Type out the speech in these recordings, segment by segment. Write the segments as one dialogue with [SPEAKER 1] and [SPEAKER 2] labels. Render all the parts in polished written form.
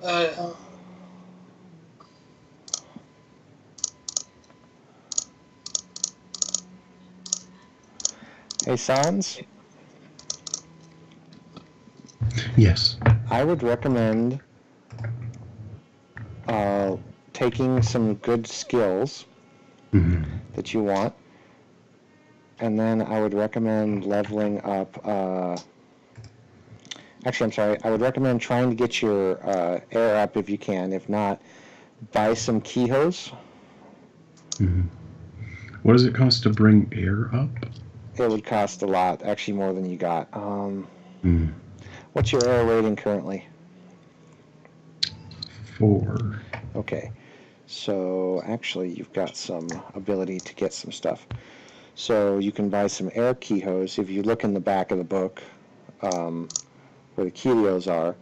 [SPEAKER 1] Hey, Sans?
[SPEAKER 2] Yes.
[SPEAKER 1] I would recommend taking some good skills that you want, and then I would recommend leveling up. Actually, I'm sorry. I would recommend trying to get your air up if you can. If not, buy some keyhoes.
[SPEAKER 2] What does it cost to bring air up?
[SPEAKER 1] It would cost a lot, actually more than you got. What's your air rating currently?
[SPEAKER 2] 4.
[SPEAKER 1] Okay, so actually you've got some ability to get some stuff. So you can buy some air keyhoes. If you look in the back of the book where the keyhoes are,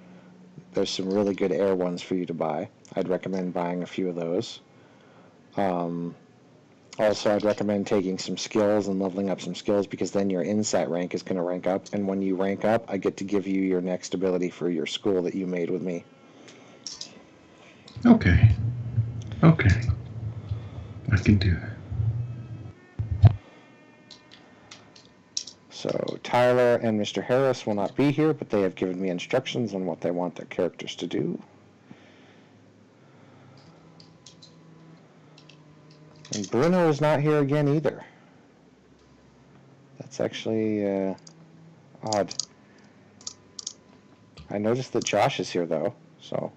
[SPEAKER 1] there's some really good air ones for you to buy. I'd recommend buying a few of those. Also, I'd recommend taking some skills and leveling up some skills, because then your insight rank is going to rank up, and when you rank up, I get to give you your next ability for your school that you made with me.
[SPEAKER 2] Okay. Okay. I can do that.
[SPEAKER 1] So Tyler and Mr. Harris will not be here, but they have given me instructions on what they want their characters to do. And Bruno is not here again either. That's actually odd. I noticed that Josh is here though, so.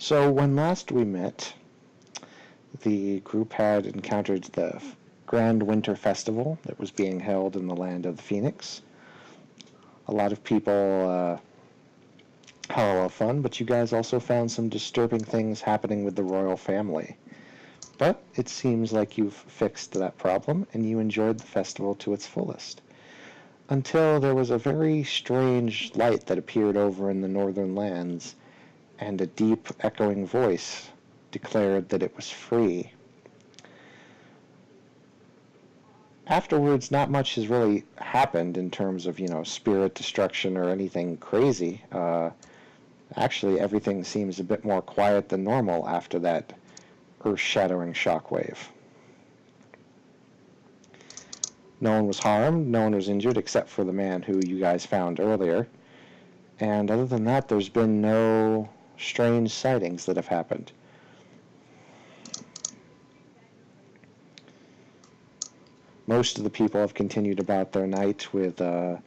[SPEAKER 1] So when last we met, the group had encountered the Grand Winter Festival that was being held in the land of the Phoenix. A lot of people had a lot of fun, but you guys also found some disturbing things happening with the royal family. But it seems like you've fixed that problem, and you enjoyed the festival to its fullest. Until there was a very strange light that appeared over in the northern lands, and a deep, echoing voice declared that it was free. Afterwards, not much has really happened in terms of, spirit destruction or anything crazy. Actually, everything seems a bit more quiet than normal after that earth-shattering shockwave. No one was harmed, no one was injured except for the man who you guys found earlier. And other than that, there's been no strange sightings that have happened. Most of the people have continued about their night with no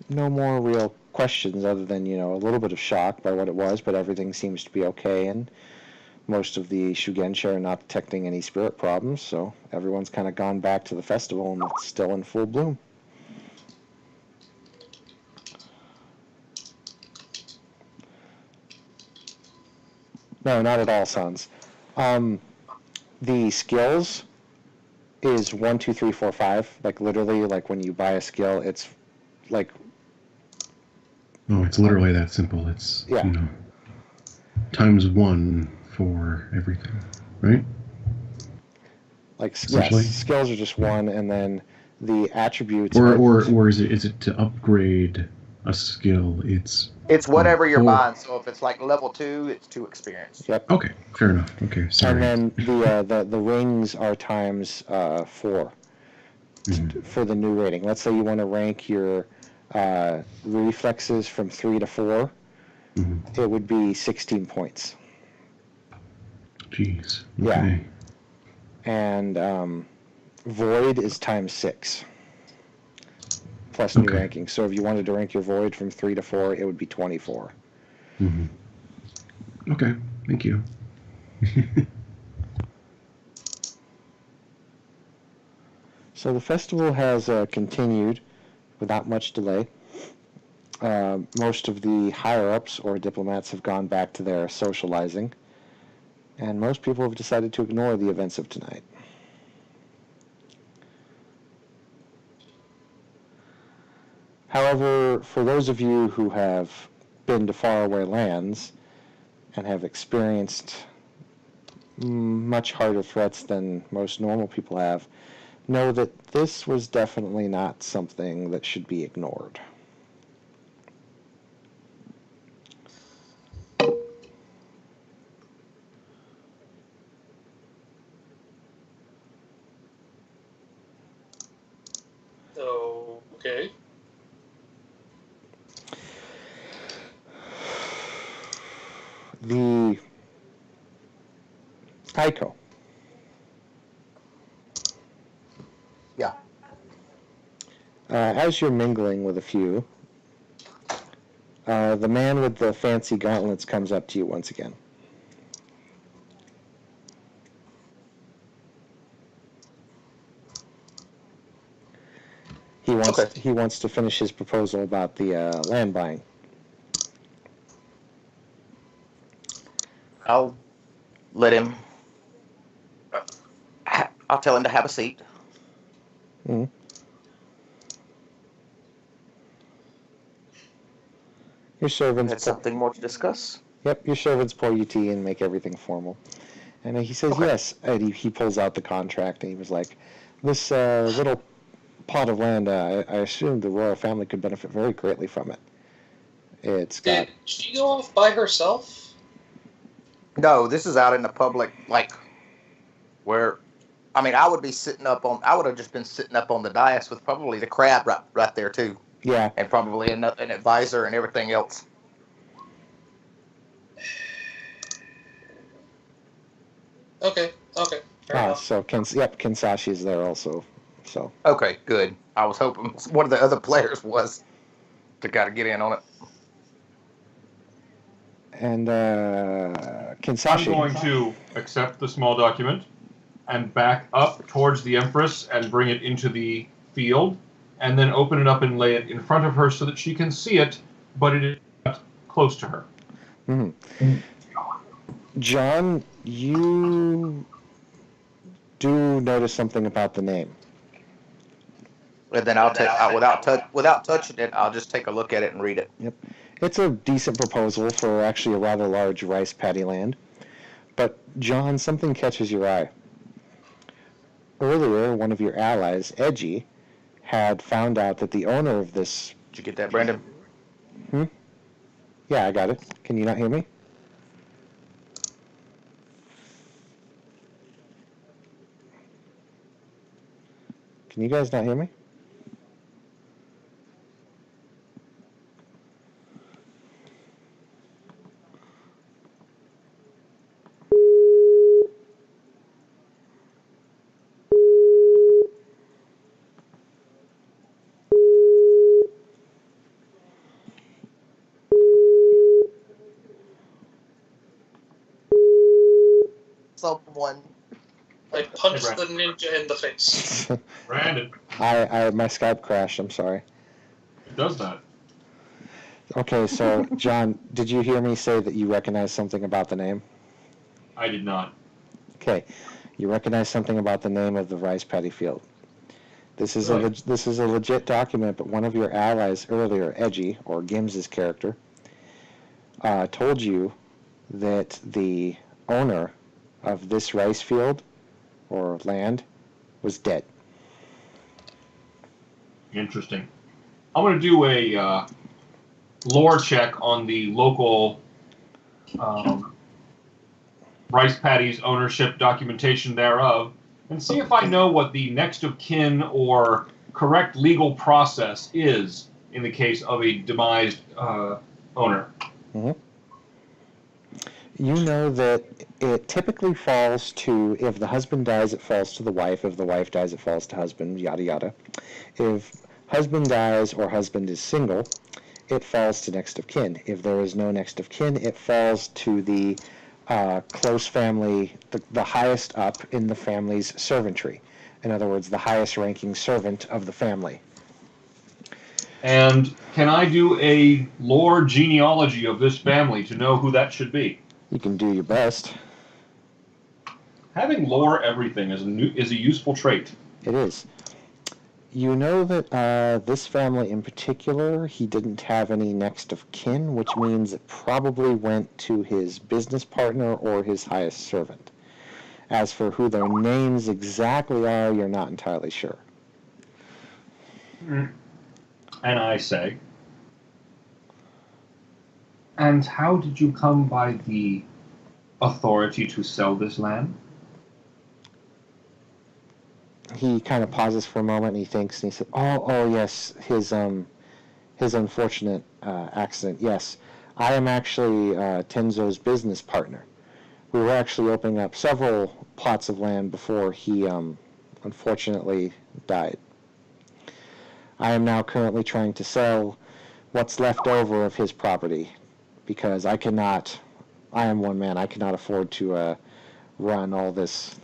[SPEAKER 1] more real questions other than, a little bit of shock by what it was, but everything seems to be okay, and most of the Shugensha are not detecting any spirit problems, so everyone's kind of gone back to the festival and it's still in full bloom. No, not at all, Sons. The skills is 1, 2, 3, 4, 5. Like literally, like when you buy a skill, it's like.
[SPEAKER 2] Oh, it's literally that simple. It's times 1 for everything, right?
[SPEAKER 1] Like yes, skills are just 1, and then the attributes.
[SPEAKER 2] Or is it to upgrade a skill? It's
[SPEAKER 3] whatever you're buying. So if it's like level 2, it's 2 experience.
[SPEAKER 1] Yep.
[SPEAKER 2] Okay, fair enough. Okay, sorry.
[SPEAKER 1] And then the rings are times 4 for the new rating. Let's say you want to rank your reflexes from 3 to 4. It would be 16 points.
[SPEAKER 2] Jeez.
[SPEAKER 1] Yeah.
[SPEAKER 2] Okay.
[SPEAKER 1] And void is times 6. plus new
[SPEAKER 2] Okay.
[SPEAKER 1] ranking. So if you wanted to rank your void from 3 to 4, it would be 24.
[SPEAKER 2] Okay, thank you.
[SPEAKER 1] So the festival has continued without much delay. Most of the higher-ups or diplomats have gone back to their socializing, and most people have decided to ignore the events of tonight. However, for those of you who have been to faraway lands and have experienced much harder threats than most normal people have, know that this was definitely not something that should be ignored.
[SPEAKER 4] Okay.
[SPEAKER 1] The Taiko.
[SPEAKER 3] Yeah.
[SPEAKER 1] As you're mingling with a few, the man with the fancy gauntlets comes up to you once again. He wants to finish his proposal about the land buying.
[SPEAKER 3] I'll let him. I'll tell him to have a seat.
[SPEAKER 1] Mm-hmm. Your servants
[SPEAKER 3] Had something more to discuss.
[SPEAKER 1] Yep, your servants pour you tea and make everything formal. And he says yes. And he pulls out the contract and he was like, this little plot of land, I assume the royal family could benefit very greatly from it. It's got...
[SPEAKER 4] Did she go off by herself?
[SPEAKER 3] No, this is out in the public, like, where, I mean, I would have just been sitting up on the dais with probably the crab right there, too.
[SPEAKER 1] Yeah.
[SPEAKER 3] And probably an advisor and everything else.
[SPEAKER 4] Okay. Fair enough.
[SPEAKER 1] So Kensashi's there also. So.
[SPEAKER 3] Okay, good. I was hoping one of the other players was to kind of get in on it.
[SPEAKER 1] And Kensashi.
[SPEAKER 5] I'm going to accept the small document and back up towards the Empress and bring it into the field, and then open it up and lay it in front of her so that she can see it, but it is not close to her.
[SPEAKER 1] Mm-hmm. John, you do notice something about the name.
[SPEAKER 3] And then I'll take without touching it. I'll just take a look at it and read it.
[SPEAKER 1] Yep, it's a decent proposal for actually a rather large rice paddy land. But John, something catches your eye. Earlier, one of your allies, Edgy, had found out that the owner of this...
[SPEAKER 3] Did you get that, Brandon?
[SPEAKER 1] Yeah, I got it. Can you not hear me? Can you guys not hear me?
[SPEAKER 3] Someone.
[SPEAKER 4] I punched the ninja in the face.
[SPEAKER 5] Brandon.
[SPEAKER 1] My Skype crashed, I'm sorry.
[SPEAKER 5] It does that.
[SPEAKER 1] Okay, so, John, did you hear me say that you recognize something about the name?
[SPEAKER 5] I did not.
[SPEAKER 1] Okay, you recognize something about the name of the rice paddy field. This is a legit document, but one of your allies earlier, Edgy, or Gims's character, told you that the owner of this rice field or land was dead.
[SPEAKER 5] Interesting. I'm going to do a lore check on the local rice paddies ownership documentation thereof and see if I know what the next of kin or correct legal process is in the case of a demised owner.
[SPEAKER 1] Mm-hmm. You know that it typically falls to, if the husband dies, it falls to the wife. If the wife dies, it falls to husband, yada, yada. If husband dies or husband is single, it falls to next of kin. If there is no next of kin, it falls to the close family, the highest up in the family's servantry. In other words, the highest ranking servant of the family.
[SPEAKER 5] And can I do a lore genealogy of this family to know who that should be?
[SPEAKER 1] You can do your best.
[SPEAKER 5] Having lore everything is a useful trait.
[SPEAKER 1] It is. You know that this family in particular, he didn't have any next of kin, which means it probably went to his business partner or his highest servant. As for who their names exactly are, you're not entirely sure.
[SPEAKER 5] And I say, and how did you come by the authority to sell this land?
[SPEAKER 1] He kind of pauses for a moment and he thinks and he said, "Oh yes, his unfortunate accident. Yes, I am actually Tenzo's business partner. We were actually opening up several plots of land before he unfortunately died. I am now currently trying to sell what's left over of his property because I am one man. I cannot afford to run all this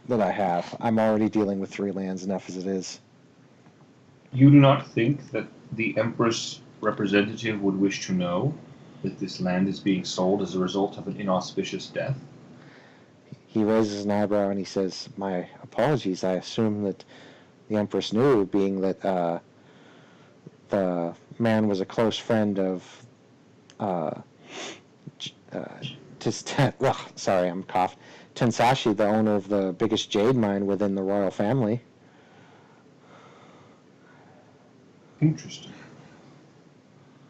[SPEAKER 1] that I have. I'm already dealing with 3 lands enough as it is."
[SPEAKER 5] You do not think that the Empress representative would wish to know that this land is being sold as a result of an inauspicious death?
[SPEAKER 1] He raises an eyebrow and he says, "My apologies. I assume that the Empress knew, being that the man was a close friend of sorry, I'm coughed. Tensashi, the owner of the biggest jade mine within the royal family."
[SPEAKER 5] Interesting.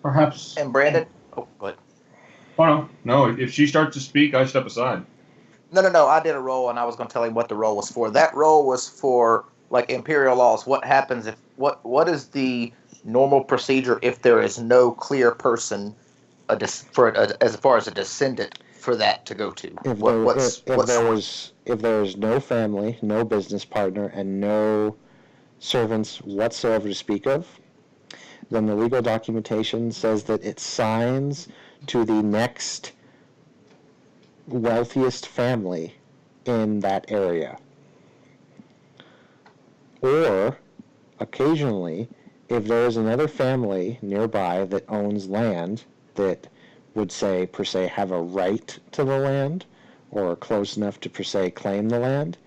[SPEAKER 5] Perhaps.
[SPEAKER 3] And Brandon, oh, go ahead.
[SPEAKER 5] Oh no! If she starts to speak, I step aside.
[SPEAKER 3] No. I did a roll, and I was going to tell him what the roll was for. That roll was for like imperial laws. What happens if what is the normal procedure if there is no clear person as far as a descendant for that to go to?
[SPEAKER 1] If there is no family, no business partner, and no servants whatsoever to speak of, then the legal documentation says that it signs to the next wealthiest family in that area. Or, occasionally, if there is another family nearby that owns land that would say, per se, have a right to the land, or close enough to, per se, claim the land,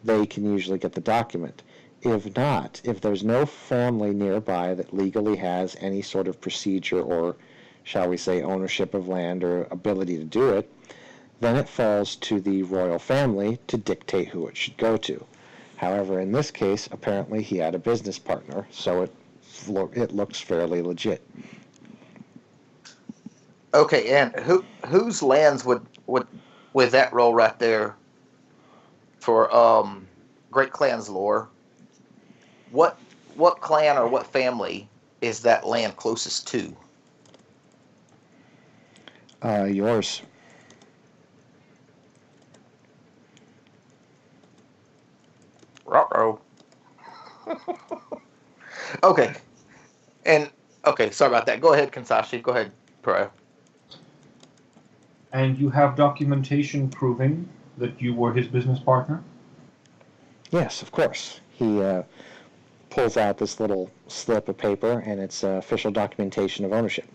[SPEAKER 1] they can usually get the document. If not, if there's no family nearby that legally has any sort of procedure or, shall we say, ownership of land or ability to do it, then it falls to the royal family to dictate who it should go to. However, in this case, apparently he had a business partner, so it looks fairly legit.
[SPEAKER 3] Okay, and whose lands would with that roll right there for Great Clan's lore? What clan or what family is that land closest to?
[SPEAKER 1] Yours.
[SPEAKER 3] Ruh-roh. Okay. And okay, sorry about that. Go ahead, Kansashi. Go ahead, Pro.
[SPEAKER 5] And you have documentation proving that you were his business partner?
[SPEAKER 1] Yes, of course. He pulls out this little slip of paper, and it's official documentation of ownership.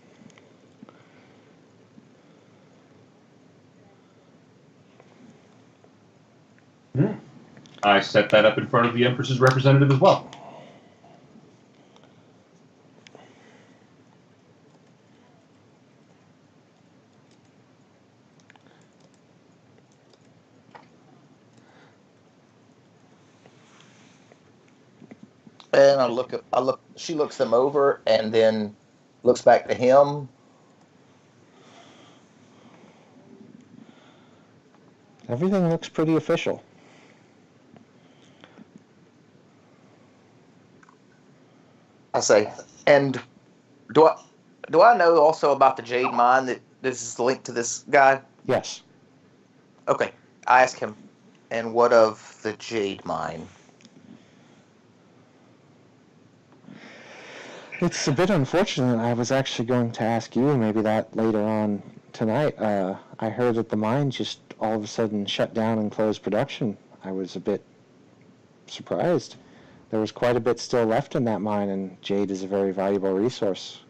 [SPEAKER 5] I set that up in front of the Empress's representative as well.
[SPEAKER 3] And she looks them over and then looks back to him.
[SPEAKER 1] Everything looks pretty official.
[SPEAKER 3] I say, and do I know also about the jade mine that this is linked to this guy?
[SPEAKER 1] Yes.
[SPEAKER 3] Okay. I ask him, and what of the jade mine?
[SPEAKER 1] It's a bit unfortunate. I was actually going to ask you maybe that later on tonight. I heard that the mine just all of a sudden shut down and closed production. I was a bit surprised. There was quite a bit still left in that mine, and jade is a very valuable resource.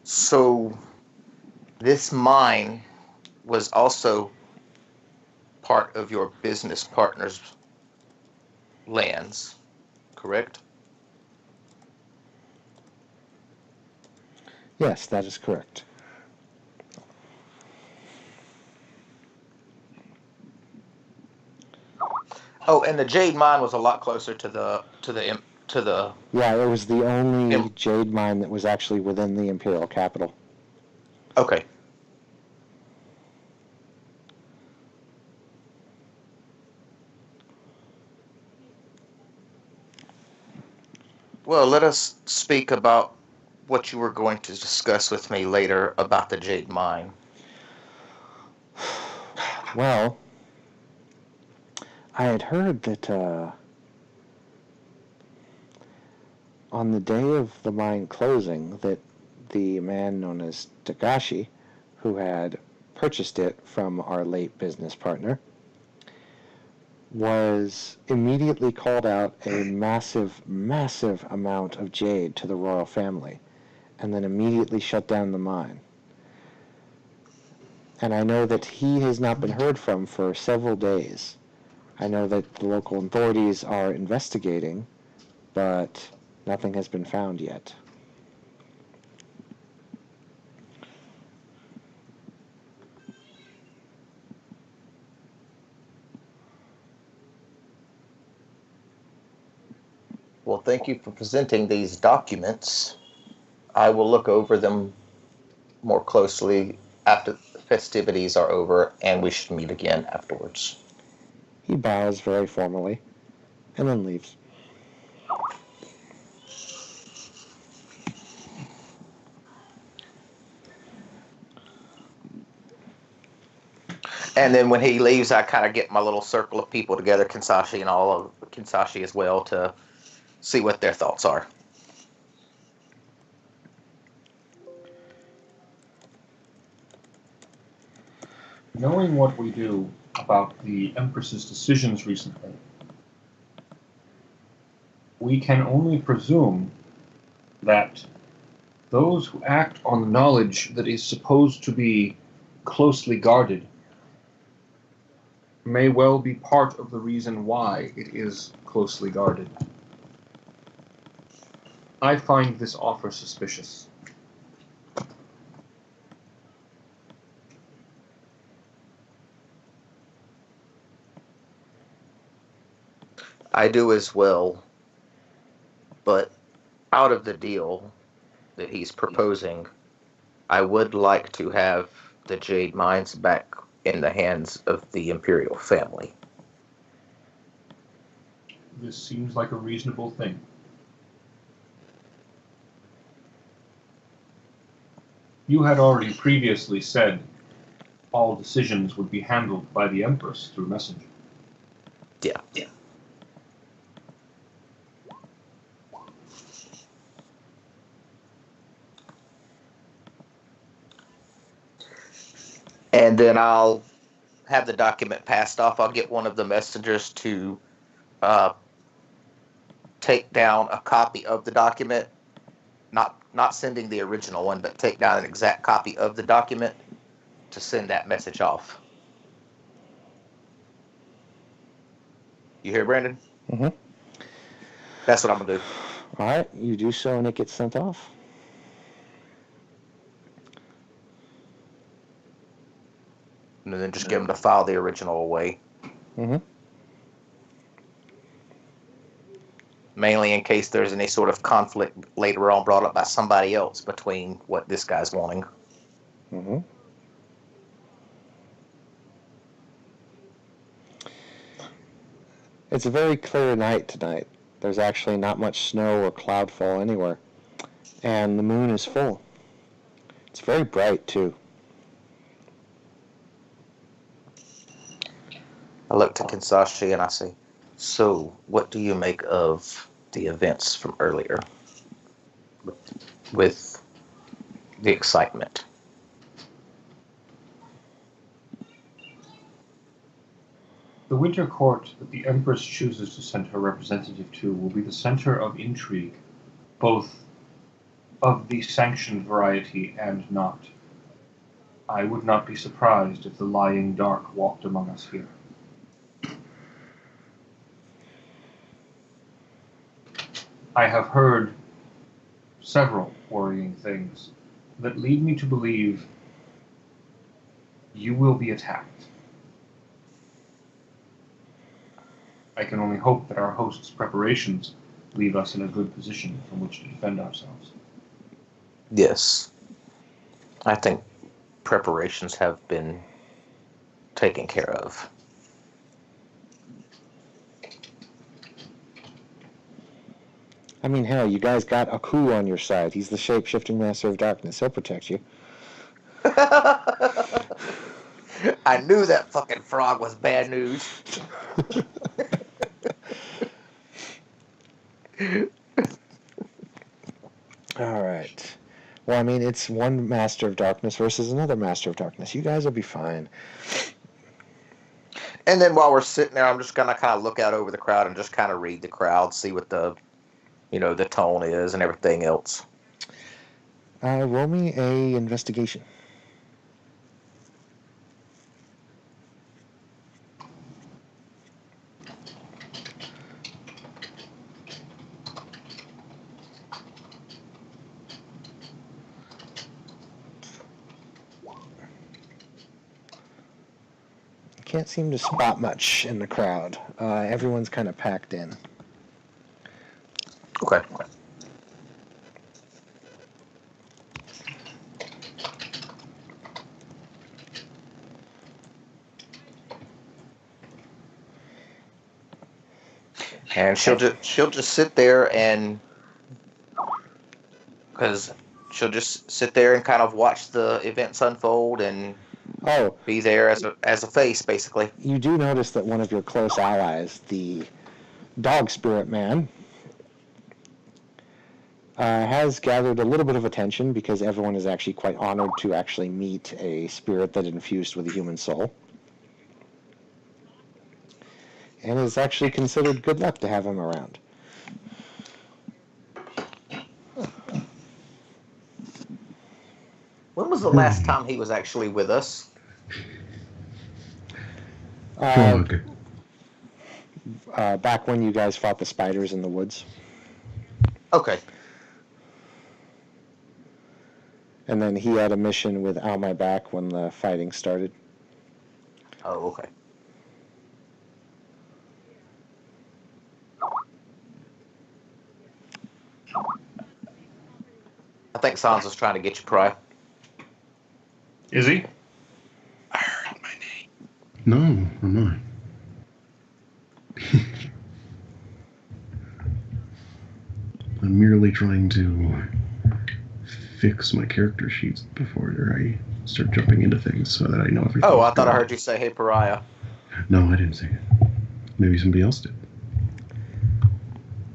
[SPEAKER 3] So this mine was also part of your business partner's lands, correct?
[SPEAKER 1] Yes, that is correct.
[SPEAKER 3] Oh, and the jade mine was a lot closer to the.
[SPEAKER 1] Yeah, it was the only
[SPEAKER 3] Im-
[SPEAKER 1] jade mine that was actually within the imperial capital.
[SPEAKER 3] Okay. Well, let us speak about what you were going to discuss with me later about the jade mine.
[SPEAKER 1] Well, I had heard that on the day of the mine closing, that the man known as Takashi, who had purchased it from our late business partner, was immediately called out a massive, massive amount of jade to the royal family, and then immediately shut down the mine. And I know that he has not been heard from for several days. I know that the local authorities are investigating, but nothing has been found yet.
[SPEAKER 3] Well, thank you for presenting these documents. I will look over them more closely after the festivities are over, and we should meet again afterwards.
[SPEAKER 1] He bows very formally and then leaves.
[SPEAKER 3] And then when he leaves, I kind of get my little circle of people together, Kinsashi and all of Kinsashi as well, to see what their thoughts are.
[SPEAKER 5] Knowing what we do about the Empress's decisions recently, we can only presume that those who act on the knowledge that is supposed to be closely guarded may well be part of the reason why it is closely guarded. I find this offer suspicious.
[SPEAKER 3] I do as well, but out of the deal that he's proposing, I would like to have the jade mines back in the hands of the imperial family.
[SPEAKER 5] This seems like a reasonable thing. You had already previously said all decisions would be handled by the Empress through messenger.
[SPEAKER 3] Yeah. And then I'll have the document passed off. I'll get one of the messengers to take down a copy of the document, not sending the original one, but take down an exact copy of the document to send that message off. You hear, Brandon?
[SPEAKER 1] Mm-hmm.
[SPEAKER 3] That's what I'm gonna do.
[SPEAKER 1] All right, you do so, and it gets sent off.
[SPEAKER 3] And then just get them to file the original away.
[SPEAKER 1] Mm-hmm.
[SPEAKER 3] Mainly in case there's any sort of conflict later on brought up by somebody else between what this guy's wanting.
[SPEAKER 1] Mm-hmm. It's a very clear night tonight. There's actually not much snow or cloudfall anywhere. And the moon is full. It's very bright, too.
[SPEAKER 3] I look to Kinsashi and I say, "So, what do you make of the events from earlier with the excitement?"
[SPEAKER 5] The Winter Court that the Empress chooses to send her representative to will be the center of intrigue, both of the sanctioned variety and not. I would not be surprised if the lying dark walked among us here. I have heard several worrying things that lead me to believe you will be attacked. I can only hope that our host's preparations leave us in a good position from which to defend ourselves.
[SPEAKER 3] Yes. I think preparations have been taken care of.
[SPEAKER 1] I mean, hell, you guys got Aku on your side. He's the shape-shifting master of darkness. He'll protect you.
[SPEAKER 3] I knew that fucking frog was bad news.
[SPEAKER 1] All right. Well, I mean, it's one master of darkness versus another master of darkness. You guys will be fine.
[SPEAKER 3] And then while we're sitting there, I'm just gonna kind of look out over the crowd and just kind of read the crowd, see what the tone is and everything else.
[SPEAKER 1] Roll me a investigation. Can't seem to spot much in the crowd. Everyone's kind of packed in.
[SPEAKER 3] Okay. And she'll just sit there and because she'll just sit there and kind of watch the events unfold and be there as a face, basically.
[SPEAKER 1] You do notice that one of your close allies, the dog spirit man, has gathered a little bit of attention because everyone is actually quite honored to actually meet a spirit that infused with a human soul. And is actually considered good luck to have him around.
[SPEAKER 3] When was the last time he was actually with us?
[SPEAKER 2] Frog.
[SPEAKER 1] Back when you guys fought the spiders in the woods.
[SPEAKER 3] Okay.
[SPEAKER 1] And then he had a mission with Al My Back when the fighting started.
[SPEAKER 3] Oh, okay. I think Sansa's trying to get you, Pry.
[SPEAKER 5] Is he?
[SPEAKER 6] I heard my name.
[SPEAKER 2] No, I'm not. I'm merely trying to fix my character sheets before I start jumping into things so that I know everything.
[SPEAKER 3] Oh, I thought I heard you say, "Hey, Pariah."
[SPEAKER 2] No, I didn't say it. Maybe somebody else did.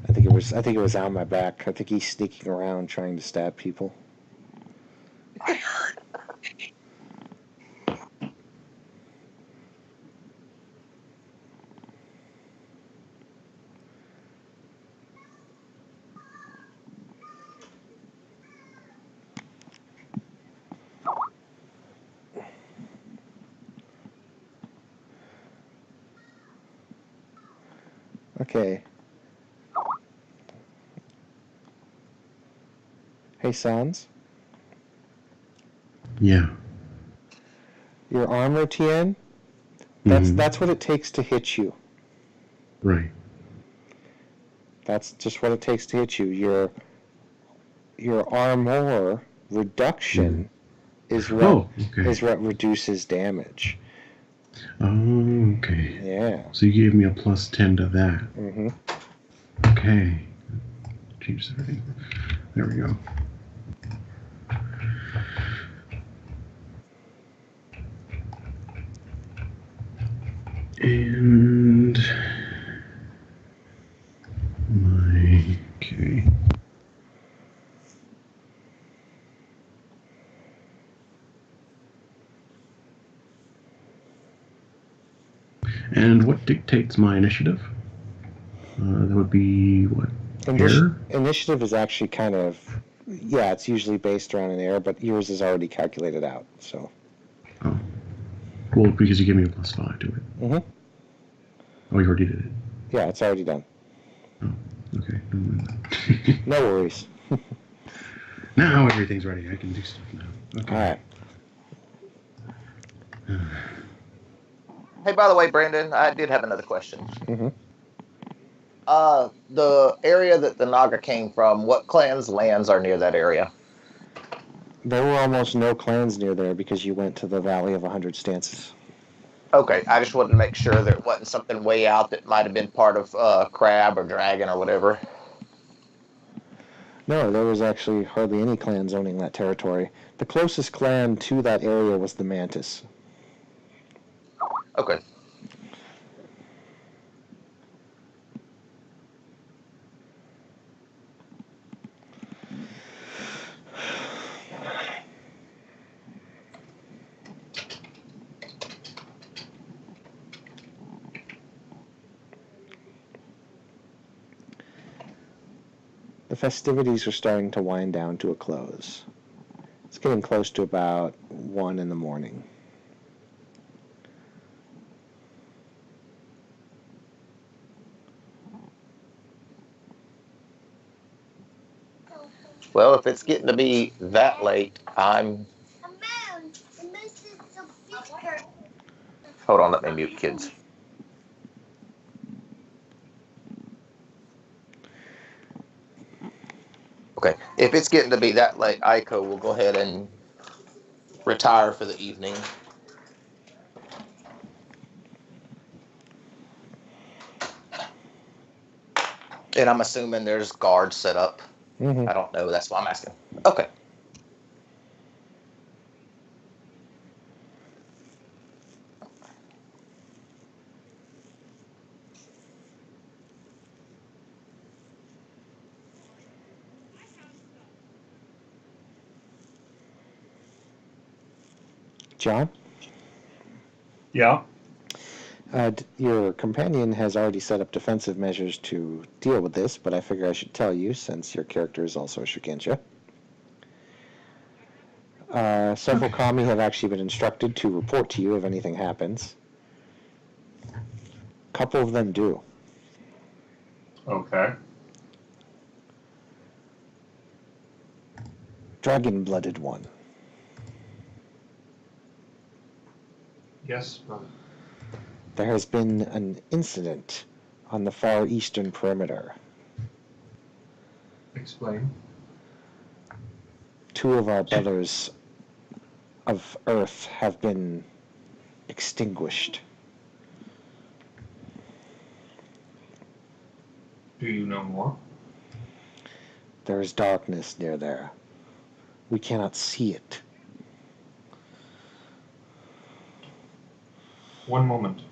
[SPEAKER 1] I think it was Al My Back. I think he's sneaking around trying to stab people.
[SPEAKER 6] I heard.
[SPEAKER 1] Okay. Hey, Sans.
[SPEAKER 2] Yeah.
[SPEAKER 1] Your armor, Tien, that's what it takes to hit you.
[SPEAKER 2] Right.
[SPEAKER 1] That's just what it takes to hit you. Your armor reduction is what reduces damage.
[SPEAKER 2] Oh, okay.
[SPEAKER 1] Yeah.
[SPEAKER 2] So you gave me a plus 10 to that.
[SPEAKER 1] Mm-hmm.
[SPEAKER 2] Okay. Change everything. There we go. And okay. And what dictates my initiative? That would be what? Air?
[SPEAKER 1] Initiative is actually kind of, yeah, it's usually based around an air, but yours is already calculated out, so.
[SPEAKER 2] Oh. Well, because you gave me a +5 to it.
[SPEAKER 1] Mm-hmm.
[SPEAKER 2] Oh, you already did it.
[SPEAKER 1] Yeah, it's already done.
[SPEAKER 2] Oh, okay.
[SPEAKER 1] No worries.
[SPEAKER 2] Now everything's ready. I can do stuff now. Okay.
[SPEAKER 1] All right.
[SPEAKER 3] Hey, by the way, Brandon, I did have another question.
[SPEAKER 1] Mm-hmm.
[SPEAKER 3] The area that the Naga came from, what clans' lands are near that area?
[SPEAKER 1] There were almost no clans near there because you went to the Valley of 100 Stances.
[SPEAKER 3] Okay, I just wanted to make sure there wasn't something way out that might have been part of Crab or Dragon or whatever.
[SPEAKER 1] No, there was actually hardly any clans owning that territory. The closest clan to that area was the Mantis.
[SPEAKER 3] Okay.
[SPEAKER 1] The festivities are starting to wind down to a close. It's getting close to about 1 in the morning.
[SPEAKER 3] Well, if it's getting to be that late, I'm... Hold on, let me mute kids. Okay, if it's getting to be that late, Aiko will go ahead and retire for the evening. And I'm assuming there's guards set up.
[SPEAKER 1] Mm-hmm.
[SPEAKER 3] I don't know, that's why I'm asking. Okay.
[SPEAKER 1] John?
[SPEAKER 5] Yeah.
[SPEAKER 1] Your companion has already set up defensive measures to deal with this, but I figure I should tell you since your character is also a Shugenja. Several kami have actually been instructed to report to you if anything happens. A couple of them do.
[SPEAKER 5] Okay.
[SPEAKER 1] Dragon-blooded one.
[SPEAKER 5] Yes, brother.
[SPEAKER 1] There has been an incident on the far eastern perimeter.
[SPEAKER 5] Explain.
[SPEAKER 1] 2 of our brothers of Earth have been extinguished.
[SPEAKER 5] Do you know more?
[SPEAKER 1] There is darkness near there. We cannot see it.
[SPEAKER 5] One moment.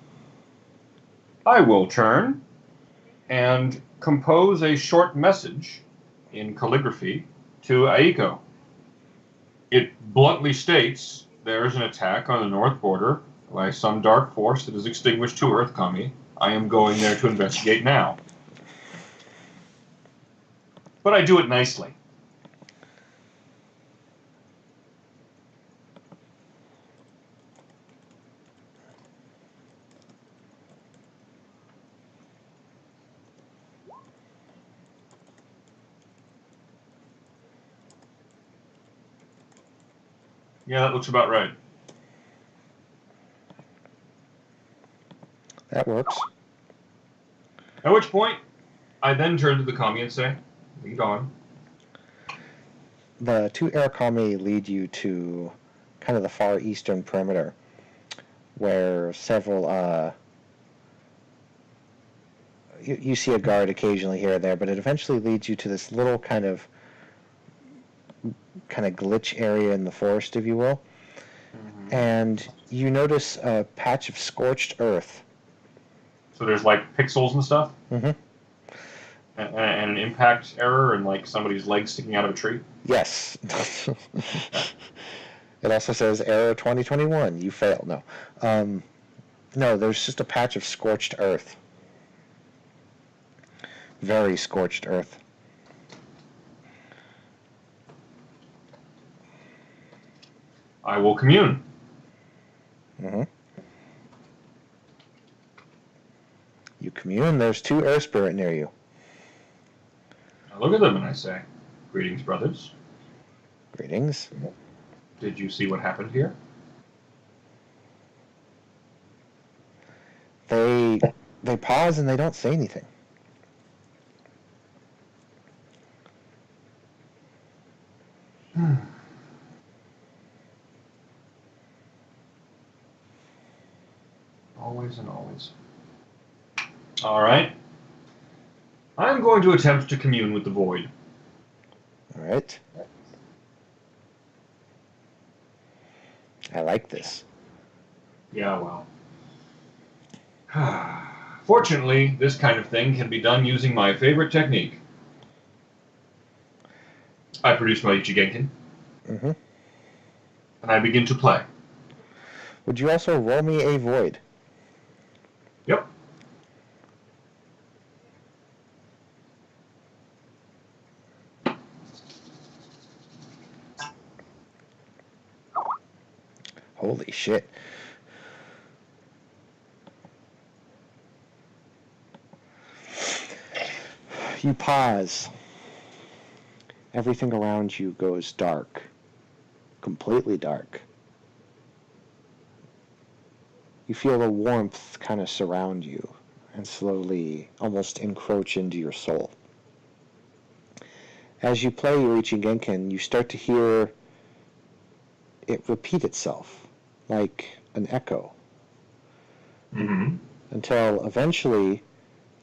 [SPEAKER 5] I will turn and compose a short message in calligraphy to Aiko. It bluntly states there is an attack on the north border by some dark force that has extinguished 2 Earth Kami. I am going there to investigate now. But I do it nicely. Yeah, that looks about right.
[SPEAKER 1] That works.
[SPEAKER 5] At which point, I then turn to the kami and say, lead on.
[SPEAKER 1] The 2 air kami lead you to kind of the far eastern perimeter, where several, you see a guard occasionally here or there, but it eventually leads you to this little kind of glitch area in the forest, if you will. Mm-hmm. And you notice a patch of scorched earth
[SPEAKER 5] So there's like pixels and stuff,
[SPEAKER 1] Mm-hmm.
[SPEAKER 5] and an impact error, and like somebody's leg sticking out of a tree.
[SPEAKER 1] Yes. It also says error 2021. You failed. No. No, there's just a patch of scorched earth. Very scorched earth.
[SPEAKER 5] I will commune.
[SPEAKER 1] Mm-hmm. You commune. There's 2 earth spirit near you.
[SPEAKER 5] I look at them and I say, "Greetings, brothers.
[SPEAKER 1] Greetings.
[SPEAKER 5] Did you see what happened here?"
[SPEAKER 1] They pause and they don't say anything.
[SPEAKER 5] Always and always. All right. I'm going to attempt to commune with the void.
[SPEAKER 1] All right. I like this.
[SPEAKER 5] Yeah, well. Fortunately, this kind of thing can be done using my favorite technique. I produce my Ichigenkin,
[SPEAKER 1] Mm-hmm.
[SPEAKER 5] and I begin to play.
[SPEAKER 1] Would you also roll me a void?
[SPEAKER 5] Yep.
[SPEAKER 1] Holy shit. You pause. Everything around you goes dark. Completely dark. You feel a warmth kind of surround you and slowly almost encroach into your soul. As you play your Ichigenkin, you start to hear it repeat itself like an echo.
[SPEAKER 5] Mm-hmm.
[SPEAKER 1] Until eventually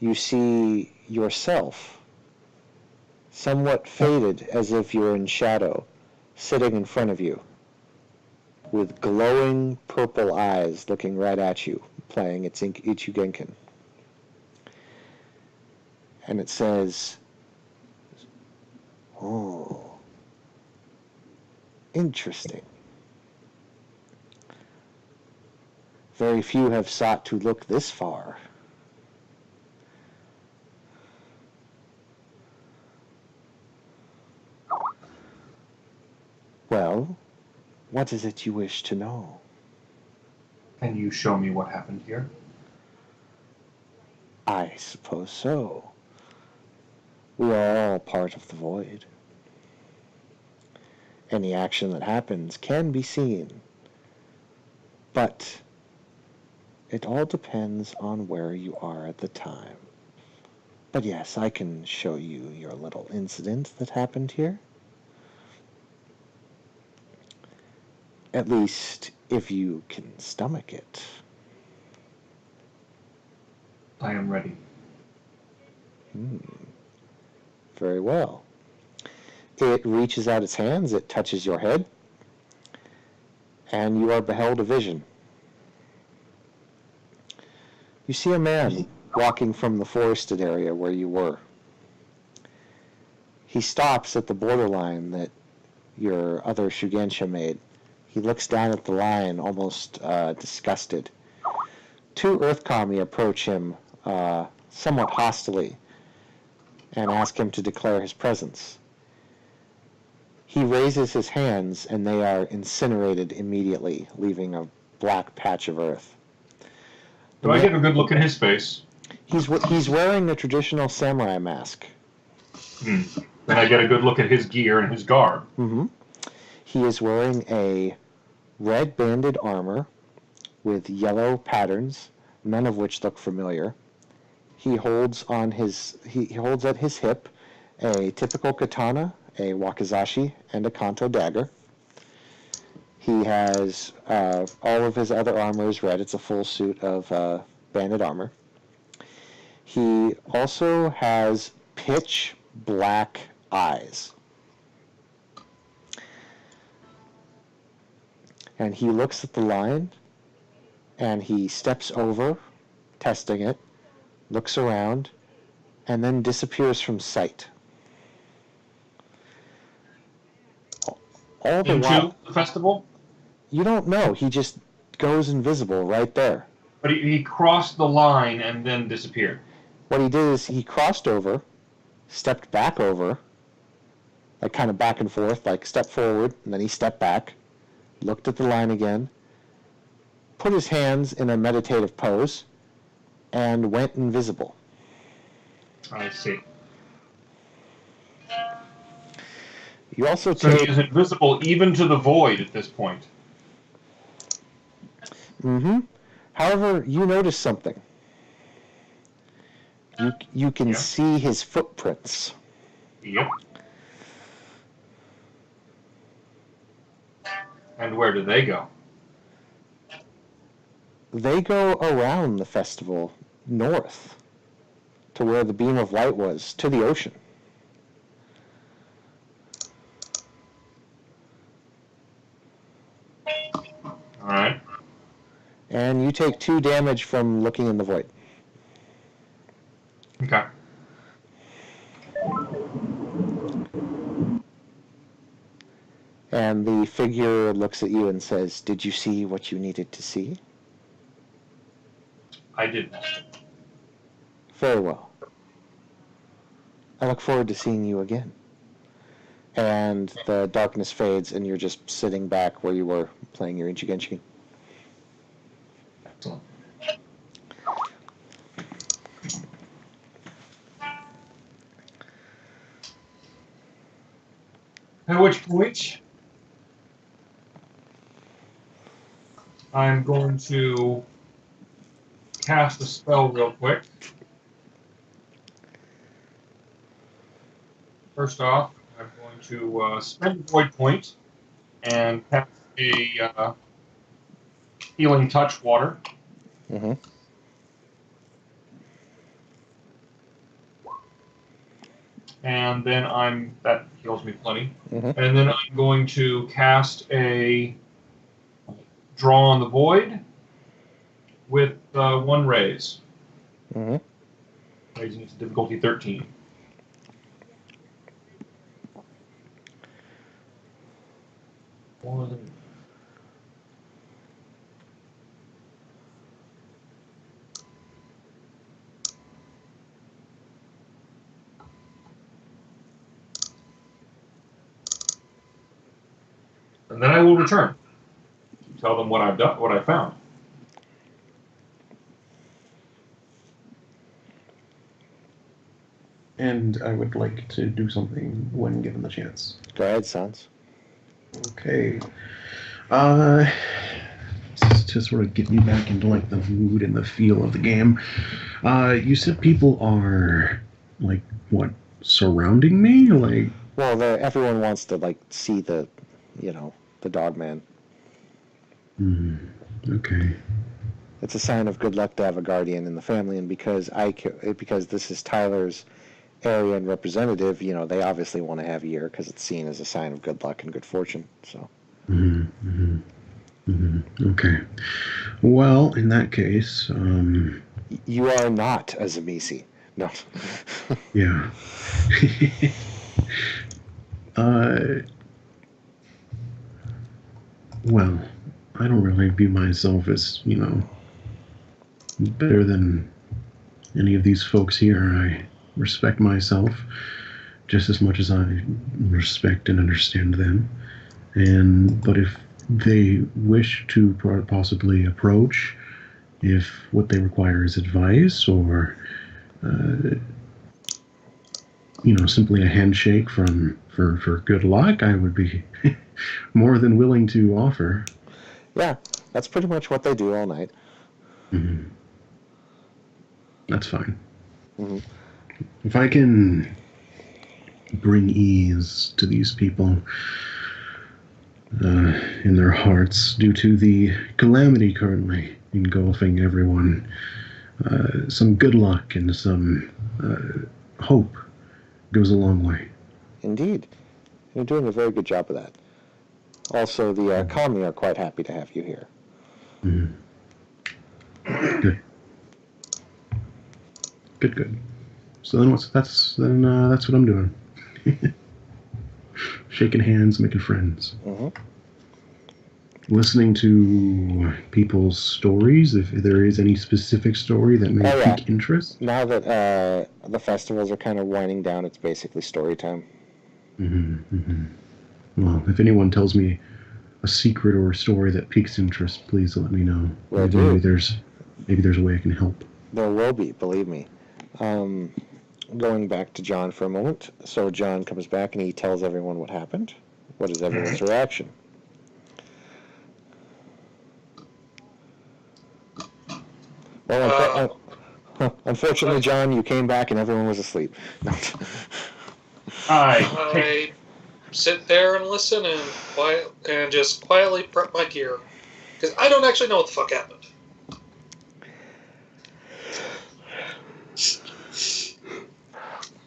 [SPEAKER 1] you see yourself, somewhat faded as if you're in shadow, sitting in front of you with glowing purple eyes looking right at you, playing its Ichigenkin. And it says, "Oh, interesting. Very few have sought to look this far. Well, what is it you wish to know?"
[SPEAKER 5] Can you show me what happened here?
[SPEAKER 1] I suppose so. We are all part of the void. Any action that happens can be seen, but it all depends on where you are at the time. But yes, I can show you your little incident that happened here. At least, if you can stomach it.
[SPEAKER 5] I am ready.
[SPEAKER 1] Very well. It reaches out its hands, it touches your head, and you are beheld a vision. You see a man walking from the forested area where you were. He stops at the borderline that your other Shugensha made. He looks down at the line, almost disgusted. 2 Earth Kami approach him somewhat hostilely and ask him to declare his presence. He raises his hands and they are incinerated immediately, leaving a black patch of earth.
[SPEAKER 5] Do I get a good look at his face?
[SPEAKER 1] He's wearing the traditional samurai mask.
[SPEAKER 5] Then I get a good look at his gear and his garb.
[SPEAKER 1] Mm-hmm. He is wearing a red banded armor with yellow patterns, none of which look familiar. He holds at his hip a typical katana, a wakizashi, and a kanto dagger. He has all of his other armor is red. It's a full suit of banded armor. He also has pitch black eyes. And he looks at the line, and he steps over, testing it, looks around, and then disappears from sight. All the
[SPEAKER 5] Into
[SPEAKER 1] while,
[SPEAKER 5] the festival?
[SPEAKER 1] you don't know. He just goes invisible right there.
[SPEAKER 5] But he crossed the line and then disappeared.
[SPEAKER 1] What he did is he crossed over, stepped back over, like kind of back and forth, like step forward, and then he stepped back, looked at the line again, put his hands in a meditative pose, and went invisible.
[SPEAKER 5] I see.
[SPEAKER 1] You also
[SPEAKER 5] So he
[SPEAKER 1] take...
[SPEAKER 5] is invisible even to the void at this point.
[SPEAKER 1] Mm-hmm. However, you notice something. You can see his footprints.
[SPEAKER 5] Yep. And where do they go?
[SPEAKER 1] They go around the festival north to where the beam of light was, to the ocean.
[SPEAKER 5] All right.
[SPEAKER 1] And you take 2 damage from looking in the void.
[SPEAKER 5] Okay.
[SPEAKER 1] And the figure looks at you and says, "Did you see what you needed to see?"
[SPEAKER 5] I didn't.
[SPEAKER 1] Very well. I look forward to seeing you again. And the darkness fades, and you're just sitting back where you were playing your Ichigenshi.
[SPEAKER 5] Excellent. At which point, I'm going to cast a spell real quick. First off, I'm going to spend a void point and cast a healing touch water.
[SPEAKER 1] Mm-hmm.
[SPEAKER 5] And then that heals me plenty.
[SPEAKER 1] Mm-hmm.
[SPEAKER 5] And then I'm going to cast a draw on the void with 1 raise.
[SPEAKER 1] Mm-hmm.
[SPEAKER 5] Raising it to difficulty 13. One. And then I will return. Tell them what I've done, what I found.
[SPEAKER 2] And I would like to do something when given the chance.
[SPEAKER 1] Go ahead, Sans.
[SPEAKER 2] Okay. To sort of get me back into like the mood and the feel of the game. You said people are like what, surrounding me? Like,
[SPEAKER 1] Well, everyone wants to like see the dog man.
[SPEAKER 2] Okay.
[SPEAKER 1] It's a sign of good luck to have a guardian in the family, and because this is Tyler's area and representative, they obviously want to have a year because it's seen as a sign of good luck and good fortune. So.
[SPEAKER 2] Okay. Well, in that case,
[SPEAKER 1] You are not a Zamisi. No.
[SPEAKER 2] yeah. Well, I don't really view myself as, better than any of these folks here. I respect myself just as much as I respect and understand them. But if they wish to possibly approach, if what they require is advice or simply a handshake for good luck, I would be more than willing to offer.
[SPEAKER 1] Yeah, that's pretty much what they do all night.
[SPEAKER 2] Mm-hmm. That's fine.
[SPEAKER 1] Mm-hmm.
[SPEAKER 2] If I can bring ease to these people in their hearts due to the calamity currently engulfing everyone, some good luck and some hope goes a long way.
[SPEAKER 1] Indeed. You're doing a very good job of that. Also, the Kami are quite happy to have you here.
[SPEAKER 2] Mm-hmm. Good. Good. So then that's what I'm doing. Shaking hands, making friends.
[SPEAKER 1] Mm-hmm.
[SPEAKER 2] Listening to people's stories, if there is any specific story that may pique interest.
[SPEAKER 1] Now that the festivals are kind of winding down, it's basically story time.
[SPEAKER 2] Well, if anyone tells me a secret or a story that piques interest, please let me know.
[SPEAKER 1] Will do.
[SPEAKER 2] Maybe there's a way I can help.
[SPEAKER 1] There will be, believe me. Going back to John for a moment. So John comes back and he tells everyone what happened. What is everyone's reaction? Well, unfortunately, John, you came back and everyone was asleep. No.
[SPEAKER 4] I sit there and listen and just quietly prep my gear. Because I don't actually know what the fuck happened.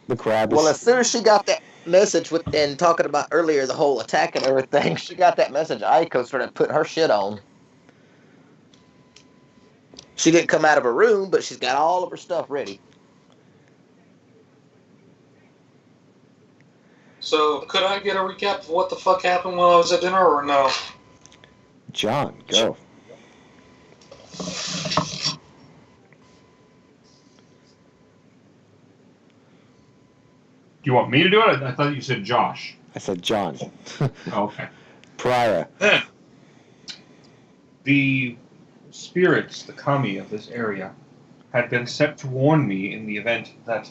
[SPEAKER 1] The crab
[SPEAKER 3] Well, as soon as she got that message and talking about earlier the whole attack and everything, she got that message. Aiko started putting her shit on. She didn't come out of her room, but she's got all of her stuff ready.
[SPEAKER 4] So, could I get a recap of what the fuck happened while I was at dinner, or no?
[SPEAKER 1] John, go.
[SPEAKER 5] Do you want me to do it? I thought you said Josh.
[SPEAKER 1] I said John.
[SPEAKER 5] Okay.
[SPEAKER 1] Prior.
[SPEAKER 5] The spirits, the kami of this area, had been set to warn me in the event that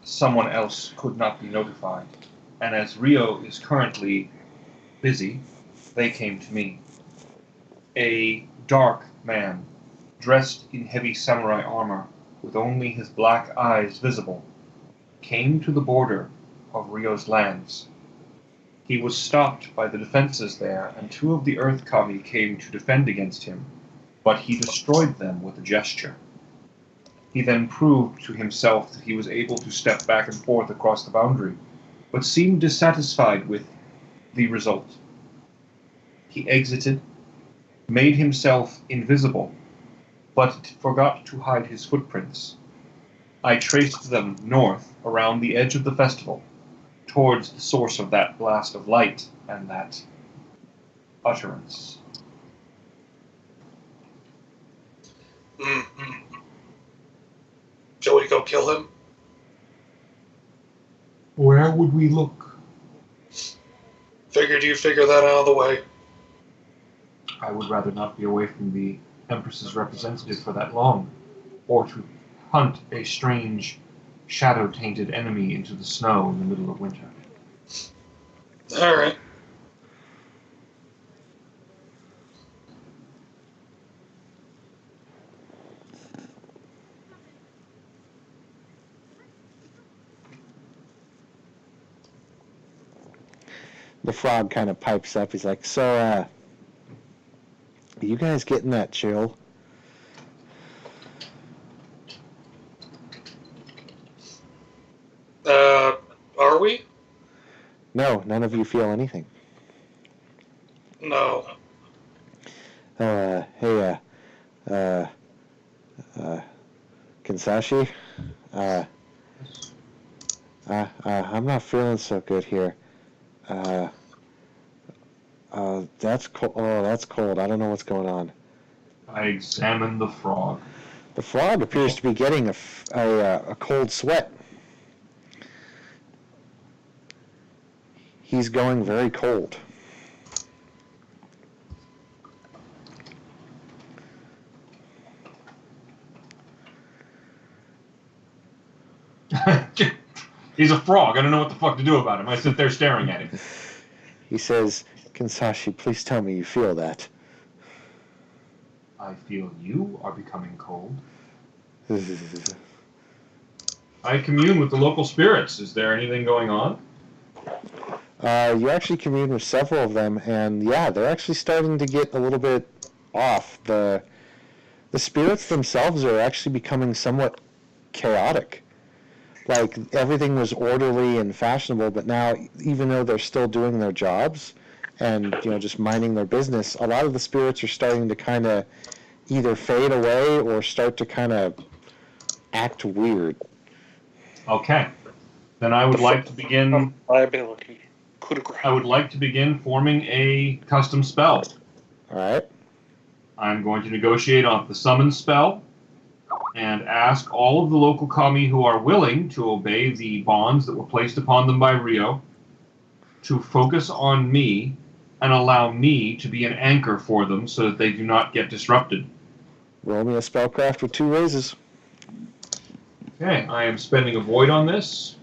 [SPEAKER 5] someone else could not be notified. And as Rio is currently busy, they came to me. A dark man, dressed in heavy samurai armor, with only his black eyes visible, came to the border of Rio's lands. He was stopped by the defenses there, and 2 of the Earth Kami came to defend against him, but he destroyed them with a gesture. He then proved to himself that he was able to step back and forth across the boundary, but seemed dissatisfied with the result. He exited, made himself invisible, but forgot to hide his footprints. I traced them north around the edge of the festival, towards the source of that blast of light and that utterance.
[SPEAKER 4] Shall we go kill him?
[SPEAKER 5] Where would we look?
[SPEAKER 4] Figured you'd figure that out of the way.
[SPEAKER 5] I would rather not be away from the Empress's representative for that long, or to hunt a strange, shadow-tainted enemy into the snow in the middle of winter.
[SPEAKER 4] All right.
[SPEAKER 1] The frog kind of pipes up. He's like, so, are you guys getting that chill?
[SPEAKER 4] Are we?
[SPEAKER 1] No, none of you feel anything.
[SPEAKER 4] No.
[SPEAKER 1] Hey, Kinsashi? I'm not feeling so good here. That's cold. Oh, that's cold. I don't know what's going on.
[SPEAKER 5] I examined the frog.
[SPEAKER 1] The frog appears to be getting a cold sweat. He's going very cold.
[SPEAKER 5] He's a frog. I don't know what the fuck to do about him. I sit there staring at him.
[SPEAKER 1] He says, Kinsashi, please tell me you feel that.
[SPEAKER 5] I feel you are becoming cold. I commune with the local spirits. Is there anything going on?
[SPEAKER 1] You actually commune with several of them, and yeah, they're actually starting to get a little bit off. The spirits themselves are actually becoming somewhat chaotic. Like, everything was orderly and fashionable, but now, even though they're still doing their jobs and, just minding their business, a lot of the spirits are starting to kind of either fade away or start to kind of act weird.
[SPEAKER 5] Okay. Then I would like to begin.
[SPEAKER 6] Liability. Coup de grace.
[SPEAKER 5] I would like to begin forming a custom spell.
[SPEAKER 1] All right.
[SPEAKER 5] I'm going to negotiate off the summon spell and ask all of the local kami who are willing to obey the bonds that were placed upon them by Rio to focus on me and allow me to be an anchor for them so that they do not get disrupted.
[SPEAKER 1] Roll me a spellcraft with 2 raises.
[SPEAKER 5] Okay, I am spending a void on this.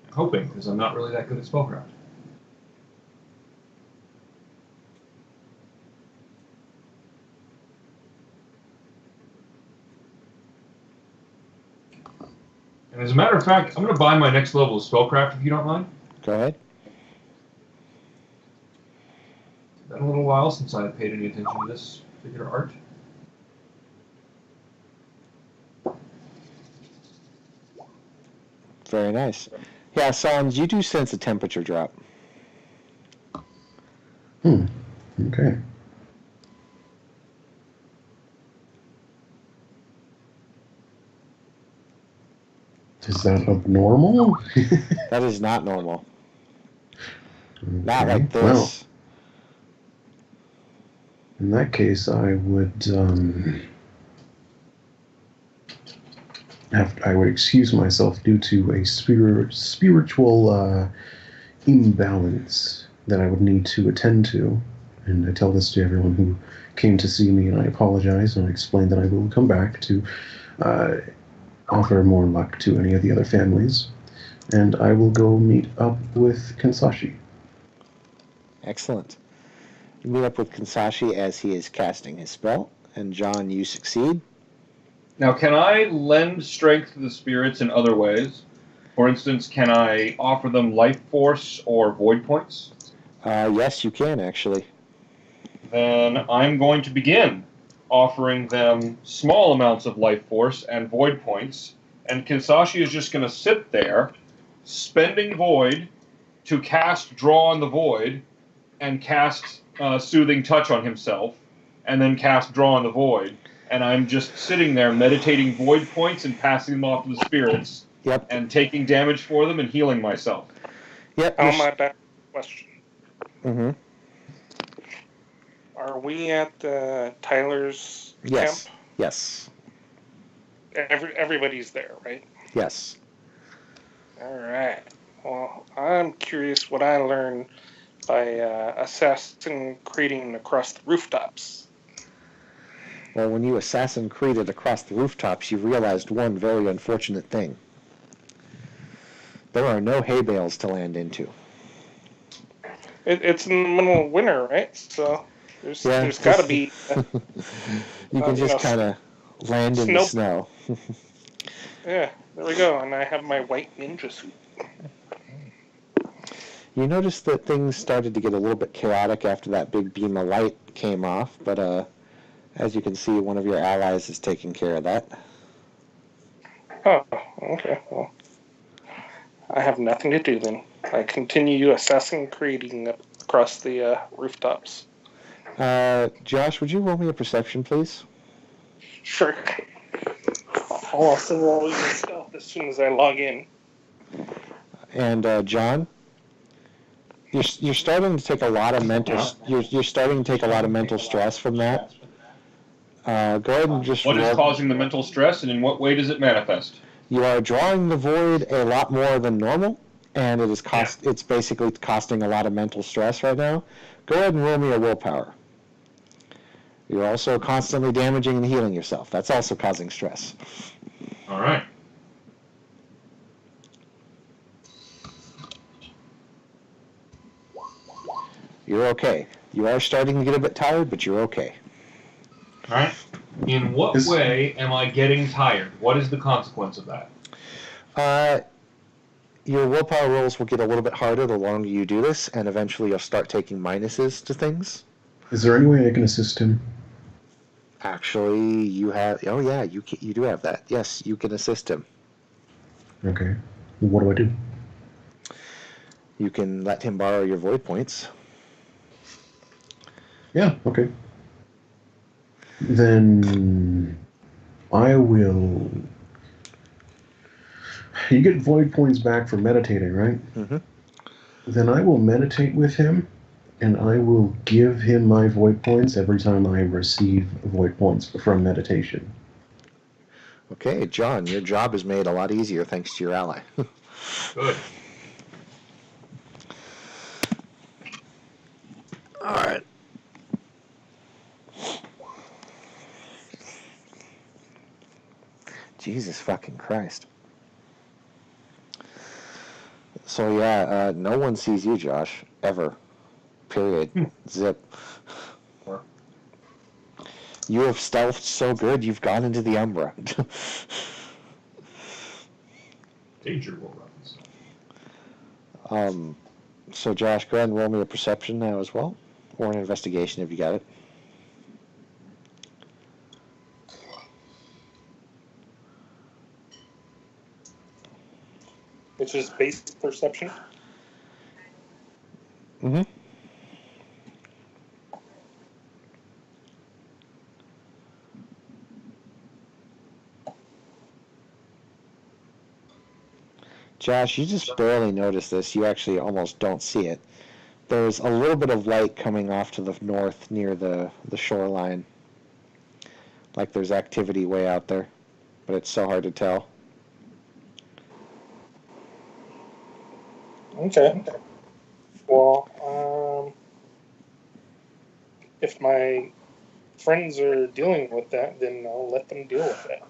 [SPEAKER 5] I'm hoping, because I'm not really that good at spellcraft. And as a matter of fact, I'm going to buy my next level of spellcraft if you don't mind.
[SPEAKER 1] Go ahead.
[SPEAKER 5] It's been a little while since I paid any attention to this particular art.
[SPEAKER 1] Very nice. Yeah, Sans, you do sense a temperature drop.
[SPEAKER 2] Okay. Is that abnormal?
[SPEAKER 1] That is not normal. Not
[SPEAKER 2] Okay,
[SPEAKER 1] like this.
[SPEAKER 2] well, in that case, I would I would excuse myself due to a spiritual imbalance that I would need to attend to. And I tell this to everyone who came to see me, and I apologize, and I explain that I will come back to offer more luck to any of the other families. And I will go meet up with Kansashi.
[SPEAKER 1] Excellent. You meet up with Kansashi as he is casting his spell, and John, you succeed.
[SPEAKER 5] Now, can I lend strength to the spirits in other ways? For instance, can I offer them life force or void points?
[SPEAKER 1] Yes, you can, actually.
[SPEAKER 5] Then I'm going to begin offering them small amounts of life force and void points, and Kinsashi is just going to sit there, spending void to cast Draw on the Void, and cast Soothing Touch on himself, and then cast Draw on the Void. And I'm just sitting there meditating void points and passing them off to the spirits.
[SPEAKER 1] Yep.
[SPEAKER 5] And taking damage for them and healing myself.
[SPEAKER 1] Yep.
[SPEAKER 6] Now my back question.
[SPEAKER 1] Mm-hmm.
[SPEAKER 6] Are we at Tyler's
[SPEAKER 1] Yes.
[SPEAKER 6] camp?
[SPEAKER 1] Yes.
[SPEAKER 6] Everybody's there, right?
[SPEAKER 1] Yes.
[SPEAKER 6] All right. Well, I'm curious what I learned by assassin creating across the rooftops.
[SPEAKER 1] Well, when you assassin created across the rooftops, you realized one very unfortunate thing. There are no hay bales to land into.
[SPEAKER 6] It's in the middle of winter, right? So there's got to be.
[SPEAKER 1] You can just kind of land in the snow.
[SPEAKER 6] Yeah, there we go. And I have my white ninja suit.
[SPEAKER 1] You notice that things started to get a little bit chaotic after that big beam of light came off, but as you can see, one of your allies is taking care of that.
[SPEAKER 6] Oh, okay. Well, I have nothing to do then. I continue assassin creating across the rooftops.
[SPEAKER 1] Josh, would you roll me a perception, please?
[SPEAKER 6] Sure. I'll also roll your stealth as soon as I log in.
[SPEAKER 1] And John, you're starting to take a lot of mental. You're starting to take a lot of mental stress from that. Go ahead and just.
[SPEAKER 5] What is causing the mental stress, and in what way does it manifest?
[SPEAKER 1] You are drawing the void a lot more than normal, and it is it's basically costing a lot of mental stress right now. Go ahead and roll me a willpower. You're also constantly damaging and healing yourself. That's also causing stress.
[SPEAKER 5] All right.
[SPEAKER 1] You're okay. You are starting to get a bit tired, but you're okay.
[SPEAKER 5] All right. In what way am I getting tired? What is the consequence of that?
[SPEAKER 1] Your willpower rolls will get a little bit harder the longer you do this, and eventually you'll start taking minuses to things.
[SPEAKER 2] Is there any way I can assist him?
[SPEAKER 1] Actually, you have... Oh, yeah, you do have that. Yes, you can assist him.
[SPEAKER 2] Okay. What do I do?
[SPEAKER 1] You can let him borrow your void points.
[SPEAKER 2] Yeah, okay. Then I will. You get void points back for meditating, right?
[SPEAKER 1] Mm-hmm.
[SPEAKER 2] Then I will meditate with him, and I will give him my void points every time I receive void points from meditation.
[SPEAKER 1] Okay, John, your job is made a lot easier thanks to your ally.
[SPEAKER 5] Good.
[SPEAKER 1] All right. Jesus fucking Christ. So yeah, no one sees you, Josh, ever. Period. Zip. You have stealthed so good, you've gone into the Umbra.
[SPEAKER 5] Danger will runs.
[SPEAKER 1] So Josh, go ahead and roll me a perception now as well, or an investigation if you got it.
[SPEAKER 6] Which is base perception.
[SPEAKER 1] Mm-hmm. Josh, you just barely notice this. You actually almost don't see it. There's a little bit of light coming off to the north near the shoreline. Like there's activity way out there, but it's so hard to tell.
[SPEAKER 6] Okay. Well, if my friends are dealing with that, then I'll let them deal with that.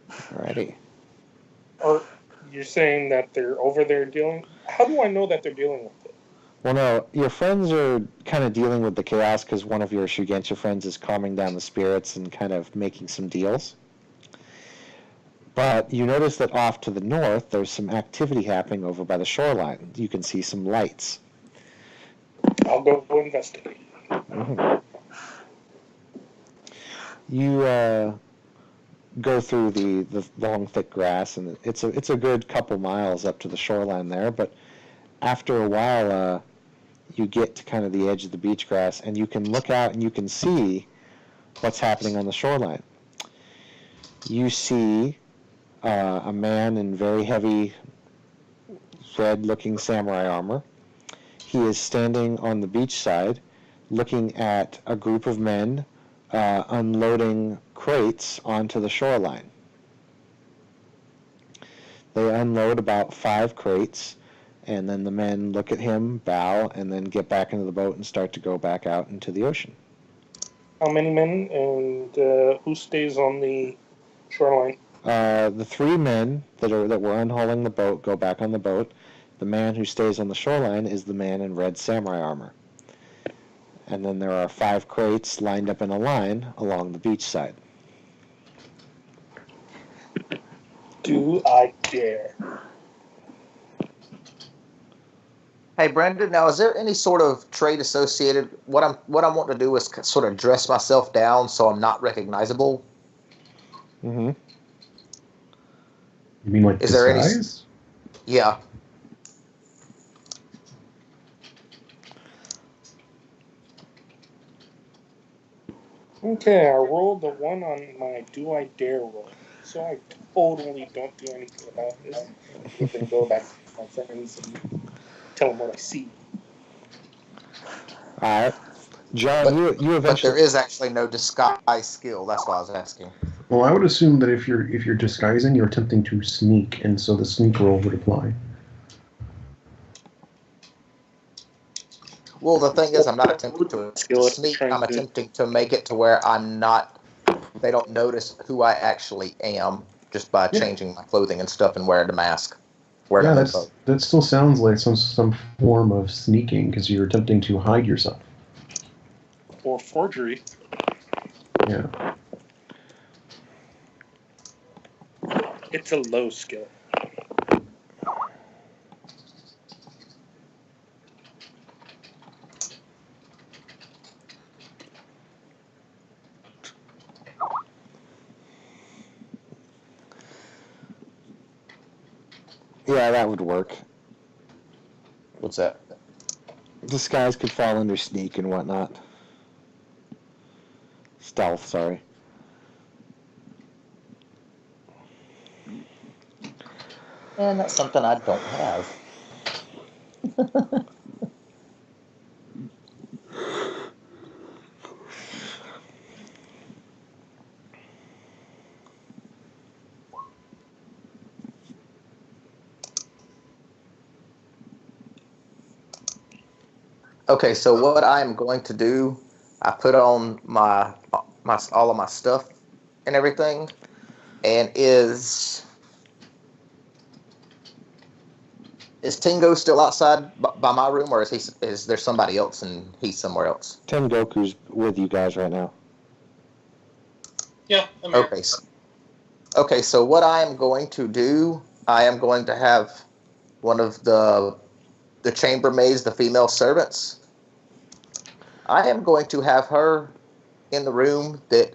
[SPEAKER 1] Alrighty.
[SPEAKER 6] Or you're saying that they're over there dealing? How do I know that they're dealing with it?
[SPEAKER 1] Well, no, your friends are kind of dealing with the chaos because one of your Shugenja friends is calming down the spirits and kind of making some deals. But you notice that off to the north, there's some activity happening over by the shoreline. You can see some lights.
[SPEAKER 6] I'll go investigate.
[SPEAKER 1] Mm-hmm. You go through the long, thick grass, and it's a good couple miles up to the shoreline there. But after a while, you get to kind of the edge of the beach grass, and you can look out and you can see what's happening on the shoreline. You see a man in very heavy red-looking samurai armor. He is standing on the beach side looking at a group of men unloading crates onto the shoreline. They unload about 5 crates, and then the men look at him, bow, and then get back into the boat and start to go back out into the ocean.
[SPEAKER 6] How many men, and who stays on the shoreline?
[SPEAKER 1] The 3 men that were unhauling the boat go back on the boat. The man who stays on the shoreline is the man in red samurai armor. And then there are 5 crates lined up in a line along the beach side.
[SPEAKER 6] Do I dare?
[SPEAKER 3] Hey, Brendan. Now, is there any sort of trait associated? What I'm wanting to do is sort of dress myself down so I'm not recognizable.
[SPEAKER 1] Mm-hmm.
[SPEAKER 2] You mean like
[SPEAKER 3] Is there any-
[SPEAKER 2] disguise?
[SPEAKER 3] Yeah.
[SPEAKER 6] Okay, I rolled a 1 on my do I dare roll. So I totally don't do anything about this. I can go back to my friends and tell them what I see.
[SPEAKER 1] All right. John,
[SPEAKER 3] But-
[SPEAKER 1] you
[SPEAKER 3] But
[SPEAKER 1] eventually...
[SPEAKER 3] there is actually no disguise skill. That's why I was asking.
[SPEAKER 2] Well, I would assume that if you're disguising, you're attempting to sneak, and so the sneak roll would apply.
[SPEAKER 3] Well, the thing is, I'm not attempting to
[SPEAKER 6] Skill
[SPEAKER 3] sneak.
[SPEAKER 6] trying
[SPEAKER 3] I'm
[SPEAKER 6] to-
[SPEAKER 3] attempting to make it to where I'm not. They don't notice who I actually am just by
[SPEAKER 2] Yeah.
[SPEAKER 3] changing my clothing and stuff and wearing a mask. Wearing
[SPEAKER 2] Yeah,
[SPEAKER 3] a boat.
[SPEAKER 2] that still sounds like some form of sneaking because you're attempting to hide yourself.
[SPEAKER 6] Or forgery.
[SPEAKER 2] Yeah.
[SPEAKER 6] It's a low skill.
[SPEAKER 1] Yeah, that would work.
[SPEAKER 3] What's that?
[SPEAKER 1] Disguise could fall under sneak and whatnot. Stealth, sorry.
[SPEAKER 3] And that's something I don't have. Okay, so what I am going to do, I put on my all of my stuff and everything, and is Tingo still outside by my room, or is there somebody else and he's somewhere else?
[SPEAKER 1] Tengoku's with you guys right now.
[SPEAKER 4] Yeah, I'm here.
[SPEAKER 3] Okay. Okay, so what I am going to do, I am going to have one of the chambermaids, the female servants. I am going to have her in the room that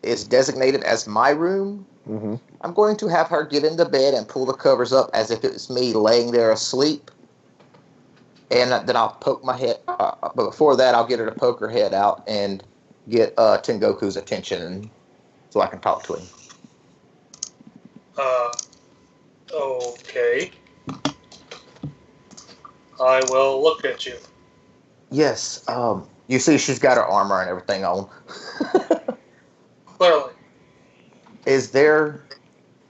[SPEAKER 3] is designated as my room.
[SPEAKER 1] Mm-hmm.
[SPEAKER 3] I'm going to have her get into bed and pull the covers up as if it's me laying there asleep. And then I'll poke my head. But before that, I'll get her to poke her head out and get Tengoku's attention so I can talk to him.
[SPEAKER 4] Okay. I will look at you.
[SPEAKER 3] Yes, you see she's got her armor and everything on.
[SPEAKER 4] Clearly.
[SPEAKER 3] Is there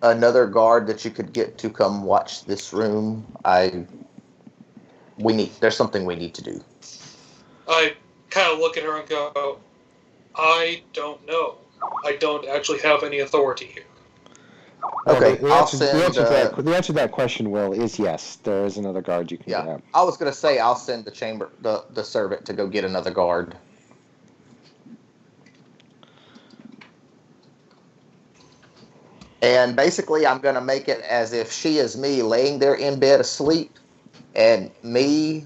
[SPEAKER 3] another guard that you could get to come watch this room? There's something we need to do.
[SPEAKER 4] I kind of look at her and go, I don't know. I don't actually have any authority here.
[SPEAKER 3] Okay,
[SPEAKER 1] the
[SPEAKER 3] I'll
[SPEAKER 1] answer,
[SPEAKER 3] send
[SPEAKER 1] the answer to that question, Will, is yes. There is another guard you can grab.
[SPEAKER 3] I was gonna say I'll send the servant to go get another guard. And basically, I'm gonna make it as if she is me laying there in bed asleep, and me.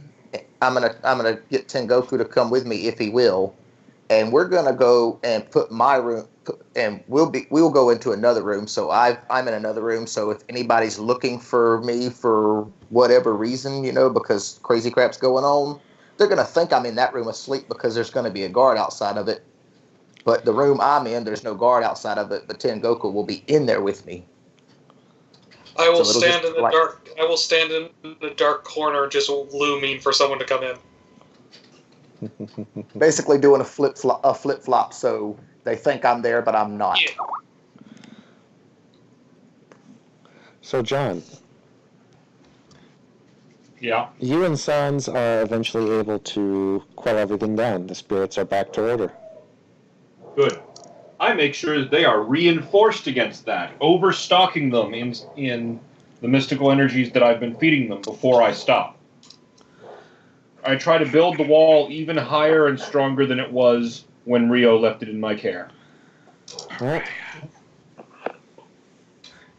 [SPEAKER 3] I'm gonna get Tengoku to come with me if he will, and we're gonna go and put my room. And we'll go into another room. So I'm in another room. So if anybody's looking for me for whatever reason, because crazy crap's going on, they're gonna think I'm in that room asleep because there's gonna be a guard outside of it. But the room I'm in, there's no guard outside of it. But Tengoku will be in there with me.
[SPEAKER 4] I will stand in the dark. I will stand in the dark corner, just looming for someone to come in.
[SPEAKER 3] Basically, doing a flip flop. So they think I'm there, but I'm not.
[SPEAKER 4] Yeah.
[SPEAKER 1] So, John.
[SPEAKER 5] Yeah.
[SPEAKER 1] You and Sans are eventually able to quell everything down. The spirits are back to order.
[SPEAKER 5] Good. I make sure that they are reinforced against that, overstocking them in the mystical energies that I've been feeding them before I stop. I try to build the wall even higher and stronger than it was when Rio left it in my care.
[SPEAKER 1] All right.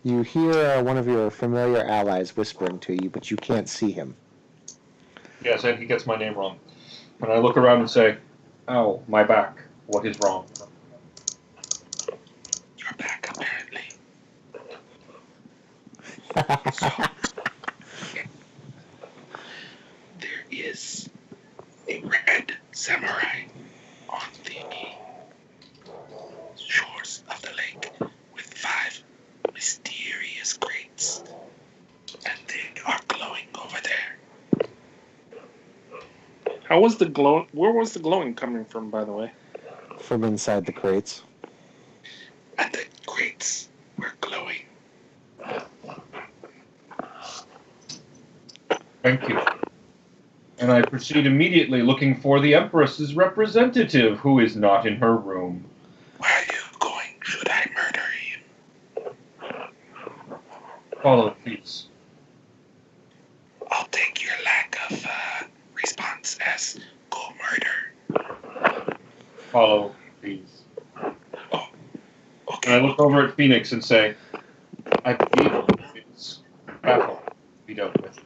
[SPEAKER 1] You hear one of your familiar allies whispering to you, but you can't see him.
[SPEAKER 5] Yes, and he gets my name wrong. And I look around and say, "Ow, my back. What is wrong?"
[SPEAKER 7] Your back, apparently. There is a red samurai on the shores of the lake with 5 mysterious crates, and they are glowing over there.
[SPEAKER 6] How was the glow? Where was the glowing coming from, by the way?
[SPEAKER 1] From inside the crates.
[SPEAKER 7] And the crates were glowing.
[SPEAKER 5] Thank you. And I proceed immediately looking for the Empress's representative, who is not in her room.
[SPEAKER 7] Where are you going? Should I murder him?
[SPEAKER 5] Follow, please.
[SPEAKER 7] I'll take your lack of response as go murder.
[SPEAKER 5] Follow, please.
[SPEAKER 7] Oh,
[SPEAKER 5] And
[SPEAKER 7] okay.
[SPEAKER 5] I look over at Phoenix and say, I believe it's battle to be dealt with.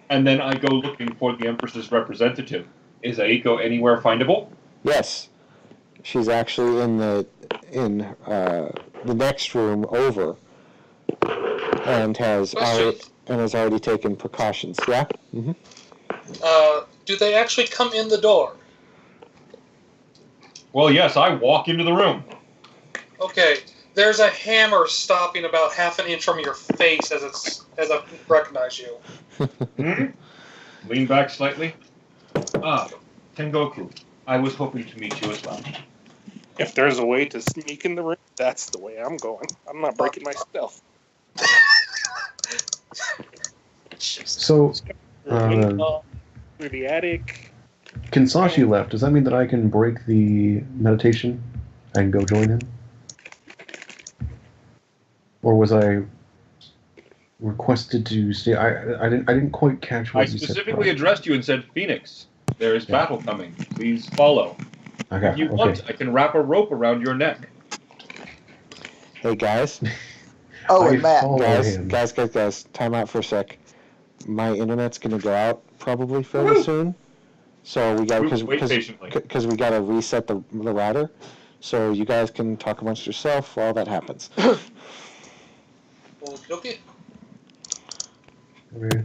[SPEAKER 5] And then I go looking for the Empress's representative. Is Aiko anywhere findable?
[SPEAKER 1] Yes. She's actually in the next room over, and has already taken precautions. Yeah. Mm-hmm.
[SPEAKER 4] Do they actually come in the door?
[SPEAKER 5] Well, yes, I walk into the room.
[SPEAKER 4] Okay, there's a hammer stopping about half an inch from your face as I recognize you.
[SPEAKER 5] Lean back slightly. Ah, Tengoku, I was hoping to meet you as well.
[SPEAKER 6] If there's a way to sneak in the room, that's the way I'm going. I'm not breaking my stealth.
[SPEAKER 2] So,
[SPEAKER 6] Through the attic.
[SPEAKER 2] Kinsashi left. Does that mean that I can break the meditation and go join him? Or was I requested to stay? I didn't quite catch what
[SPEAKER 5] I
[SPEAKER 2] you said.
[SPEAKER 5] specifically addressed you and said, Phoenix, there is battle coming. Please follow. If you want, I can wrap a rope around your neck.
[SPEAKER 1] Hey guys,
[SPEAKER 3] Oh, and Matt.
[SPEAKER 1] guys, time out for a sec. My internet's gonna go out probably fairly soon, so we got because we gotta reset the router. So you guys can talk amongst yourself while that happens.
[SPEAKER 4] Okay.
[SPEAKER 2] Okay.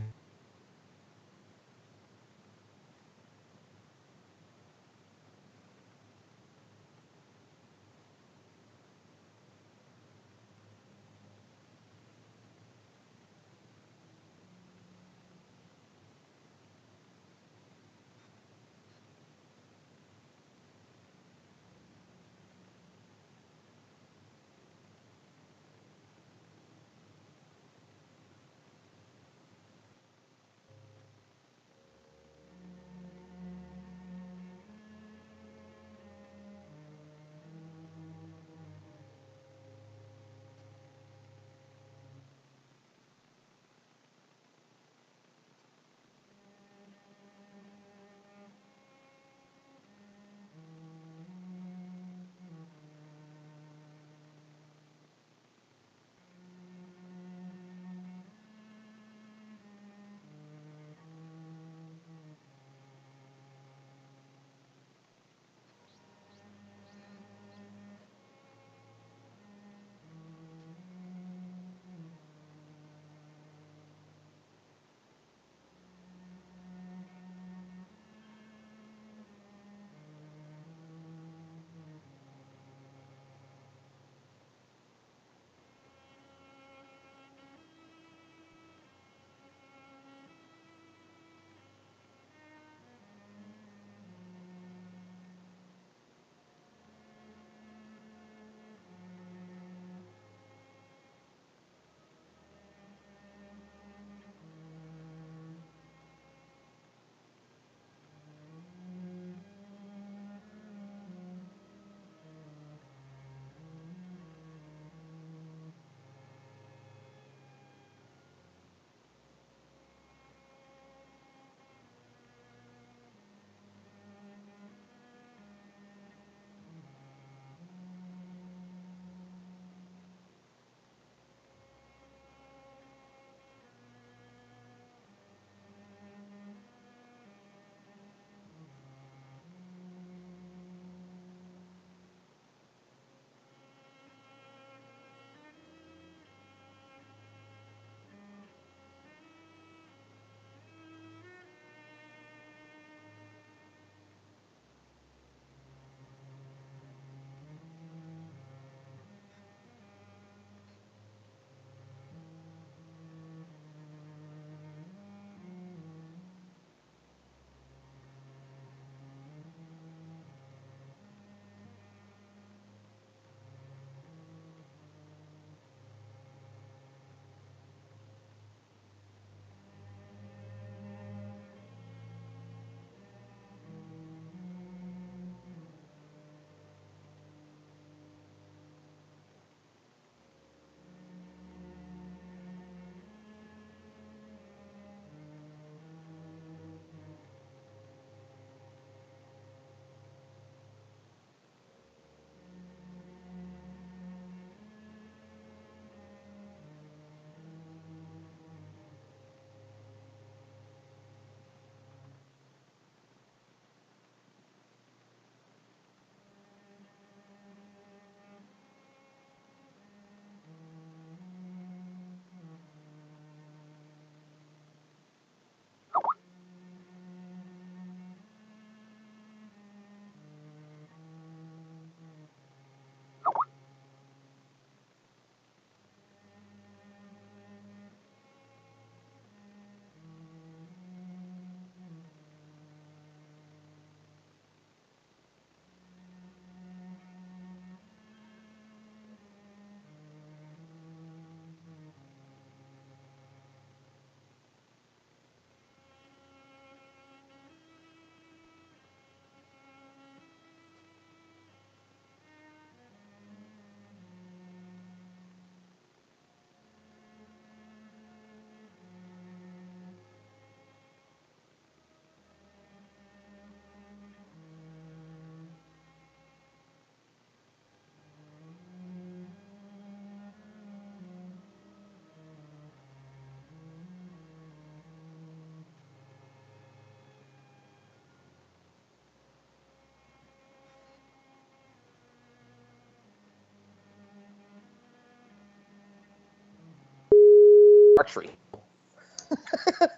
[SPEAKER 3] archery.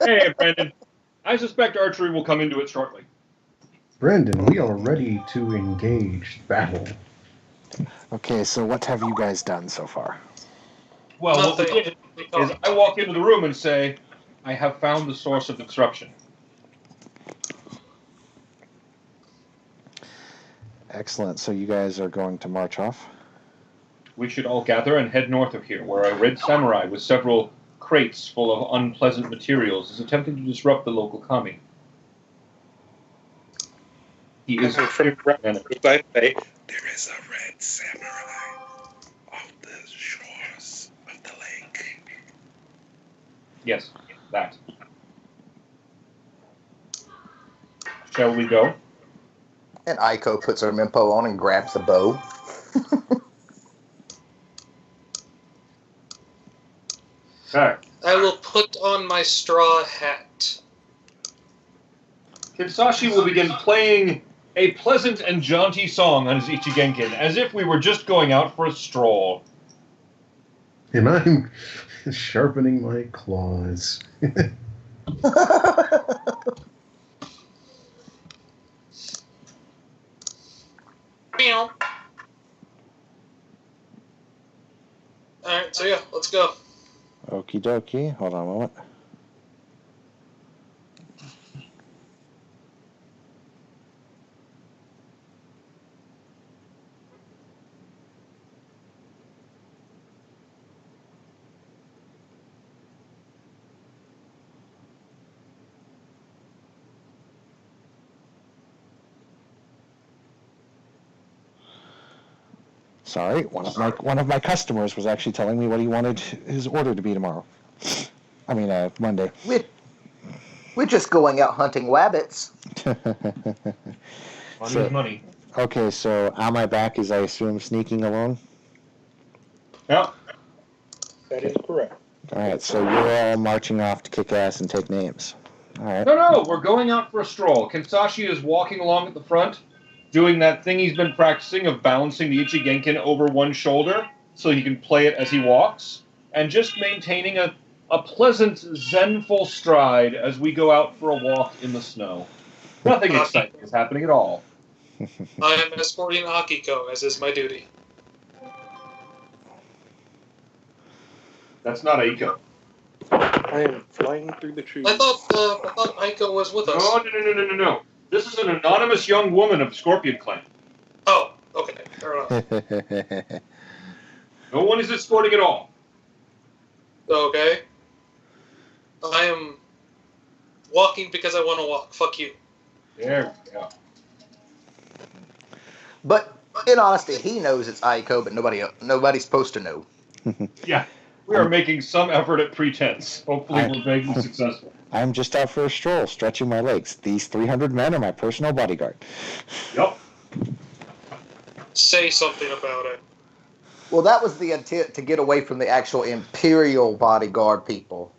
[SPEAKER 5] Hey, Brandon. I suspect archery will come into it shortly.
[SPEAKER 2] Brandon, we are ready to engage battle.
[SPEAKER 1] Okay, so what have you guys done so far?
[SPEAKER 5] Well, what we
[SPEAKER 4] Nothing.
[SPEAKER 5] did is I walk into the room and say, I have found the source of the disruption.
[SPEAKER 1] Excellent. So you guys are going to march off?
[SPEAKER 5] We should all gather and head north of here, where a red samurai with several crates full of unpleasant materials is attempting to disrupt the local kami. He is
[SPEAKER 6] From reference, I say,
[SPEAKER 7] There is a red samurai off the shores of the lake.
[SPEAKER 5] Yes, that. Shall we go?
[SPEAKER 3] And Aiko puts her mempo on and grabs the bow.
[SPEAKER 5] Okay.
[SPEAKER 4] I will put on my straw hat.
[SPEAKER 5] Kinsashi will begin playing a pleasant and jaunty song on his Ichigenkin, as if we were just going out for a stroll.
[SPEAKER 2] And I'm sharpening my claws.
[SPEAKER 4] Meow. Alright, so yeah, let's go.
[SPEAKER 1] Okie dokie. Hold on a moment. Sorry, one of my customers was actually telling me what he wanted his order to be tomorrow. I mean, Monday.
[SPEAKER 3] We're just going out hunting wabbits.
[SPEAKER 5] Money
[SPEAKER 1] So-
[SPEAKER 5] is money.
[SPEAKER 1] Okay, so on my back is, I assume, sneaking along?
[SPEAKER 5] Yeah.
[SPEAKER 6] that is correct.
[SPEAKER 1] All right, so you're all marching off to kick ass and take names. All right.
[SPEAKER 5] No, we're going out for a stroll. Kinsashi is walking along at the front, doing that thing he's been practicing of balancing the Ichigenkin over one shoulder so he can play it as he walks, and just maintaining a pleasant, zenful stride as we go out for a walk in the snow. Nothing exciting is happening at all.
[SPEAKER 4] I am escorting Akiko, as is my duty.
[SPEAKER 5] That's not Aiko.
[SPEAKER 6] I am flying through the trees.
[SPEAKER 4] I thought Aiko was with us.
[SPEAKER 5] No. This is an anonymous young woman of the Scorpion Clan.
[SPEAKER 4] Oh, okay, fair enough.
[SPEAKER 5] No one is escorting at all.
[SPEAKER 4] Okay. I am walking because I want to walk. Fuck you.
[SPEAKER 5] There we go.
[SPEAKER 3] But in honesty, he knows it's Aiko, but nobody's supposed to know.
[SPEAKER 5] Yeah, we are making some effort at pretense. Hopefully we're vaguely successful.
[SPEAKER 1] I'm just out for a stroll, stretching my legs. These 300 men are my personal bodyguard.
[SPEAKER 5] Yep.
[SPEAKER 4] Say something about it.
[SPEAKER 3] Well, that was the intent, to get away from the actual Imperial bodyguard people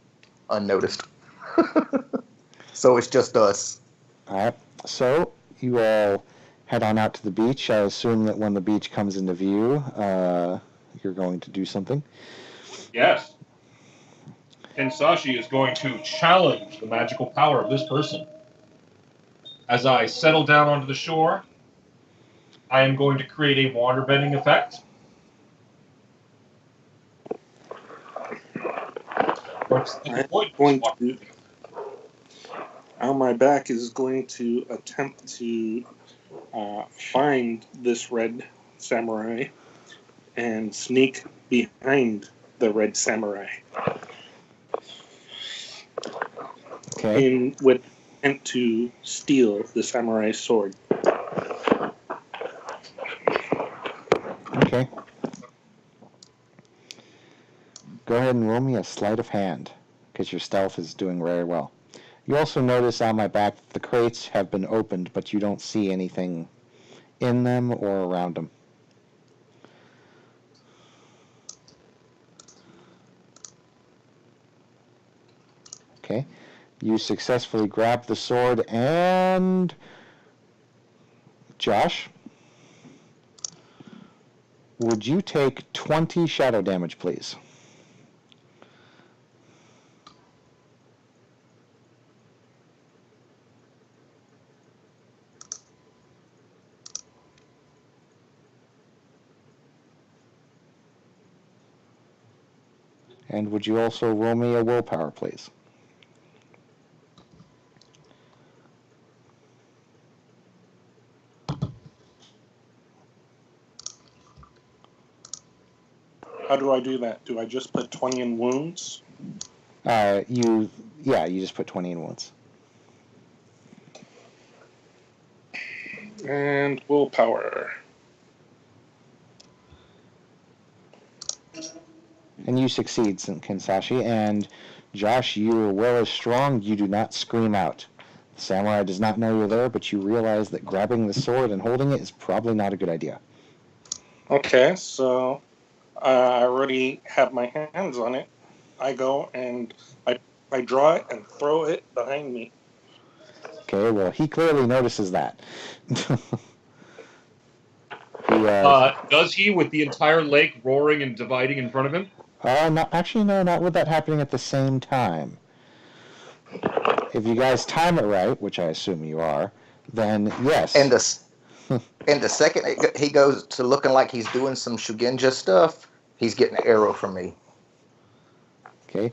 [SPEAKER 3] unnoticed. So it's just us.
[SPEAKER 1] All right, so you all head on out to the beach. I assume that when the beach comes into view, you're going to do something.
[SPEAKER 5] Yes. Kinsashi is going to challenge the magical power of this person. As I settle down onto the shore, I am going to create a water bending effect.
[SPEAKER 6] I'm going to, on my back is going to attempt to find this red samurai and sneak behind the red samurai.
[SPEAKER 1] Okay.
[SPEAKER 6] With intent to steal the samurai's sword.
[SPEAKER 1] Okay. Go ahead and roll me a sleight of hand, because your stealth is doing very well. You also notice on my back that the crates have been opened, but you don't see anything in them or around them. Okay. You successfully grab the sword and... Josh? Would you take 20 shadow damage, please? And would you also roll me a willpower, please?
[SPEAKER 6] How do I do that? Do I just put 20 in wounds?
[SPEAKER 1] You just put 20 in wounds.
[SPEAKER 6] And willpower.
[SPEAKER 1] And you succeed, Kinsashi. And Josh, your will is strong. You do not scream out. The samurai does not know you're there, but you realize that grabbing the sword and holding it is probably not a good idea.
[SPEAKER 6] Okay, so I already have my hands on it. I go and I draw it and throw it behind me.
[SPEAKER 1] Okay, well, he clearly notices that.
[SPEAKER 5] Does he, with the entire lake roaring and dividing in front of him?
[SPEAKER 1] No, not with that happening at the same time. If you guys time it right, which I assume you are, then yes.
[SPEAKER 3] And the second he goes to looking like he's doing some Shugenja stuff, he's getting an arrow from me.
[SPEAKER 1] Okay.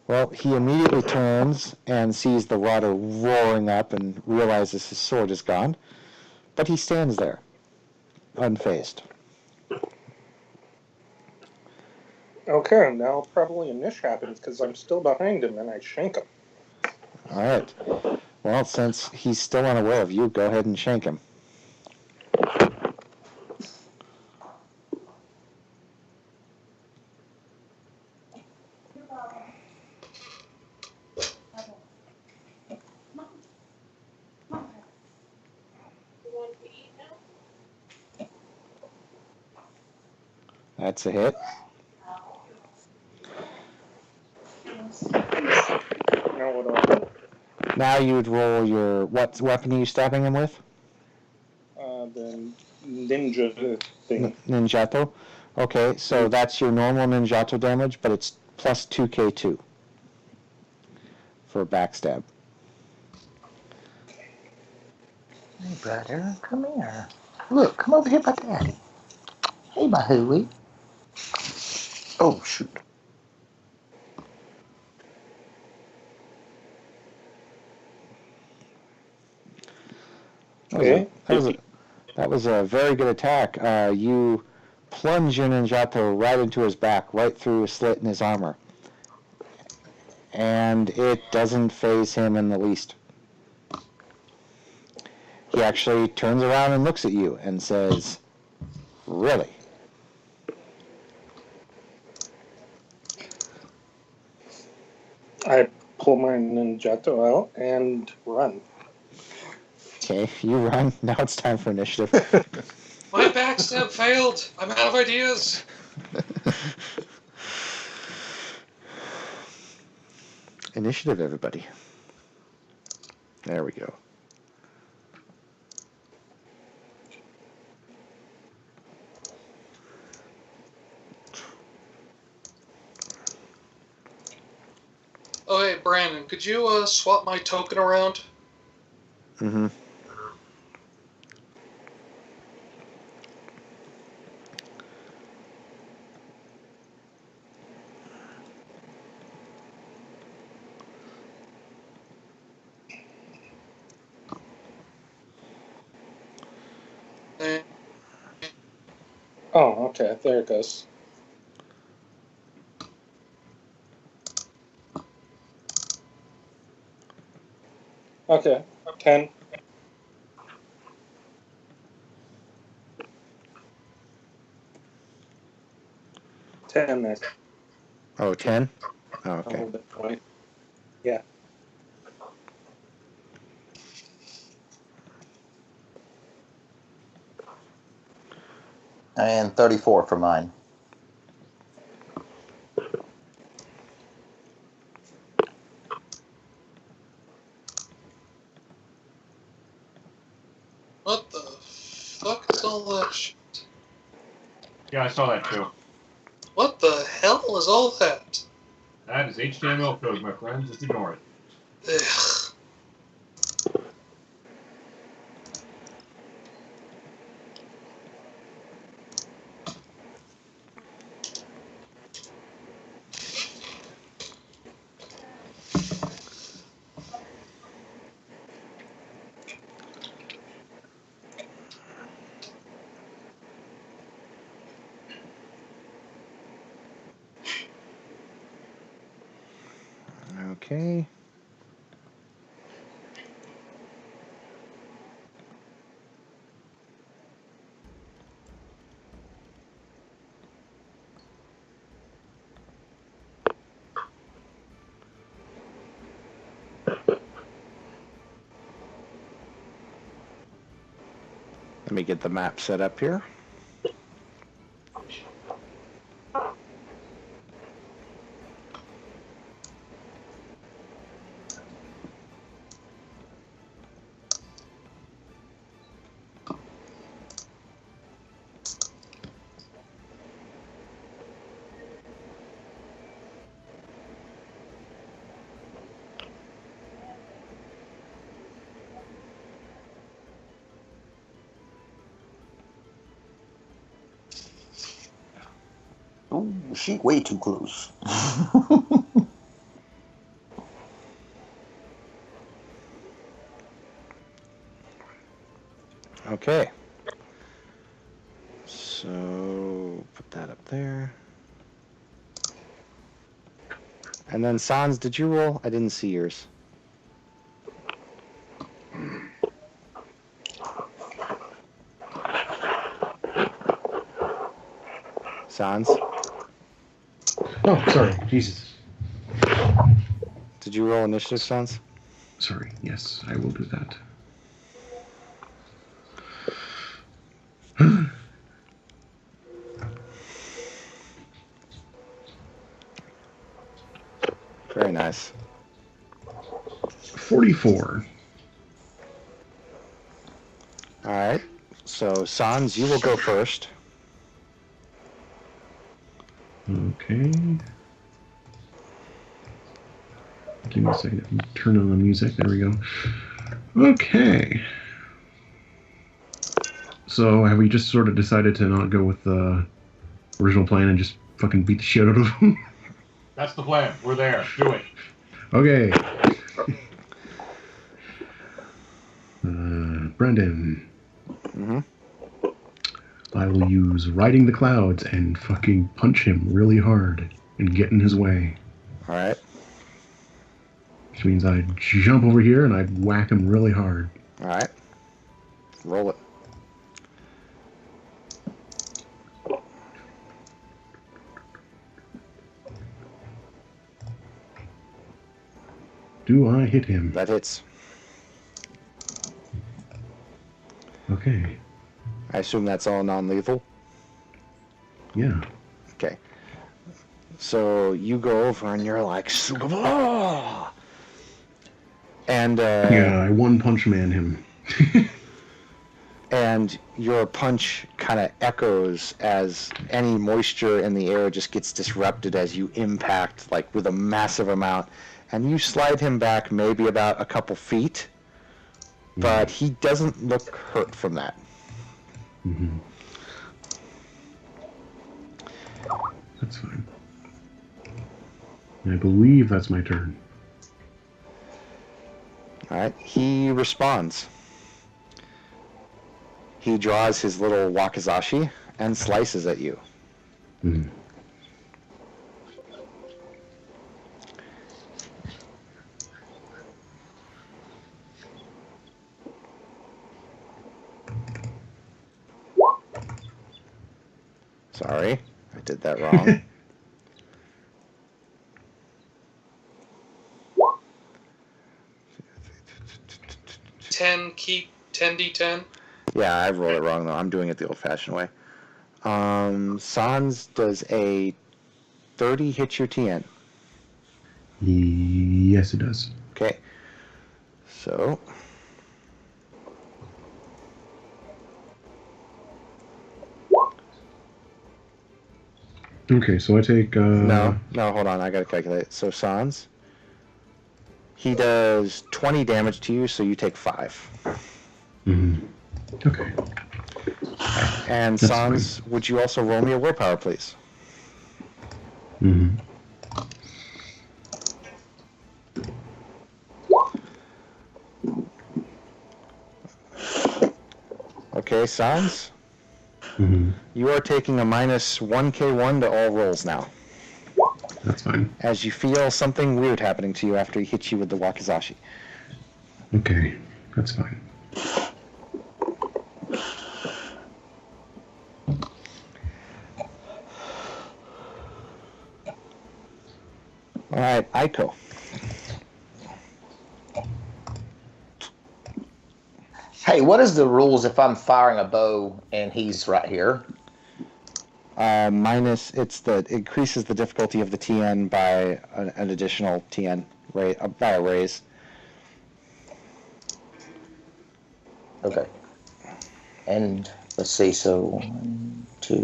[SPEAKER 1] Well, he immediately turns and sees the water roaring up and realizes his sword is gone, but he stands there, unfazed.
[SPEAKER 6] Okay, now probably a niche happens because I'm still behind him and I shank him.
[SPEAKER 1] All right. Well, since he's still unaware of you, go ahead and shank him. That's a hit.
[SPEAKER 6] Now what do I do?
[SPEAKER 1] Now you would roll your... What weapon are you stabbing him with?
[SPEAKER 6] The ninja thing.
[SPEAKER 1] Ninjato? Okay, so that's your normal Ninjato damage, but it's plus 2k2 for backstab.
[SPEAKER 3] Hey, brother, come here. Look, come over here by Daddy. Hey, my hooey. Oh, shoot.
[SPEAKER 6] Okay.
[SPEAKER 1] That was a very good attack. You plunge your Ninjato right into his back, right through a slit in his armor. And it doesn't faze him in the least. He actually turns around and looks at you and says, "Really?"
[SPEAKER 6] I pull my ninjato out and run.
[SPEAKER 1] Okay, you run. Now it's time for initiative.
[SPEAKER 4] My backstab failed. I'm out of ideas.
[SPEAKER 1] Initiative, everybody. There we go.
[SPEAKER 4] Oh, hey, Brandon, could you swap my token around?
[SPEAKER 1] Mm-hmm.
[SPEAKER 6] Oh, okay. There it goes. Okay. 10. Next.
[SPEAKER 1] Oh, 10? Oh, okay.
[SPEAKER 6] Wait. Yeah.
[SPEAKER 3] And 34 for mine.
[SPEAKER 4] What the fuck is all that shit?
[SPEAKER 5] Yeah, I saw that too.
[SPEAKER 4] What the hell is all that?
[SPEAKER 5] That is HTML code, my friends. Just ignore it.
[SPEAKER 4] Ugh.
[SPEAKER 1] Okay. Let me get the map set up here.
[SPEAKER 3] Ooh, she way too close.
[SPEAKER 1] Okay. So put that up there. And then Sans, did you roll? I didn't see yours. Sans,
[SPEAKER 2] Oh, sorry. Jesus.
[SPEAKER 1] did you roll initiative, Sans?
[SPEAKER 2] Sorry. Yes, I will do that.
[SPEAKER 1] Very nice.
[SPEAKER 2] 44.
[SPEAKER 1] All right. So Sans, you will go first.
[SPEAKER 2] Okay. Give me a second. Turn on the music. There we go. Okay. So have we just sort of decided to not go with the original plan and just fucking beat the shit out of them?
[SPEAKER 5] That's the plan. We're there. Do it.
[SPEAKER 2] Okay. Brendan.
[SPEAKER 1] Mm-hmm.
[SPEAKER 2] I will use Riding the Clouds and fucking punch him really hard and get in his way.
[SPEAKER 1] All right.
[SPEAKER 2] Which means I jump over here and I whack him really hard.
[SPEAKER 1] All right. Roll it.
[SPEAKER 2] Do I hit him?
[SPEAKER 1] That hits.
[SPEAKER 2] Okay.
[SPEAKER 1] I assume that's all non-lethal.
[SPEAKER 2] Yeah.
[SPEAKER 1] Okay. So you go over and you're like, "Sugaba!" And
[SPEAKER 2] Yeah, I one punch man him.
[SPEAKER 1] and your punch kind of echoes as any moisture in the air just gets disrupted as you impact, like with a massive amount, and you slide him back maybe about a couple feet, but he doesn't look hurt from that.
[SPEAKER 2] Mm-hmm. That's fine. I believe that's my turn.
[SPEAKER 1] All right, he responds. He draws his little wakizashi and slices at you.
[SPEAKER 2] Mm.
[SPEAKER 1] Sorry, I did that wrong.
[SPEAKER 4] Keep 10d10.
[SPEAKER 1] Yeah, I rolled it wrong though. I'm doing it the old-fashioned way. Sans, does a 30 hit your TN?
[SPEAKER 2] Yes, it does.
[SPEAKER 1] Okay. So.
[SPEAKER 2] Okay, so I take...
[SPEAKER 1] No, hold on. I gotta calculate. So Sans, he does 20 damage to you, so you take 5.
[SPEAKER 2] Mm-hmm. Okay.
[SPEAKER 1] And
[SPEAKER 2] That's
[SPEAKER 1] Sans, would you also roll me a willpower, please?
[SPEAKER 2] Mm-hmm.
[SPEAKER 1] Okay, Sans,
[SPEAKER 2] Mm-hmm.
[SPEAKER 1] you are taking a minus 1k1 to all rolls now.
[SPEAKER 2] That's fine.
[SPEAKER 1] as you feel something weird happening to you after he hits you with the wakizashi.
[SPEAKER 2] Okay, that's fine.
[SPEAKER 1] All right, Aiko.
[SPEAKER 3] Hey, what is the rules if I'm firing a bow and he's right here?
[SPEAKER 1] It increases the difficulty of the TN by an additional TN, by a raise.
[SPEAKER 3] Okay. And let's see, so 1, 2,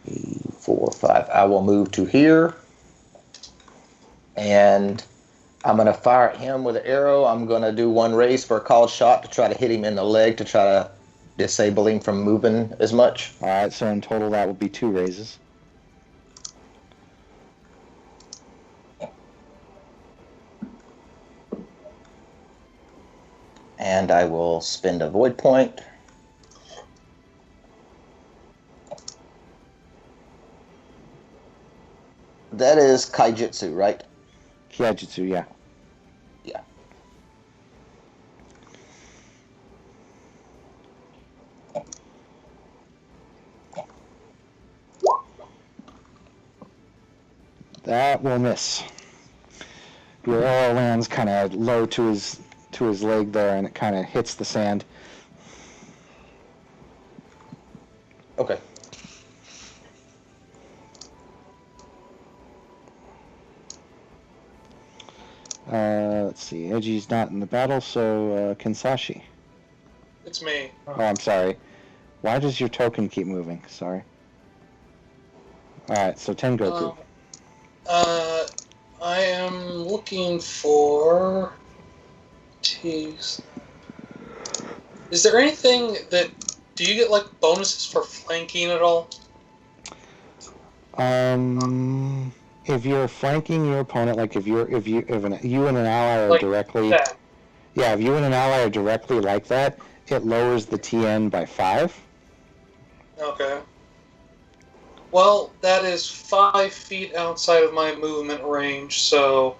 [SPEAKER 3] 3, 4, 5. I will move to here. And I'm going to fire at him with an arrow. I'm going to do 1 raise for a called shot to try to hit him in the leg to try to disable him from moving as much.
[SPEAKER 1] All right, so in total that would be 2 raises.
[SPEAKER 3] And I will spend a void point. That is Kaijutsu, right?
[SPEAKER 1] Kiajutsu, yeah.
[SPEAKER 3] Yeah.
[SPEAKER 1] That will miss. Your arrow lands kind of low to his leg there, and it kind of hits the sand.
[SPEAKER 3] Okay.
[SPEAKER 1] Let's see. Eji's not in the battle, so Kensashi.
[SPEAKER 4] It's me.
[SPEAKER 1] Oh, I'm sorry. Why does your token keep moving? Sorry. Alright, so Tengoku.
[SPEAKER 4] I am looking for... Jeez. Is there anything that... Do you get, like, bonuses for flanking at all?
[SPEAKER 1] If you're flanking your opponent, like if you and an ally are
[SPEAKER 4] Like
[SPEAKER 1] directly...
[SPEAKER 4] that.
[SPEAKER 1] Yeah, if you and an ally are directly like that, it lowers the TN by 5.
[SPEAKER 4] Okay. Well, that is 5 feet outside of my movement range, so...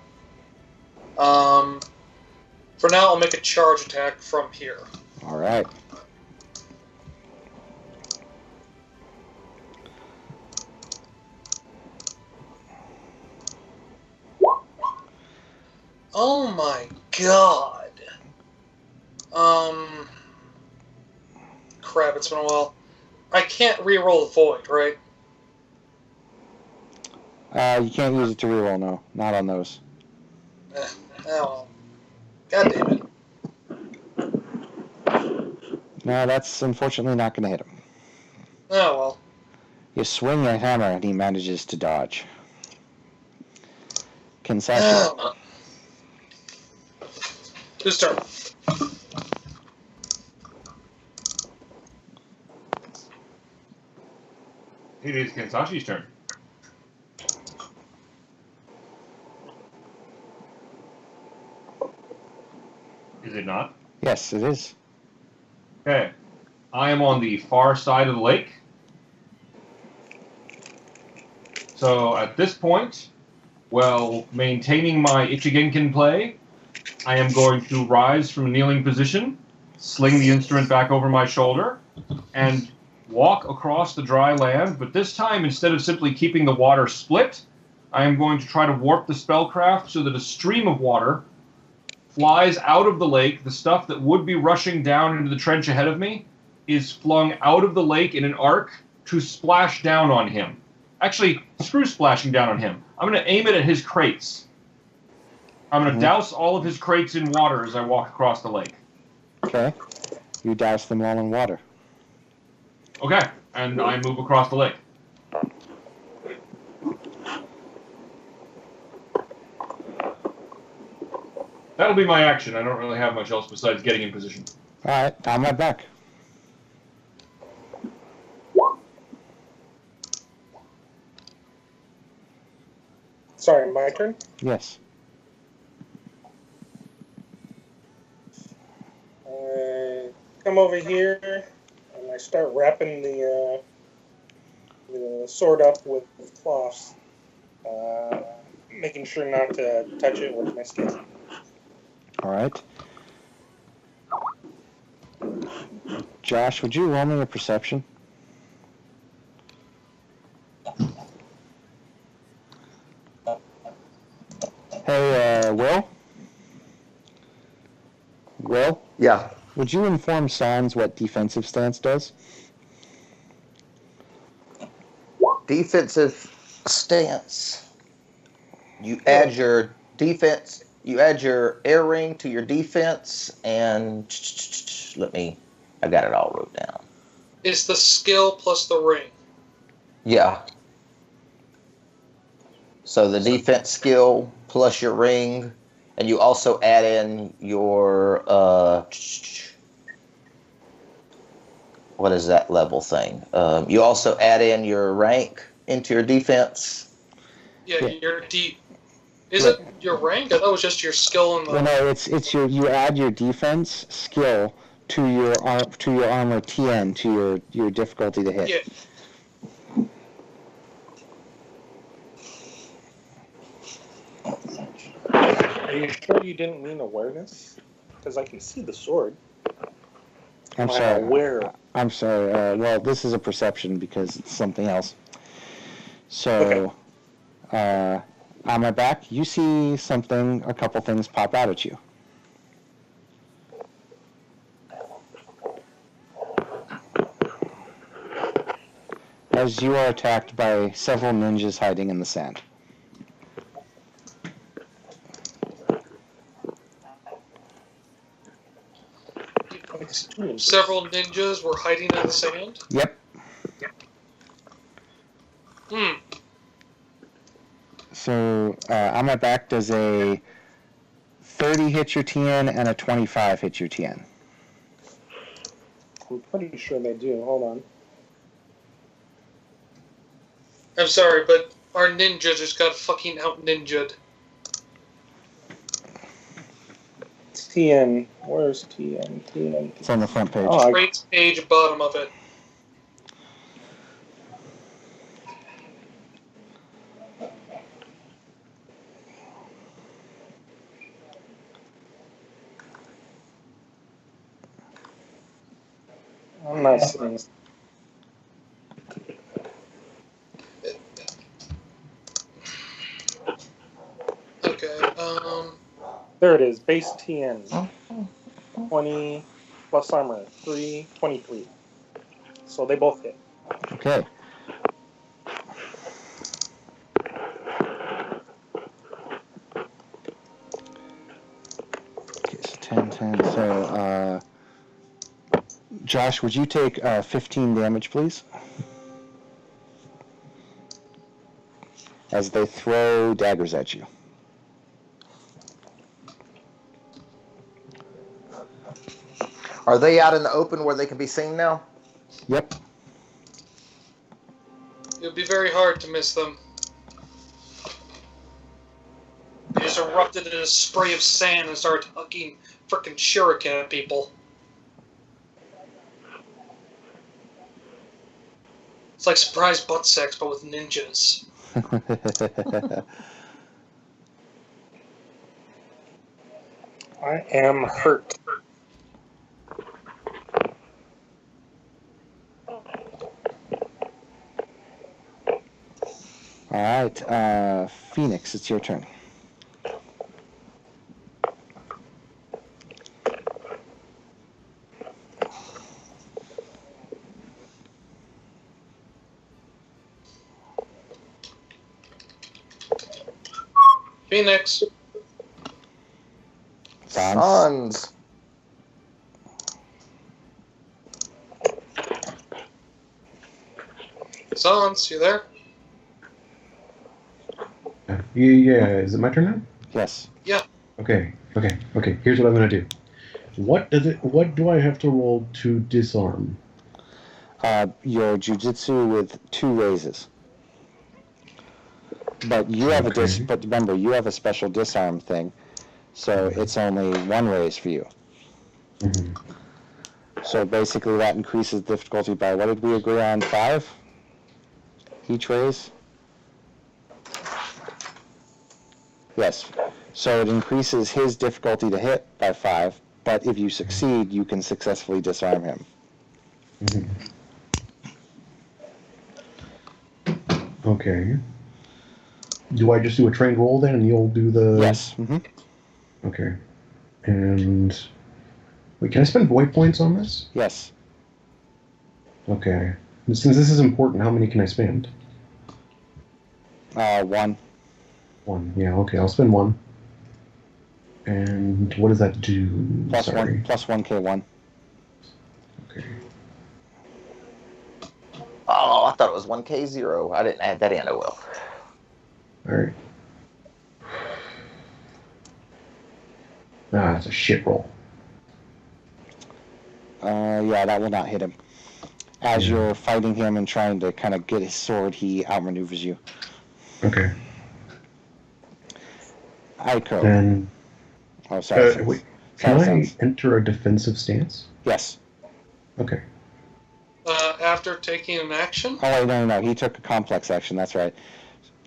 [SPEAKER 4] for now, I'll make a charge attack from here.
[SPEAKER 1] Alright.
[SPEAKER 4] Oh my god. Crap, it's been a while. I can't re-roll the void, right?
[SPEAKER 1] You can't use it to reroll, no. Not on those.
[SPEAKER 4] Oh well. God damn it.
[SPEAKER 1] No, that's unfortunately not going to hit him.
[SPEAKER 4] Oh well.
[SPEAKER 1] You swing your hammer and he manages to dodge. Kensashi.
[SPEAKER 4] Whose turn?
[SPEAKER 5] It is Kensashi's turn. Is it not?
[SPEAKER 1] Yes, it is.
[SPEAKER 5] Okay. I am on the far side of the lake. So at this point, while maintaining my Ichigenkin play, I am going to rise from a kneeling position, sling the instrument back over my shoulder, and walk across the dry land. But this time, instead of simply keeping the water split, I am going to try to warp the spellcraft so that a stream of water flies out of the lake. The stuff that would be rushing down into the trench ahead of me is flung out of the lake in an arc to splash down on him. Actually, screw splashing down on him. I'm going to aim it at his crates. I'm going to douse all of his crates in water as I walk across the lake.
[SPEAKER 1] Okay. You douse them all in water.
[SPEAKER 5] Okay, and I move across the lake. That'll be my action. I don't really have much else besides getting in position.
[SPEAKER 1] Alright, I'm right back.
[SPEAKER 6] Sorry, my turn?
[SPEAKER 1] Yes.
[SPEAKER 6] I come over here and I start wrapping the sword up with cloths. Making sure not to touch it with my skin.
[SPEAKER 1] All right. Josh, would you roll me a perception? Hey, Will? Will,
[SPEAKER 3] Yeah.
[SPEAKER 1] would you inform Sans what defensive stance does?
[SPEAKER 3] Defensive stance. You add your defense. You add your air ring to your defense, and I got it all wrote down.
[SPEAKER 4] It's the skill plus the ring.
[SPEAKER 3] Yeah. So the defense skill plus your ring, and you also add in your what is that level thing? You also add in your rank into your defense.
[SPEAKER 4] Yeah, your Is it your rank? I thought it was just your skill in the.
[SPEAKER 1] Well, no, it's you add your defense skill to your armor TN to your difficulty to hit.
[SPEAKER 4] Yeah.
[SPEAKER 6] Are you sure you didn't mean awareness? Because I can see the sword.
[SPEAKER 1] I'm
[SPEAKER 6] Am I
[SPEAKER 1] sorry.
[SPEAKER 6] aware?
[SPEAKER 1] I'm sorry. Well, this is a perception because it's something else. So, on my back, you see something. A couple things pop out at you. As you are attacked by several ninjas hiding in the sand.
[SPEAKER 4] Several ninjas were hiding in the sand?
[SPEAKER 1] Yep. So, on my back does a 30 hit your TN and a 25 hit your TN.
[SPEAKER 6] I'm pretty sure they do. Hold on.
[SPEAKER 4] I'm sorry, but our ninja just got fucking out ninja'd.
[SPEAKER 6] TN. Where's TN? TN.
[SPEAKER 1] It's on the front page.
[SPEAKER 6] Oh,
[SPEAKER 4] Right page, bottom of it.
[SPEAKER 6] I'm not seeing.
[SPEAKER 4] Okay,
[SPEAKER 6] There it is. Base TN. 20 plus armor. 23. So they both hit.
[SPEAKER 1] Okay. Okay, so 10, 10. So, Josh, would you take 15 damage, please? As they throw daggers at you.
[SPEAKER 3] Are they out in the open where they can be seen now?
[SPEAKER 1] Yep.
[SPEAKER 4] it would be very hard to miss them. They just erupted in a spray of sand and started hucking frickin' shuriken at people. It's like surprise butt sex, but with ninjas.
[SPEAKER 6] I am hurt.
[SPEAKER 1] All right, Phoenix, it's your turn.
[SPEAKER 4] Phoenix.
[SPEAKER 3] Sans.
[SPEAKER 4] Sans, you there?
[SPEAKER 2] Yeah, is it my turn now?
[SPEAKER 1] Yes.
[SPEAKER 4] Yeah.
[SPEAKER 2] Okay. Here's what I'm gonna do. What do I have to roll to disarm?
[SPEAKER 1] Your jujitsu with 2 raises. But you have but remember, you have a special disarm thing, so it's only 1 raise for you.
[SPEAKER 2] Mm-hmm.
[SPEAKER 1] So basically that increases difficulty by, what did we agree on, 5? Each raise? Yes. So it increases his difficulty to hit by 5, but if you succeed, you can successfully disarm him.
[SPEAKER 2] Mhm. Okay. Do I just do a trained roll then, and you'll do the...
[SPEAKER 1] Yes.
[SPEAKER 2] Okay. And... Wait, can I spend void points on this?
[SPEAKER 1] Yes.
[SPEAKER 2] Okay. And since this is important, how many can I spend?
[SPEAKER 1] 1.
[SPEAKER 2] 1. Yeah, okay, I'll spend 1. And what does that do?
[SPEAKER 1] Plus
[SPEAKER 2] Sorry.
[SPEAKER 1] 1. Plus 1k1.
[SPEAKER 2] Okay.
[SPEAKER 3] Oh, I thought it was 1K0. I didn't add that in. Oh well.
[SPEAKER 2] Alright. Ah, it's a shit roll.
[SPEAKER 1] Yeah, that will not hit him. As
[SPEAKER 2] Yeah.
[SPEAKER 1] you're fighting him and trying to kind of get his sword, he outmaneuvers you.
[SPEAKER 2] Okay.
[SPEAKER 1] Aiko.
[SPEAKER 2] Then...
[SPEAKER 1] Oh, sorry.
[SPEAKER 2] wait.
[SPEAKER 1] Sorry,
[SPEAKER 2] Can I
[SPEAKER 1] Sans.
[SPEAKER 2] enter a defensive stance?
[SPEAKER 1] Yes.
[SPEAKER 2] Okay.
[SPEAKER 4] After taking an action?
[SPEAKER 1] Oh, wait, no. He took a complex action. That's right.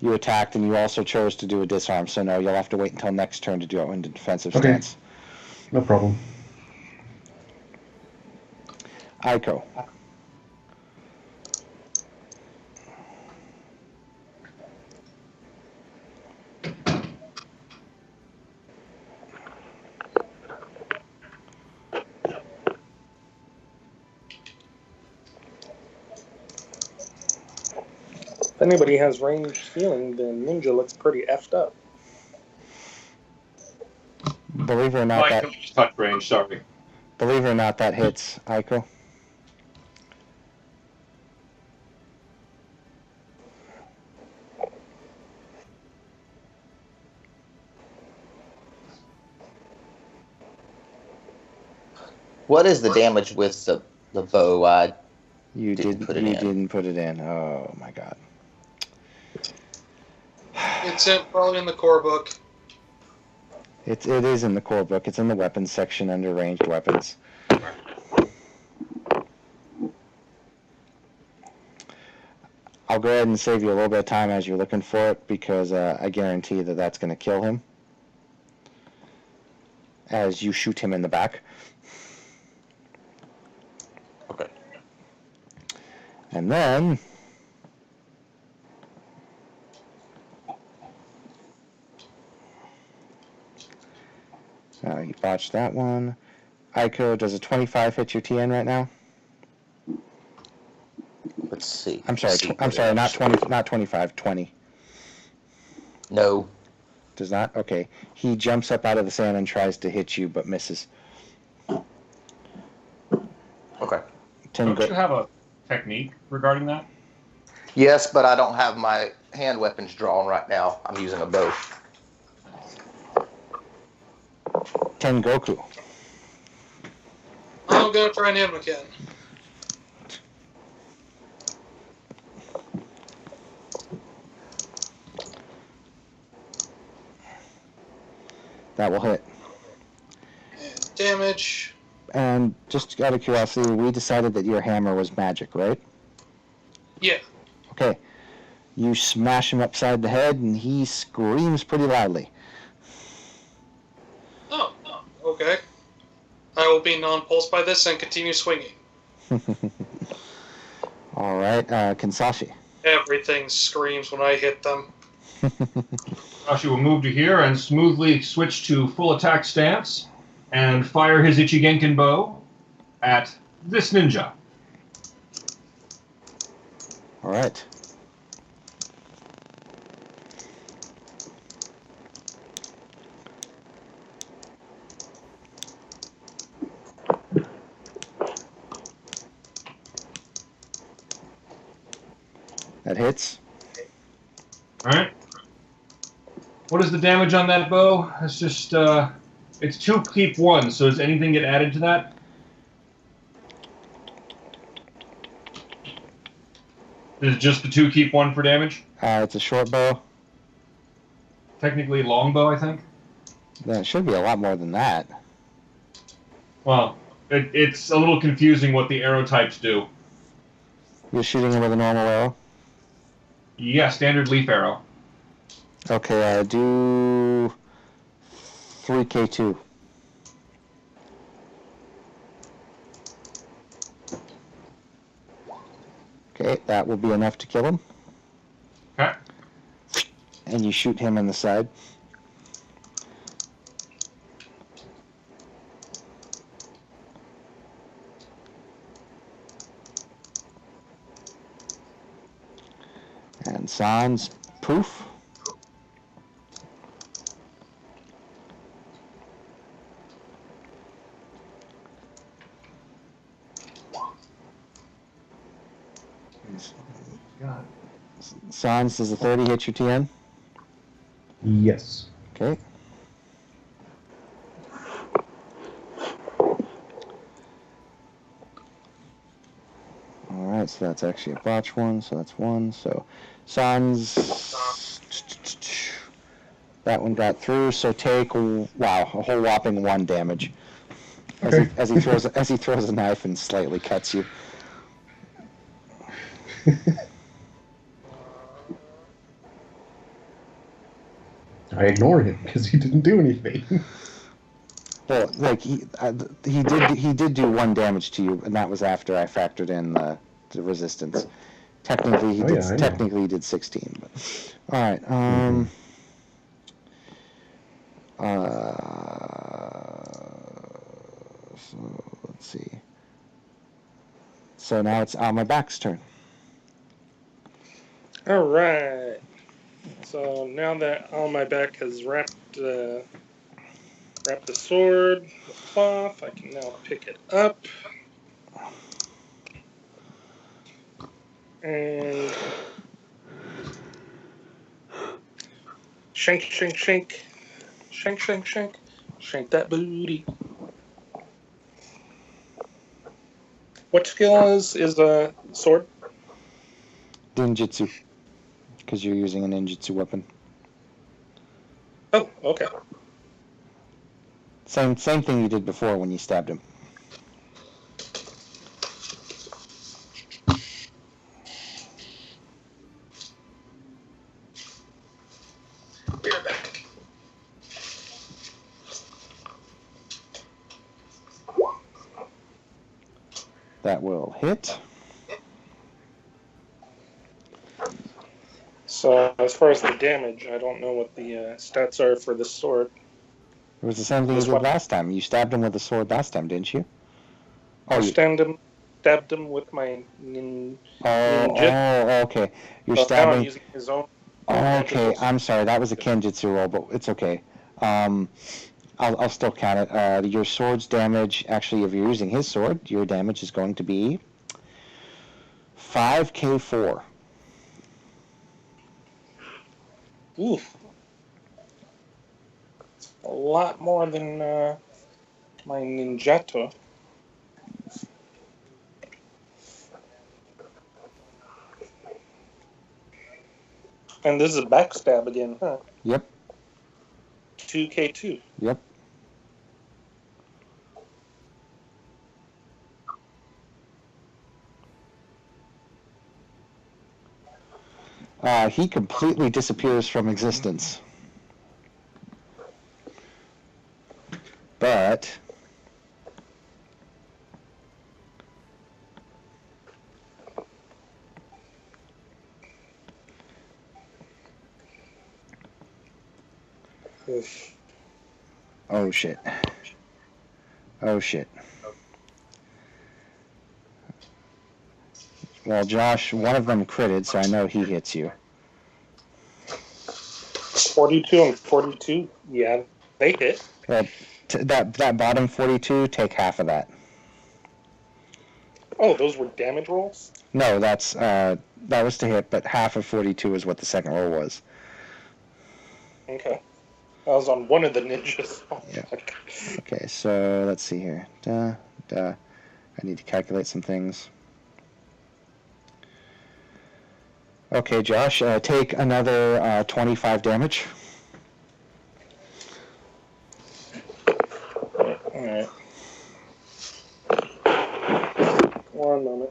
[SPEAKER 1] You attacked, and you also chose to do a disarm. So, no, you'll have to wait until next turn to do it in defensive
[SPEAKER 2] Okay.
[SPEAKER 1] stance.
[SPEAKER 2] No problem.
[SPEAKER 1] Aiko.
[SPEAKER 6] If anybody has ranged healing, then Ninja looks pretty effed up.
[SPEAKER 1] Believe it or not,
[SPEAKER 5] Mike, touch range, sorry.
[SPEAKER 1] that hits Aiko.
[SPEAKER 3] What is the damage with the bow?
[SPEAKER 1] You
[SPEAKER 3] Didn't put it
[SPEAKER 1] you
[SPEAKER 3] in.
[SPEAKER 1] didn't put it in. Oh my god.
[SPEAKER 4] It's probably in the core book.
[SPEAKER 1] It is in the core book. It's in the weapons section under ranged weapons. I'll go ahead and save you a little bit of time as you're looking for it, because I guarantee that that's going to kill him as you shoot him in the back.
[SPEAKER 3] Okay.
[SPEAKER 1] And then you botched that one. Aiko, does a 25 hit your TN right now?
[SPEAKER 3] Let's see.
[SPEAKER 1] I'm sorry.
[SPEAKER 3] Let's see
[SPEAKER 1] I'm
[SPEAKER 3] what
[SPEAKER 1] sorry.
[SPEAKER 3] it
[SPEAKER 1] Not
[SPEAKER 3] is.
[SPEAKER 1] 20. Not 25. 20.
[SPEAKER 3] No.
[SPEAKER 1] Does not. Okay. He jumps up out of the sand and tries to hit you, but misses.
[SPEAKER 3] Okay.
[SPEAKER 5] Don't you have a technique regarding that?
[SPEAKER 3] Yes, but I don't have my hand weapons drawn right now. I'm using a bow.
[SPEAKER 1] Tengoku.
[SPEAKER 4] I'm gonna try and hit him again.
[SPEAKER 1] That will hit.
[SPEAKER 4] And damage.
[SPEAKER 1] And just out of curiosity, we decided that your hammer was magic, right?
[SPEAKER 4] Yeah.
[SPEAKER 1] Okay. You smash him upside the head, and he screams pretty loudly.
[SPEAKER 4] Oh, okay. I will be non-pulsed by this and continue swinging.
[SPEAKER 1] All right, Kinsashi.
[SPEAKER 4] Everything screams when I hit them.
[SPEAKER 5] Ashi will move to here and smoothly switch to full attack stance and fire his Ichigenkin bow at this ninja.
[SPEAKER 1] All right. That hits.
[SPEAKER 5] Alright. What is the damage on that bow? It's just, it's 2 keep 1, so does anything get added to that? Is it just the 2 keep 1 for damage?
[SPEAKER 1] It's a short bow.
[SPEAKER 5] Technically longbow, I think.
[SPEAKER 1] Then it should be a lot more than that.
[SPEAKER 5] Well, it's a little confusing what the arrow types do.
[SPEAKER 1] You're shooting him with a normal arrow?
[SPEAKER 5] Yeah, standard leaf arrow.
[SPEAKER 1] Okay, do 3K2. Okay, that will be enough to kill him.
[SPEAKER 5] Okay.
[SPEAKER 1] And you shoot him in the side. And Sans, poof. Sans, does a 30 hit your TN?
[SPEAKER 2] Yes.
[SPEAKER 1] Okay. Alright, so that's actually a botch one, so that's one. So Sans, that one got through, so take, wow, a whole whopping 1 damage.
[SPEAKER 2] Okay.
[SPEAKER 1] As he throws a knife and slightly cuts you.
[SPEAKER 2] I ignored him because he didn't do anything.
[SPEAKER 1] Well, like he did do 1 damage to you, and that was after I factored in the resistance. Technically, he
[SPEAKER 2] Oh,
[SPEAKER 1] did.
[SPEAKER 2] yeah, I know.
[SPEAKER 1] Technically, he did 16. But all right. So let's see. So now it's on my back's turn.
[SPEAKER 6] All right. So now that on my back has wrapped the sword with cloth, I can now pick it up and shank, shank, shank, shank, shank, shank, shank that booty. What skill is a sword?
[SPEAKER 1] Ninjutsu, because you're using a ninjutsu weapon.
[SPEAKER 6] Oh, okay.
[SPEAKER 1] Same thing you did before when you stabbed him.
[SPEAKER 4] Be right back.
[SPEAKER 1] That will hit.
[SPEAKER 6] So as far as the damage, I don't know what the stats are for the sword.
[SPEAKER 1] It was the same thing you did last time. You stabbed him with a sword last time, didn't you?
[SPEAKER 6] I stabbed him with my ninja.
[SPEAKER 1] Oh, okay. You're
[SPEAKER 6] Now
[SPEAKER 1] stabbing.
[SPEAKER 6] I'm using his own.
[SPEAKER 1] Okay, I'm sorry. That was a kenjutsu roll, but it's okay. I'll still count it. Your sword's damage, actually, if you're using his sword, your damage is going to be 5k4.
[SPEAKER 6] Ooh. A lot more than my ninjato. And this is a backstab again, huh?
[SPEAKER 1] Yep.
[SPEAKER 6] 2k2.
[SPEAKER 1] Yep. He completely disappears from existence. But oh shit. Oh shit. Well, Josh, one of them critted, so I know he hits you.
[SPEAKER 6] 42 and 42. Yeah, they hit.
[SPEAKER 1] Well, that bottom 42, take half of that.
[SPEAKER 6] Oh, those were damage rolls?
[SPEAKER 1] No, that was to hit, but half of 42 is what the second roll was.
[SPEAKER 6] Okay. I was on one of the ninjas. Oh,
[SPEAKER 1] yeah. Okay, so let's see here. I need to calculate some things. Okay, Josh, take another 25 damage.
[SPEAKER 6] Alright. One moment.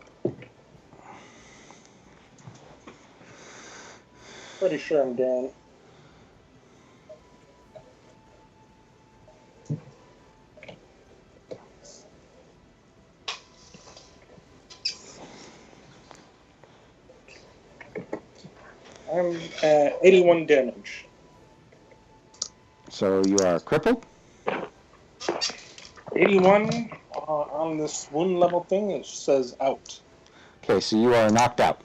[SPEAKER 6] Pretty sure I'm down. I'm at 81 damage.
[SPEAKER 1] So you are crippled?
[SPEAKER 6] 81 on this wound level thing, it says out.
[SPEAKER 1] Okay, so you are knocked out.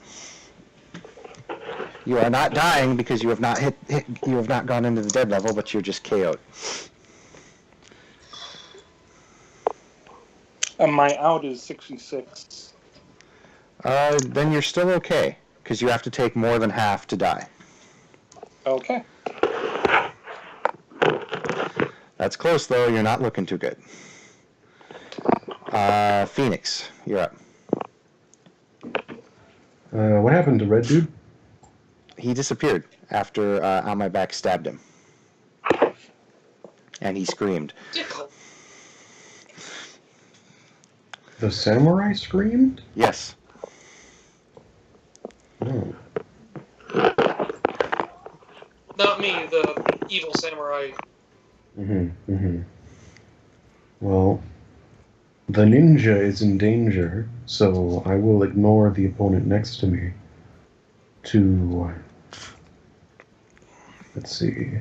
[SPEAKER 1] You are not dying because you have not you have not gone into the dead level, but you're just KO'd.
[SPEAKER 6] And my out is 66.
[SPEAKER 1] Then you're still okay, because you have to take more than half to die.
[SPEAKER 6] Okay.
[SPEAKER 1] That's close, though. You're not looking too good. Phoenix, you're up.
[SPEAKER 2] What happened to Red Dude?
[SPEAKER 1] He disappeared after On My Back stabbed him. And he screamed.
[SPEAKER 2] The samurai screamed?
[SPEAKER 1] Yes.
[SPEAKER 2] Oh.
[SPEAKER 4] Not me, the evil samurai.
[SPEAKER 2] Well, the ninja is in danger, so I will ignore the opponent next to me to... Let's see.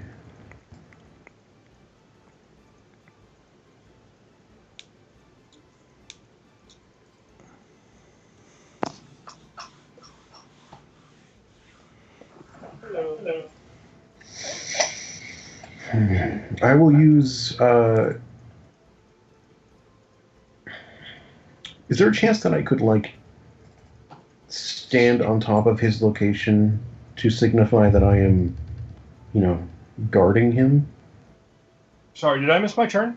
[SPEAKER 2] I will use... Is there a chance that I could, like, stand on top of his location to signify that I am, you know, guarding him?
[SPEAKER 5] Sorry, did I miss my turn?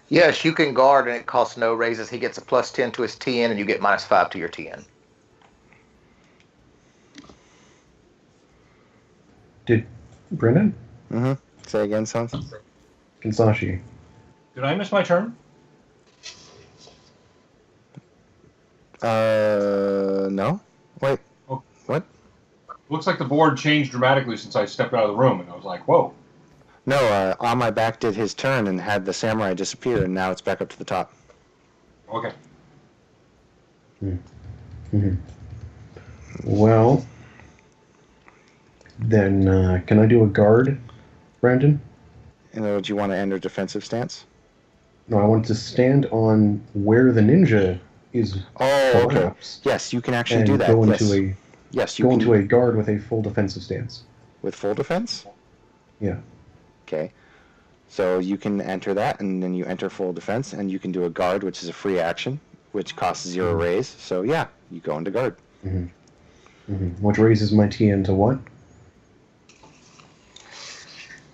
[SPEAKER 3] Yes, you can guard, and it costs no raises. He gets a +10 to his TN, and you get -5 to your TN.
[SPEAKER 2] Did Brennan?
[SPEAKER 1] Mm-hmm. Say again, son?
[SPEAKER 2] Kinsashi.
[SPEAKER 5] Did I miss my turn?
[SPEAKER 1] No. Wait.
[SPEAKER 5] Oh.
[SPEAKER 1] What?
[SPEAKER 5] Looks like the board changed dramatically since I stepped out of the room, and I was like, whoa.
[SPEAKER 1] No, On My Back did his turn and had the samurai disappear, and now it's back up to the top.
[SPEAKER 5] Okay.
[SPEAKER 2] Well, then can I do a guard, Brandon?
[SPEAKER 1] And do you want to enter defensive stance?
[SPEAKER 2] No, I want to stand on where the ninja is.
[SPEAKER 1] Oh, okay.
[SPEAKER 2] Collapsed,
[SPEAKER 1] Yes, you can actually
[SPEAKER 2] and
[SPEAKER 1] do that.
[SPEAKER 2] go
[SPEAKER 1] Yes.
[SPEAKER 2] into a
[SPEAKER 1] Yes, you
[SPEAKER 2] go
[SPEAKER 1] can.
[SPEAKER 2] into a guard with a full defensive stance.
[SPEAKER 1] With full defense?
[SPEAKER 2] Yeah.
[SPEAKER 1] Okay. So you can enter that, and then you enter full defense, and you can do a guard, which is a free action, which costs 0 raise. So yeah, you go into guard.
[SPEAKER 2] Which raises my TN to what?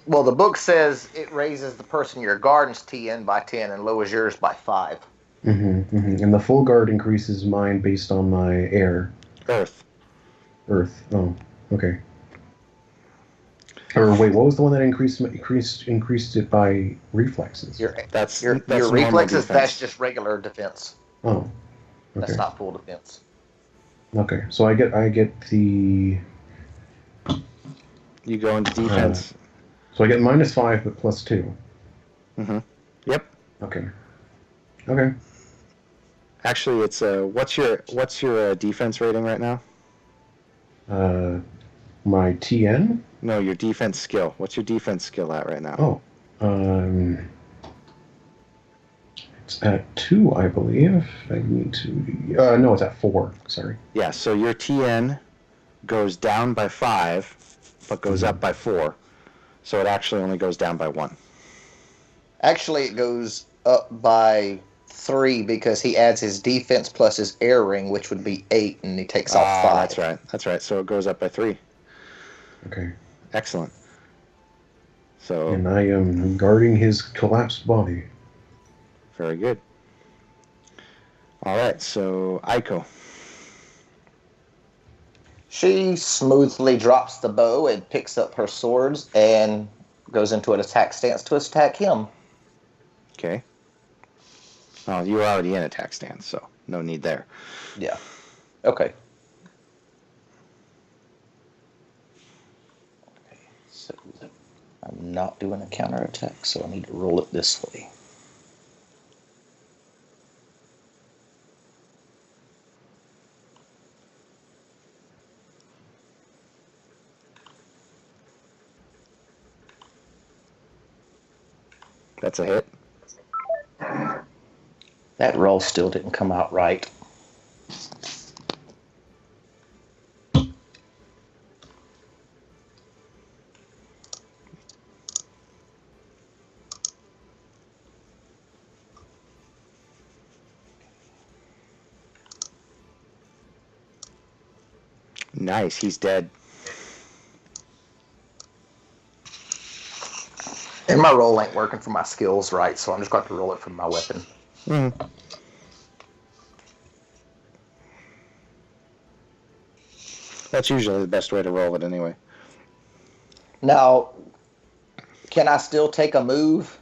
[SPEAKER 3] Well, the book says it raises the person you're guarding's TN by 10 and lowers yours by 5.
[SPEAKER 2] And the full guard increases mine based on my air.
[SPEAKER 1] Earth.
[SPEAKER 2] Oh, okay. Or wait, what was the one that increased it by reflexes?
[SPEAKER 1] That's
[SPEAKER 3] Your
[SPEAKER 1] normal
[SPEAKER 3] reflexes,
[SPEAKER 1] defense.
[SPEAKER 3] that's just regular defense.
[SPEAKER 2] Oh, okay.
[SPEAKER 3] That's not full defense.
[SPEAKER 2] Okay, so I get the.
[SPEAKER 1] You go into defense.
[SPEAKER 2] So I get -5 but +2.
[SPEAKER 1] Yep.
[SPEAKER 2] Okay.
[SPEAKER 1] Actually, it's what's your defense rating right now?
[SPEAKER 2] My TN?
[SPEAKER 1] No, your defense skill. What's your defense skill at right now?
[SPEAKER 2] Oh, it's at 2, I believe. I need to. No, it's at 4. Sorry.
[SPEAKER 1] Yeah. So your TN goes down by 5, but goes up by 4. So it actually only goes down by 1.
[SPEAKER 3] Actually, it goes up by 3 because he adds his defense plus his air ring, which would be 8, and he takes off 5.
[SPEAKER 1] That's right. So it goes up by 3.
[SPEAKER 2] Okay.
[SPEAKER 1] Excellent. So
[SPEAKER 2] And I am guarding his collapsed body.
[SPEAKER 1] very good. All right. So Aiko.
[SPEAKER 3] She smoothly drops the bow and picks up her swords and goes into an attack stance to attack him.
[SPEAKER 1] Okay. Oh, you were already in attack stance, so no need there.
[SPEAKER 3] Yeah. Okay. So I'm not doing a counterattack, so I need to roll it this way.
[SPEAKER 1] That's a hit.
[SPEAKER 3] That roll still didn't come out right.
[SPEAKER 1] Nice, he's dead.
[SPEAKER 3] And my roll ain't working for my skills right, so I'm just going to roll it from my weapon.
[SPEAKER 1] Mm-hmm. That's usually the best way to roll it anyway.
[SPEAKER 3] Now, can I still take a move?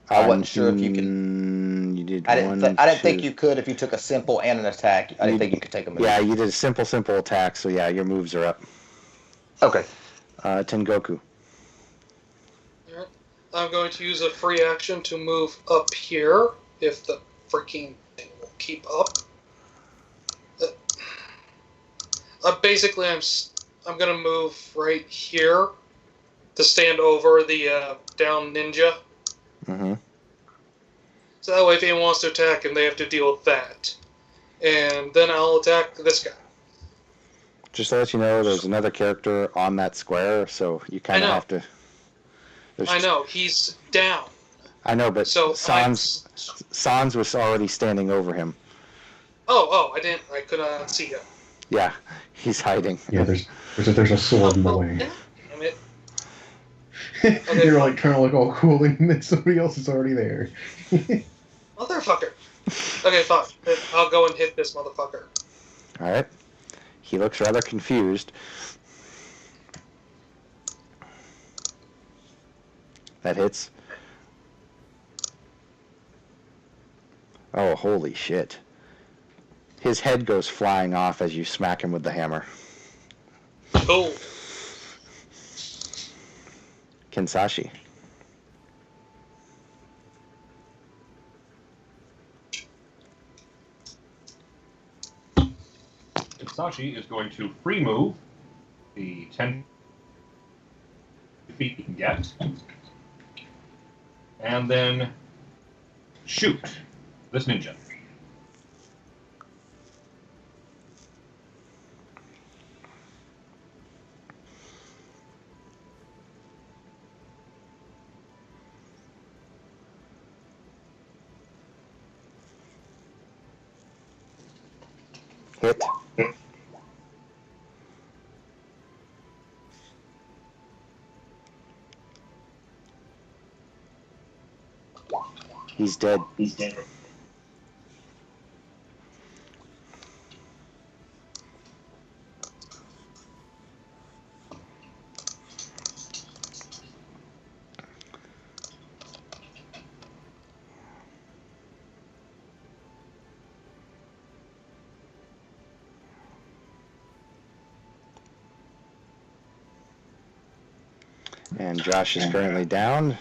[SPEAKER 3] I wasn't sure if you could.
[SPEAKER 1] You did
[SPEAKER 3] I
[SPEAKER 1] one,
[SPEAKER 3] didn't think
[SPEAKER 1] two.
[SPEAKER 3] you could if you took a simple and an attack. I didn't think you could take a move.
[SPEAKER 1] Yeah, you did a simple attack, so yeah, your moves are up.
[SPEAKER 3] Okay.
[SPEAKER 1] Tengoku.
[SPEAKER 4] Alright. I'm going to use a free action to move up here, if the freaking thing will keep up. Basically, I'm going to move right here to stand over the down ninja.
[SPEAKER 1] Mm-hmm.
[SPEAKER 4] So that way, if anyone wants to attack him, they have to deal with that. And then I'll attack this guy.
[SPEAKER 1] Just to let you know, there's another character on that square, so you kind of have to...
[SPEAKER 4] I know, he's down.
[SPEAKER 1] I know, but
[SPEAKER 4] So
[SPEAKER 1] Sans was already standing over him.
[SPEAKER 4] Oh, I could not see him.
[SPEAKER 1] Yeah, he's hiding.
[SPEAKER 2] Yeah, there's a sword in the way.
[SPEAKER 4] Damn it.
[SPEAKER 2] You're like trying to look all cool, and then somebody else is already there.
[SPEAKER 4] Motherfucker. Okay, fine. I'll go and hit this motherfucker.
[SPEAKER 1] All right. He looks rather confused. That hits. Oh, holy shit. His head goes flying off as you smack him with the hammer.
[SPEAKER 4] Cool.
[SPEAKER 1] Kinsashi.
[SPEAKER 5] Kinsashi is going to free move the 10 feet he can get, and then shoot this ninja.
[SPEAKER 1] Hit. He's dead. And Josh is currently down.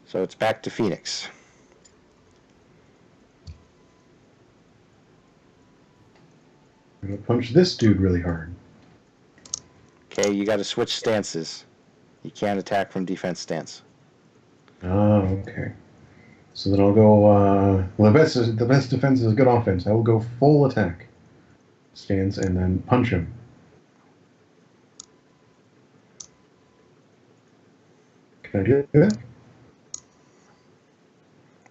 [SPEAKER 1] So it's back to Phoenix.
[SPEAKER 2] I'm gonna punch this dude really hard.
[SPEAKER 1] Okay, you got to switch stances. You can't attack from defense stance.
[SPEAKER 2] Oh, okay. So then I'll go. Well, the best defense is good offense. I will go full attack stance and then punch him. Can I do that?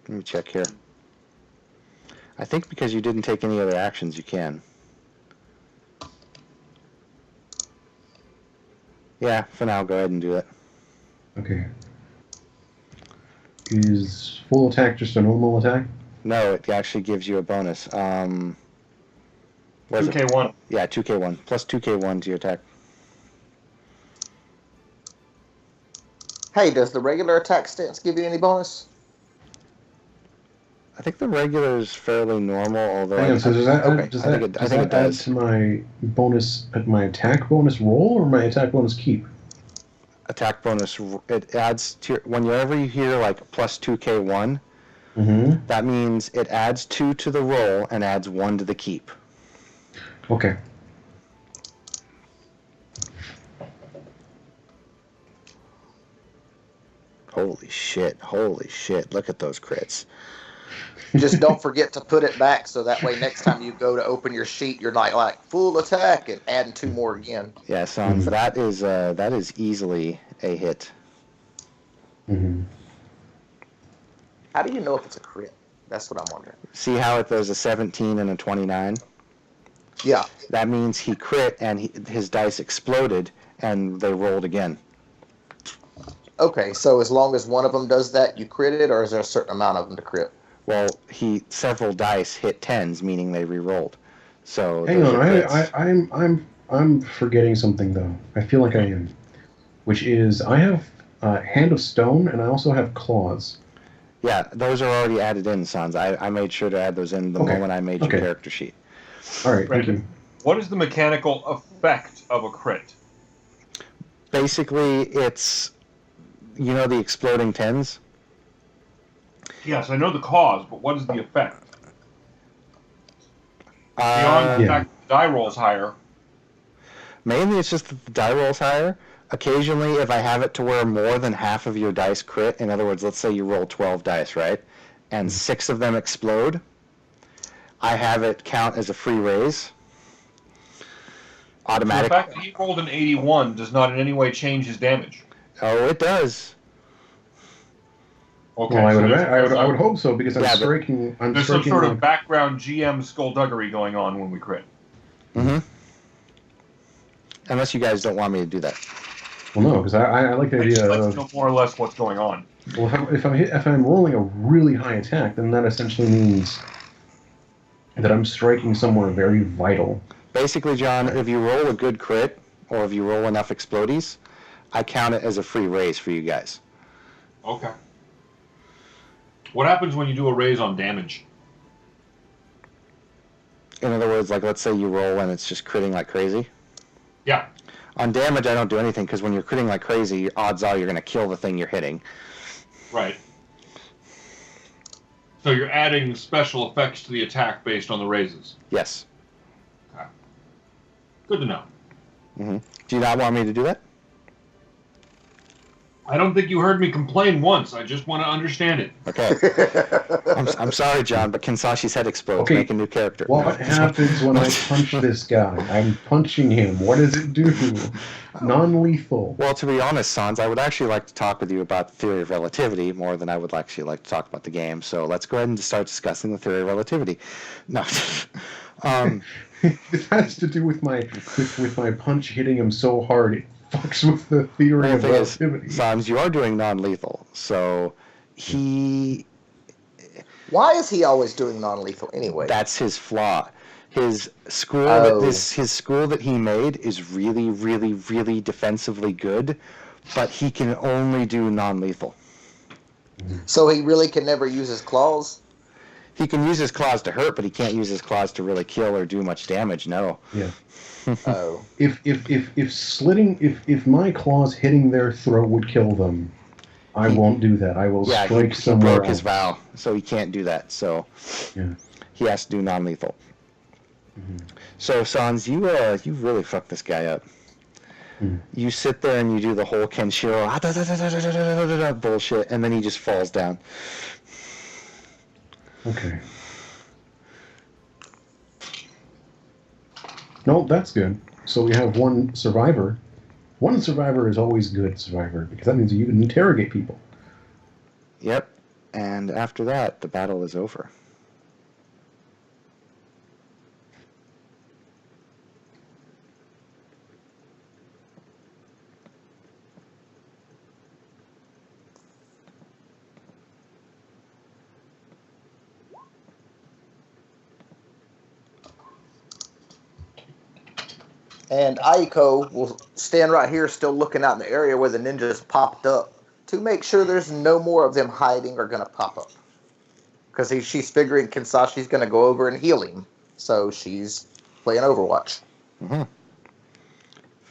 [SPEAKER 1] Let me check here. I think because you didn't take any other actions, you can. Yeah, for now, go ahead and do it.
[SPEAKER 2] Okay. Is full attack just a normal attack?
[SPEAKER 1] No, it actually gives you a bonus. What is it?
[SPEAKER 5] 2K1.
[SPEAKER 1] Yeah, 2K1. Plus 2K1 to your attack.
[SPEAKER 3] Hey, does the regular attack stance give you any bonus?
[SPEAKER 1] I think the regular is fairly normal, although
[SPEAKER 2] Hang on, so does that,
[SPEAKER 1] okay,
[SPEAKER 2] does
[SPEAKER 1] I
[SPEAKER 2] that,
[SPEAKER 1] think
[SPEAKER 2] does
[SPEAKER 1] it
[SPEAKER 2] that add
[SPEAKER 1] does.
[SPEAKER 2] to my bonus, at my attack bonus roll or my attack bonus keep?
[SPEAKER 1] Attack bonus, it adds to your, whenever you hear like plus 2K1,
[SPEAKER 2] Mm-hmm.
[SPEAKER 1] that means it adds 2 to the roll and adds 1 to the keep.
[SPEAKER 2] Okay.
[SPEAKER 1] Holy shit. Look at those crits.
[SPEAKER 3] Just don't forget to put it back so that way next time you go to open your sheet, you're not like full attack and adding 2 more again.
[SPEAKER 1] Yeah, Sans, that is easily a hit.
[SPEAKER 2] Mm-hmm.
[SPEAKER 3] How do you know if it's a crit? That's what I'm wondering.
[SPEAKER 1] See how there's a 17 and a 29?
[SPEAKER 3] Yeah.
[SPEAKER 1] That means he crit and his dice exploded and they rolled again.
[SPEAKER 3] Okay, so as long as one of them does that, you crit it, or is there a certain amount of them to crit?
[SPEAKER 1] Well, several dice hit 10s, meaning they re-rolled. So
[SPEAKER 2] hang on, I'm forgetting something though. I feel like I am, which is I have Hand of Stone and I also have Claws.
[SPEAKER 1] Yeah, those are already added in, Sans. I made sure to add those in the moment I made your character sheet.
[SPEAKER 2] All right, thank
[SPEAKER 5] Brandon,
[SPEAKER 2] you.
[SPEAKER 5] what is the mechanical effect of a crit?
[SPEAKER 1] Basically, it's, the exploding 10s?
[SPEAKER 5] Yes, I know the cause, but what is the effect? Beyond the fact that the die rolls higher.
[SPEAKER 1] Mainly it's just that the die rolls higher. Occasionally, if I have it to where more than half of your dice crit, in other words, let's say you roll 12 dice, right? And 6 of them explode, I have it count as a free raise. Automatic.
[SPEAKER 5] So the fact that he rolled an 81 does not in any way change his damage.
[SPEAKER 1] Oh, it does.
[SPEAKER 5] Okay,
[SPEAKER 2] Well,
[SPEAKER 5] so
[SPEAKER 2] I would hope so because
[SPEAKER 1] Yeah,
[SPEAKER 2] I'm striking.
[SPEAKER 5] there's some sort of background GM skullduggery going on when we crit.
[SPEAKER 1] Mm-hmm. Unless you guys don't want me to do that.
[SPEAKER 2] Well, no, because I like the
[SPEAKER 5] I just
[SPEAKER 2] idea
[SPEAKER 5] like
[SPEAKER 2] of.
[SPEAKER 5] to know more or less what's going on.
[SPEAKER 2] Well, if I'm rolling a really high attack, then that essentially means that I'm striking somewhere very vital.
[SPEAKER 1] Basically, John, if you roll a good crit, or if you roll enough explodies, I count it as a free raise for you guys.
[SPEAKER 5] Okay. What happens when you do a raise on damage?
[SPEAKER 1] In other words, like let's say you roll and it's just critting like crazy.
[SPEAKER 5] Yeah.
[SPEAKER 1] On damage, I don't do anything because when you're critting like crazy, odds are you're going to kill the thing you're hitting.
[SPEAKER 5] Right. So you're adding special effects to the attack based on the raises.
[SPEAKER 1] Yes.
[SPEAKER 5] Okay. Good to know.
[SPEAKER 1] Mm-hmm. Do you not want me to do that?
[SPEAKER 5] I don't think you heard me complain once. I just want to understand it.
[SPEAKER 1] Okay. I'm sorry, John, but Kinsashi's head explodes.
[SPEAKER 2] Okay.
[SPEAKER 1] Make a new character.
[SPEAKER 2] What happens when I punch this guy? I'm punching him. What does it do? Non-lethal.
[SPEAKER 1] Well, to be honest, Sans, I would actually like to talk with you about the theory of relativity more than I would actually like to talk about the game. So let's go ahead and start discussing the theory of relativity. No.
[SPEAKER 2] This has to do with my punch hitting him so hard it fucks with the theory of relativity.
[SPEAKER 1] Sans, you are doing non-lethal, so he...
[SPEAKER 3] Why is he always doing non-lethal anyway?
[SPEAKER 1] That's his flaw. His school, his school that he made is really, really, really defensively good, but he can only do non-lethal.
[SPEAKER 3] So he really can never use his claws?
[SPEAKER 1] He can use his claws to hurt, but he can't use his claws to really kill or do much damage. No.
[SPEAKER 2] Yeah.
[SPEAKER 3] Oh.
[SPEAKER 2] If my claws hitting their throat would kill them, I won't do that. I will strike somewhere
[SPEAKER 1] he broke
[SPEAKER 2] else.
[SPEAKER 1] his vow, so he can't do that. So he has to do non-lethal.
[SPEAKER 2] Mm-hmm.
[SPEAKER 1] So Sans, you really fucked this guy up. You sit there and you do the whole Kenshiro bullshit, and then he just falls down.
[SPEAKER 2] Okay. No, that's good. So we have one survivor. One survivor is always good survivor, because that means you can interrogate people.
[SPEAKER 1] Yep. And after that, the battle is over.
[SPEAKER 3] And Aiko will stand right here still looking out in the area where the ninjas popped up to make sure there's no more of them hiding or going to pop up. Because she's figuring Kinsashi's going to go over and heal him. So she's playing Overwatch.
[SPEAKER 1] Mm-hmm.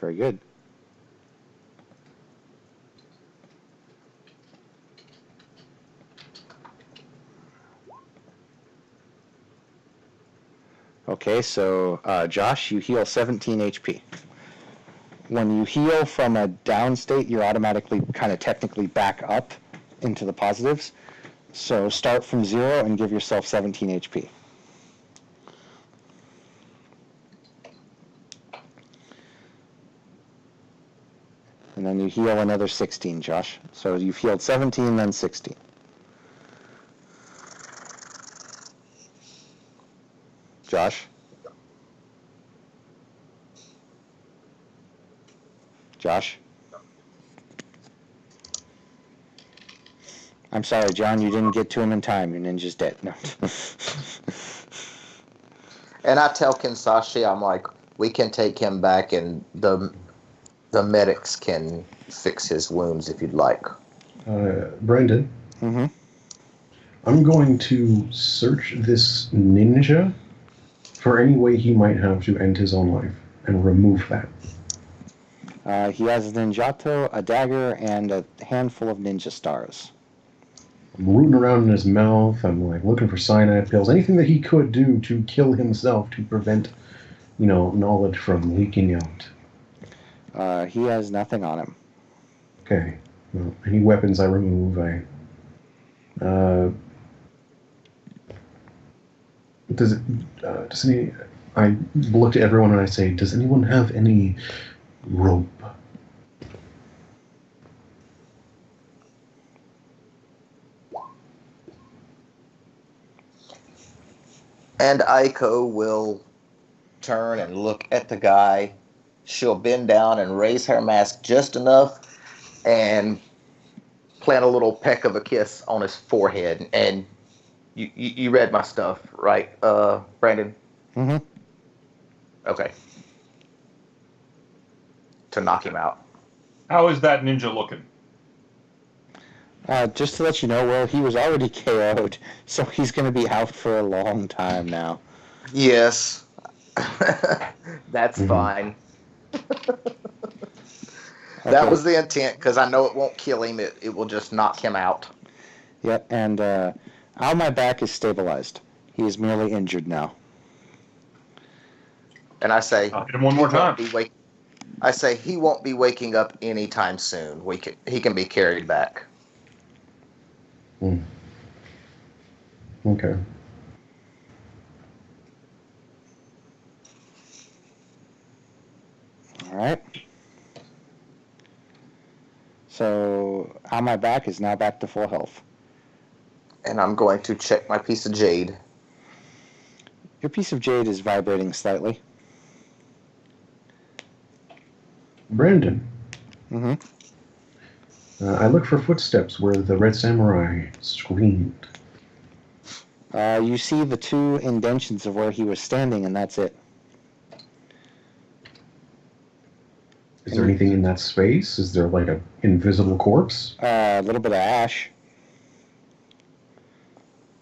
[SPEAKER 1] Very good. Okay, so Josh, you heal 17 HP. When you heal from a down state, you're automatically kind of technically back up into the positives. So start from 0 and give yourself 17 HP. And then you heal another 16, Josh. So you've healed 17, then 16. Josh? Josh? I'm sorry, John, you didn't get to him in time. Your ninja's dead. No.
[SPEAKER 3] And I tell Kinsashi, I'm like, we can take him back and the medics can fix his wounds if you'd like.
[SPEAKER 2] Brandon,
[SPEAKER 1] Mm-hmm.
[SPEAKER 2] I'm going to search this ninja for any way he might have to end his own life and remove that.
[SPEAKER 1] He has a ninjato, a dagger, and a handful of ninja stars.
[SPEAKER 2] I'm rooting around in his mouth. I'm like looking for cyanide pills, anything that he could do to kill himself to prevent, knowledge from leaking out.
[SPEAKER 1] He has nothing on him.
[SPEAKER 2] Okay. Well, any weapons I remove, I look to everyone and I say, does anyone have any rope?
[SPEAKER 3] And Aiko will turn and look at the guy. She'll bend down and raise her mask just enough and plant a little peck of a kiss on his forehead. And you read my stuff, right, Brandon?
[SPEAKER 1] Mm-hmm.
[SPEAKER 3] Okay. To knock him out.
[SPEAKER 5] How is that ninja looking?
[SPEAKER 1] Just to let you know, well, he was already KO'd, so he's going to be out for a long time now.
[SPEAKER 3] Yes. That's fine. That was the intent, because I know it won't kill him. It will just knock him out.
[SPEAKER 1] Yep, and Al My Back is stabilized. He is merely injured now.
[SPEAKER 3] And I say,
[SPEAKER 5] I'll hit him one more time.
[SPEAKER 3] I say he won't be waking up anytime soon. He can be carried back.
[SPEAKER 2] Okay.
[SPEAKER 1] All right. So, On My Back is now back to full health.
[SPEAKER 3] And I'm going to check my piece of jade.
[SPEAKER 1] Your piece of jade is vibrating slightly.
[SPEAKER 2] Brandon.
[SPEAKER 1] Mm-hmm.
[SPEAKER 2] I look for footsteps where the red samurai screamed.
[SPEAKER 1] You see the 2 indentions of where he was standing, and that's it.
[SPEAKER 2] Is there anything in that space? Is there like an invisible corpse?
[SPEAKER 1] A little bit of ash.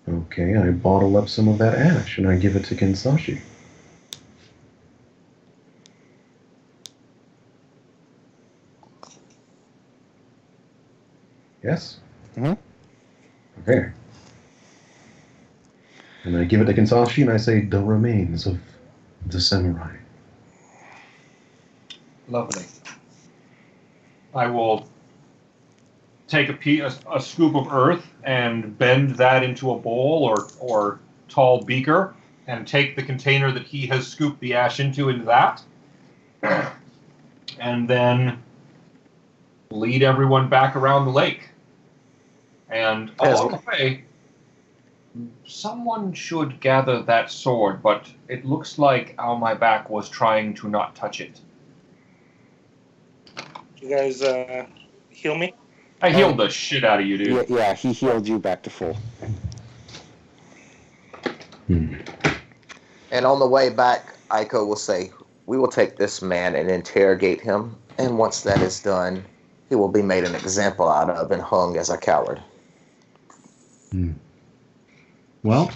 [SPEAKER 2] Okay, I bottle up some of that ash and I give it to Kinsashi. Yes?
[SPEAKER 1] Mm-hmm.
[SPEAKER 2] Okay. And I give it to Kinsashi and I say, the remains of the samurai.
[SPEAKER 5] Lovely. I will take a scoop of earth and bend that into a bowl or tall beaker and take the container that he has scooped the ash into that. And then lead everyone back around the lake. And along the way, someone should gather that sword, but it looks like Al My Back was trying to not touch it.
[SPEAKER 6] You guys heal me?
[SPEAKER 5] I healed the shit out of you, dude.
[SPEAKER 1] Yeah, he healed you back to full.
[SPEAKER 3] And on the way back, Aiko will say, we will take this man and interrogate him, and once that is done, he will be made an example out of and hung as a coward.
[SPEAKER 2] Well,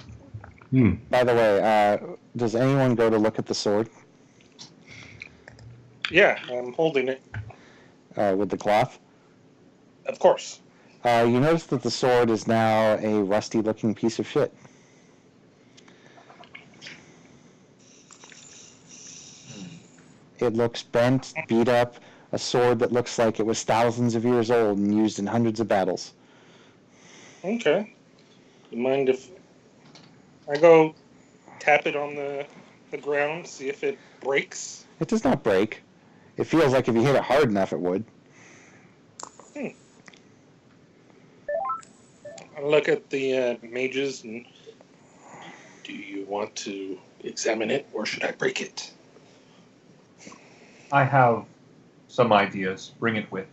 [SPEAKER 1] By the way, does anyone go to look at the sword
[SPEAKER 6] Yeah, I'm holding it.
[SPEAKER 1] with the cloth?
[SPEAKER 6] Of course.
[SPEAKER 1] You notice that the sword is now a rusty-looking piece of shit. It looks bent, beat up, a sword that looks like it was thousands of years old and used in hundreds of battles.
[SPEAKER 6] Okay. You mind if I go tap it on the ground, see if it breaks?
[SPEAKER 1] It does not break. It feels like if you hit it hard enough, it would.
[SPEAKER 6] I look at the mages and... Do you want to examine it, or should I break it?
[SPEAKER 5] I have some ideas. Bring it with.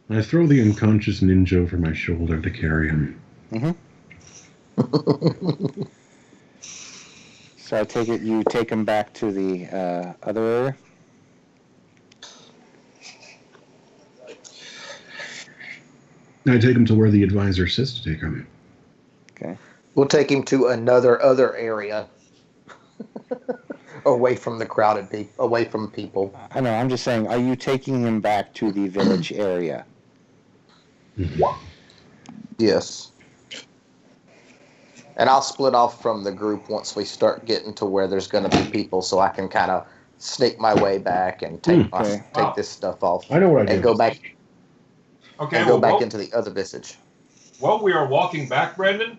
[SPEAKER 2] I throw the unconscious ninja over my shoulder to carry him.
[SPEAKER 1] Mm-hmm. So I take it you take him back to the other area?
[SPEAKER 2] I take him to where the advisor says to take him.
[SPEAKER 1] Okay.
[SPEAKER 3] We'll take him to another other area. Away from the crowded people, away from people.
[SPEAKER 1] I know, I'm just saying, are you taking him back to the village area?
[SPEAKER 3] Yes. And I'll split off from the group once we start getting to where there's going to be people, so I can kind of sneak my way back and take take this stuff off.
[SPEAKER 2] I know what I do.
[SPEAKER 3] And go back.
[SPEAKER 5] Okay.
[SPEAKER 3] And go back into the other visage.
[SPEAKER 5] While we are walking back, Brandon,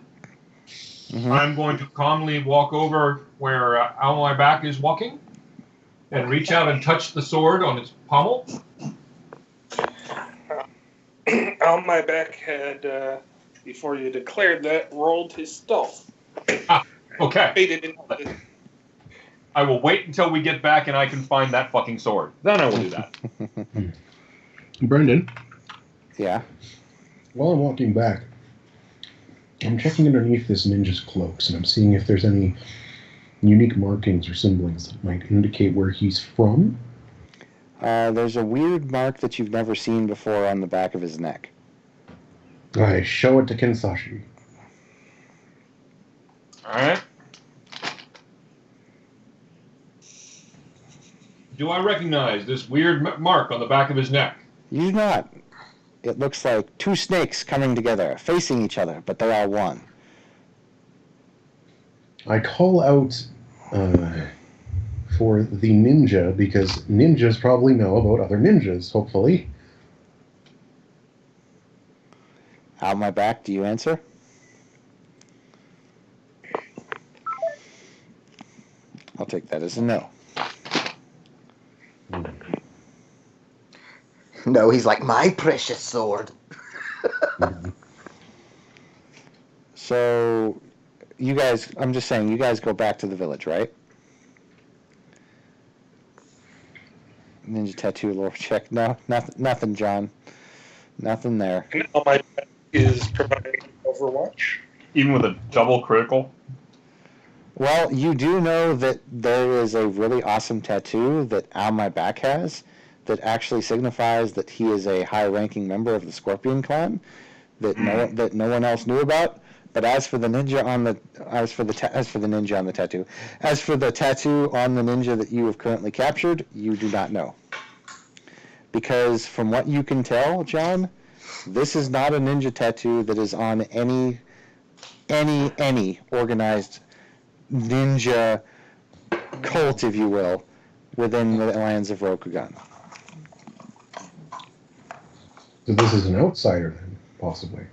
[SPEAKER 5] I'm going to calmly walk over where Al my back is walking, and reach out and touch the sword on its pommel.
[SPEAKER 6] Al my back had, before you declared that, rolled his stealth.
[SPEAKER 5] Okay.
[SPEAKER 6] Faded in.
[SPEAKER 5] I will wait until we get back and I can find that fucking sword. Then I will do that.
[SPEAKER 2] Brendan,
[SPEAKER 1] Yeah.
[SPEAKER 2] while I'm walking back, I'm checking underneath this ninja's cloaks, and I'm seeing if there's any unique markings or symbols that might indicate where he's from.
[SPEAKER 1] There's a weird mark that you've never seen before on the back of his neck.
[SPEAKER 2] I show it to Kensashi.
[SPEAKER 5] Alright. Do I recognize this weird mark on the back of his neck?
[SPEAKER 1] You do not. It looks like two snakes coming together, facing each other, but they're all one.
[SPEAKER 2] I call out for the ninja, because ninjas probably know about other ninjas, hopefully.
[SPEAKER 1] Out my back, do you answer? I'll take that as a no.
[SPEAKER 3] No, he's like, my precious sword.
[SPEAKER 1] So, you guys, I'm just saying, you guys go back to the village, right? Ninja tattoo lore check. No, nothing, John. Nothing there.
[SPEAKER 6] And Al my back is providing Overwatch.
[SPEAKER 5] Even with a double critical?
[SPEAKER 1] Well, you do know that there is a really awesome tattoo that Al my back has that actually signifies that he is a high-ranking member of the Scorpion clan that no one else knew about. But as for the ninja on the ninja on the tattoo, as for the tattoo on the ninja that you have currently captured, you do not know. Because from what you can tell, John, this is not a ninja tattoo that is on any organized ninja cult, if you will, within the lands of Rokugan.
[SPEAKER 2] So this is an outsider, then, possibly.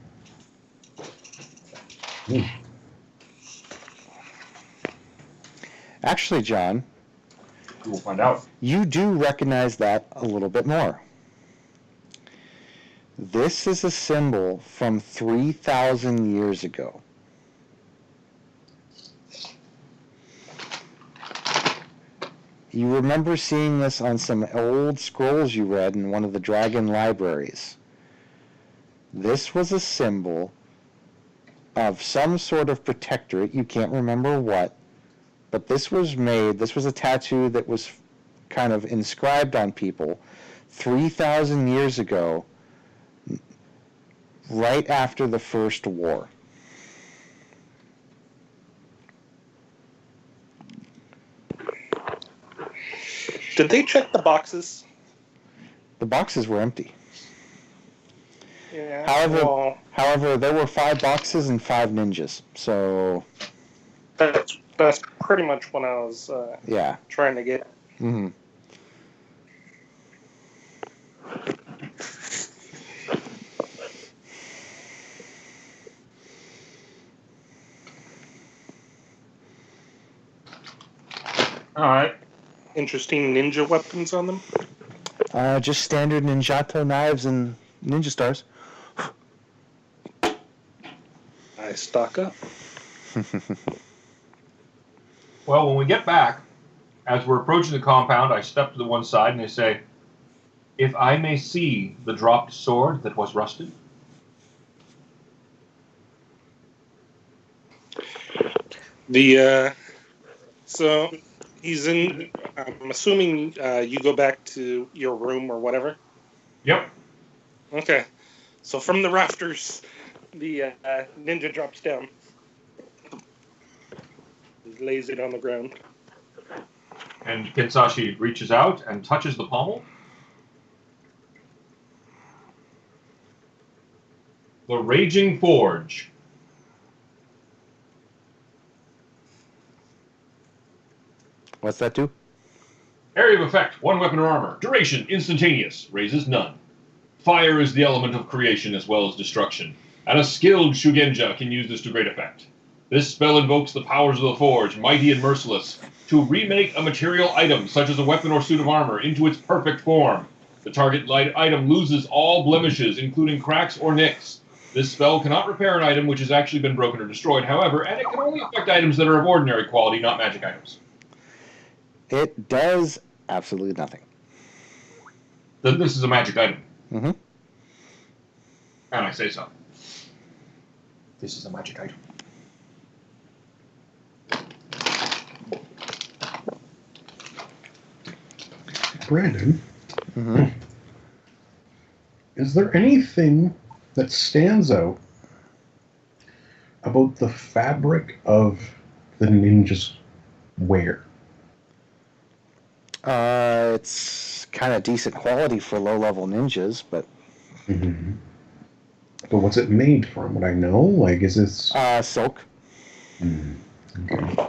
[SPEAKER 1] Actually, John,
[SPEAKER 5] We will find out.
[SPEAKER 1] you do recognize that a little bit more. This is a symbol from 3,000 years ago. You remember seeing this on some old scrolls you read in one of the dragon libraries. This was a symbol of some sort of protectorate, you can't remember what, but this was a tattoo that was kind of inscribed on people 3,000 years ago, right after the First War.
[SPEAKER 6] Did they check the boxes?
[SPEAKER 1] The boxes were empty.
[SPEAKER 6] Yeah.
[SPEAKER 1] However, there were 5 boxes and 5 ninjas, so...
[SPEAKER 6] That's That's pretty much what I was
[SPEAKER 1] Yeah.
[SPEAKER 6] trying to get.
[SPEAKER 1] Mm-hmm.
[SPEAKER 5] All right.
[SPEAKER 6] Interesting ninja weapons on them.
[SPEAKER 1] Just standard ninjato knives and ninja stars.
[SPEAKER 6] I stock up.
[SPEAKER 5] Well, when we get back, as we're approaching the compound, I step to the one side and I say, "If I may see the dropped sword that was rusted."
[SPEAKER 6] So he's in. I'm assuming you go back to your room or whatever.
[SPEAKER 5] Yep.
[SPEAKER 6] Okay. So from the rafters, the ninja drops down. He lays it on the ground.
[SPEAKER 5] And Kensashi reaches out and touches the pommel. The Raging Forge.
[SPEAKER 1] What's that do?
[SPEAKER 5] Area of effect, 1 weapon or armor. Duration, instantaneous. Raises none. Fire is the element of creation as well as destruction, and a skilled Shugenja can use this to great effect. This spell invokes the powers of the Forge, mighty and merciless, to remake a material item, such as a weapon or suit of armor, into its perfect form. The target item loses all blemishes, including cracks or nicks. This spell cannot repair an item which has actually been broken or destroyed, however, and it can only affect items that are of ordinary quality, not magic items.
[SPEAKER 1] It does absolutely nothing.
[SPEAKER 5] Then this is a magic item.
[SPEAKER 1] Mm-hmm.
[SPEAKER 5] And I say so. This is a magic item.
[SPEAKER 2] Brandon,
[SPEAKER 1] Mm-hmm.
[SPEAKER 2] is there anything that stands out about the fabric of the ninja's wear?
[SPEAKER 1] It's kind of decent quality for low-level ninjas, but
[SPEAKER 2] Mm-hmm. But what's it made from? Would I know? Like, is this...
[SPEAKER 1] silk.
[SPEAKER 2] Mm, okay.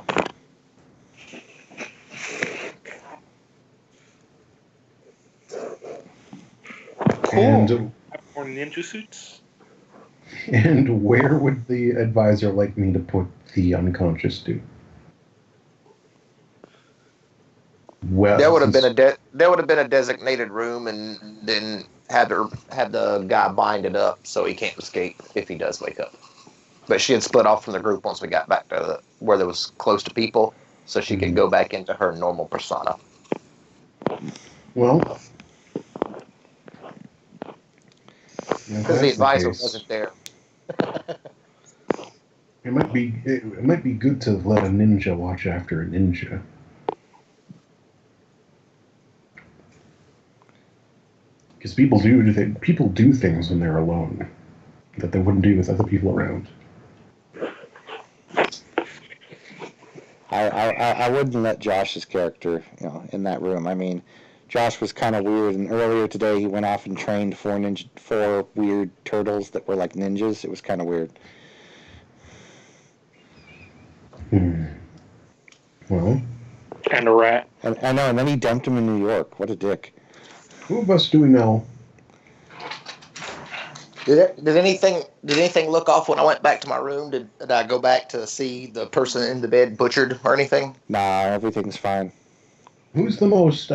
[SPEAKER 6] Cool. More ninja suits.
[SPEAKER 2] And where would the advisor like me to put the unconscious dude? Well,
[SPEAKER 3] There would have been a designated room, and then had the guy bind it up so he can't escape if he does wake up. But she had split off from the group once we got back to where there was close to people, so she could go back into her normal persona.
[SPEAKER 2] Well,
[SPEAKER 3] Because the advisor wasn't there.
[SPEAKER 2] It might be good to let a ninja watch after a ninja. Because people do things when they're alone that they wouldn't do with other people around.
[SPEAKER 1] I wouldn't let Josh's character, in that room. I mean, Josh was kind of weird, and earlier today he went off and trained four weird turtles that were like ninjas. It was kind of weird.
[SPEAKER 2] Well,
[SPEAKER 6] And a rat.
[SPEAKER 1] And I know, and then he dumped him in New York. What a dick.
[SPEAKER 2] who of us do we know?
[SPEAKER 3] Did anything look off when I went back to my room? Did I go back to see the person in the bed butchered or anything?
[SPEAKER 1] Nah, everything's fine.
[SPEAKER 2] Who's the most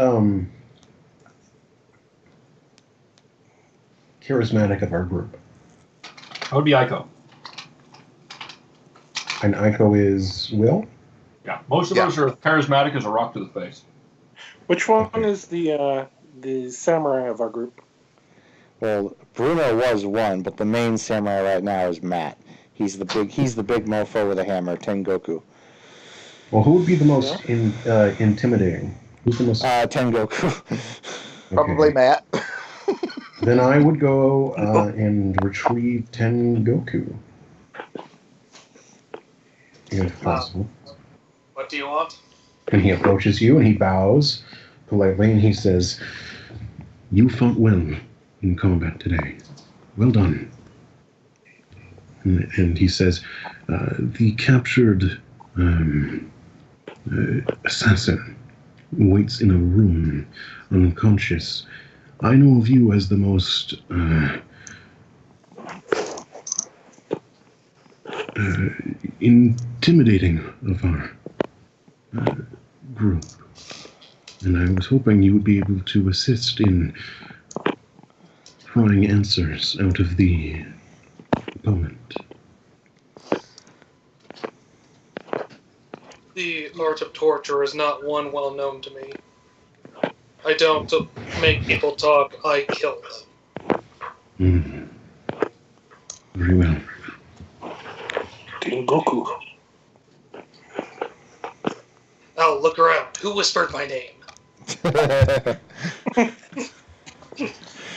[SPEAKER 2] charismatic of our group?
[SPEAKER 5] That would be Aiko.
[SPEAKER 2] And Aiko is Will?
[SPEAKER 5] Yeah, most of us are charismatic as a rock to the face.
[SPEAKER 6] Which one is the samurai of our group?
[SPEAKER 1] Well, Bruno was one, but the main samurai right now is Matt. He's the big mofo with a hammer, Tengoku.
[SPEAKER 2] Well, who would be the most intimidating? Who's the most...
[SPEAKER 1] Tengoku.
[SPEAKER 3] Probably Matt.
[SPEAKER 2] Then I would go and retrieve Tengoku. If possible.
[SPEAKER 4] What do you want?
[SPEAKER 2] And he approaches you and he bows politely and he says, "You fought well in combat today. Well done." And he says, "The captured assassin waits in a room, unconscious. I know of you as the most intimidating of our group, and I was hoping you would be able to assist in prying answers out of the opponent.
[SPEAKER 4] The art of torture is not one well known to me. I don't make people talk, I kill them.
[SPEAKER 2] Very well.
[SPEAKER 6] Tengoku.
[SPEAKER 4] Oh, look around. Who whispered my name?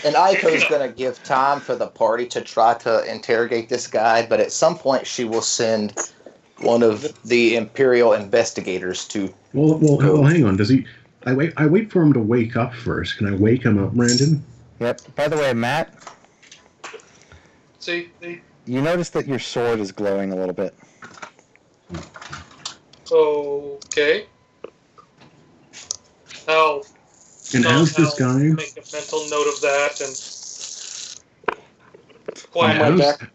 [SPEAKER 3] And Aiko's going to give time for the party to try to interrogate this guy, but at some point she will send one of the Imperial investigators to...
[SPEAKER 2] Well, hang on. Does he... I wait for him to wake up first. Can I wake him up, Brandon?
[SPEAKER 1] Yep. By the way, Matt,
[SPEAKER 4] See?
[SPEAKER 1] you notice that your sword is glowing a little bit.
[SPEAKER 4] Okay. I'll
[SPEAKER 2] And as this guy...
[SPEAKER 4] make a mental note of that and...
[SPEAKER 6] My
[SPEAKER 2] As-
[SPEAKER 6] back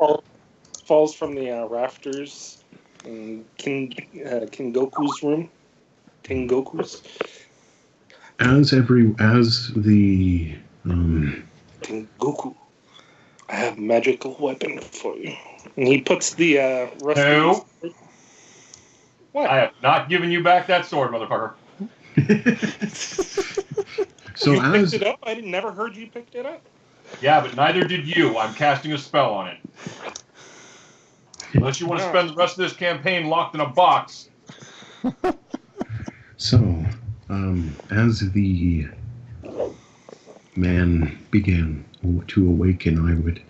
[SPEAKER 6] falls from the rafters in Kingoku's room. Tengoku's.
[SPEAKER 2] As the
[SPEAKER 6] Tengoku, I have a magical weapon for you. And he puts the rest
[SPEAKER 5] No.
[SPEAKER 6] of his... What?
[SPEAKER 5] I have not given you back that sword, motherfucker.
[SPEAKER 2] so
[SPEAKER 6] you
[SPEAKER 2] as
[SPEAKER 6] picked it up? I never heard you picked it up.
[SPEAKER 5] Yeah, but neither did you. I'm casting a spell on it. Unless you want to spend the rest of this campaign locked in a box.
[SPEAKER 2] So, as the man began to awaken, I would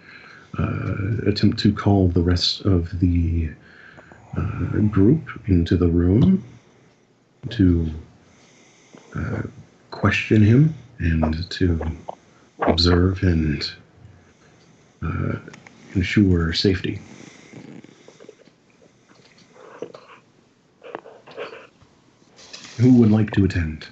[SPEAKER 2] attempt to call the rest of the group into the room to question him and to observe and ensure safety. Who would like to attend?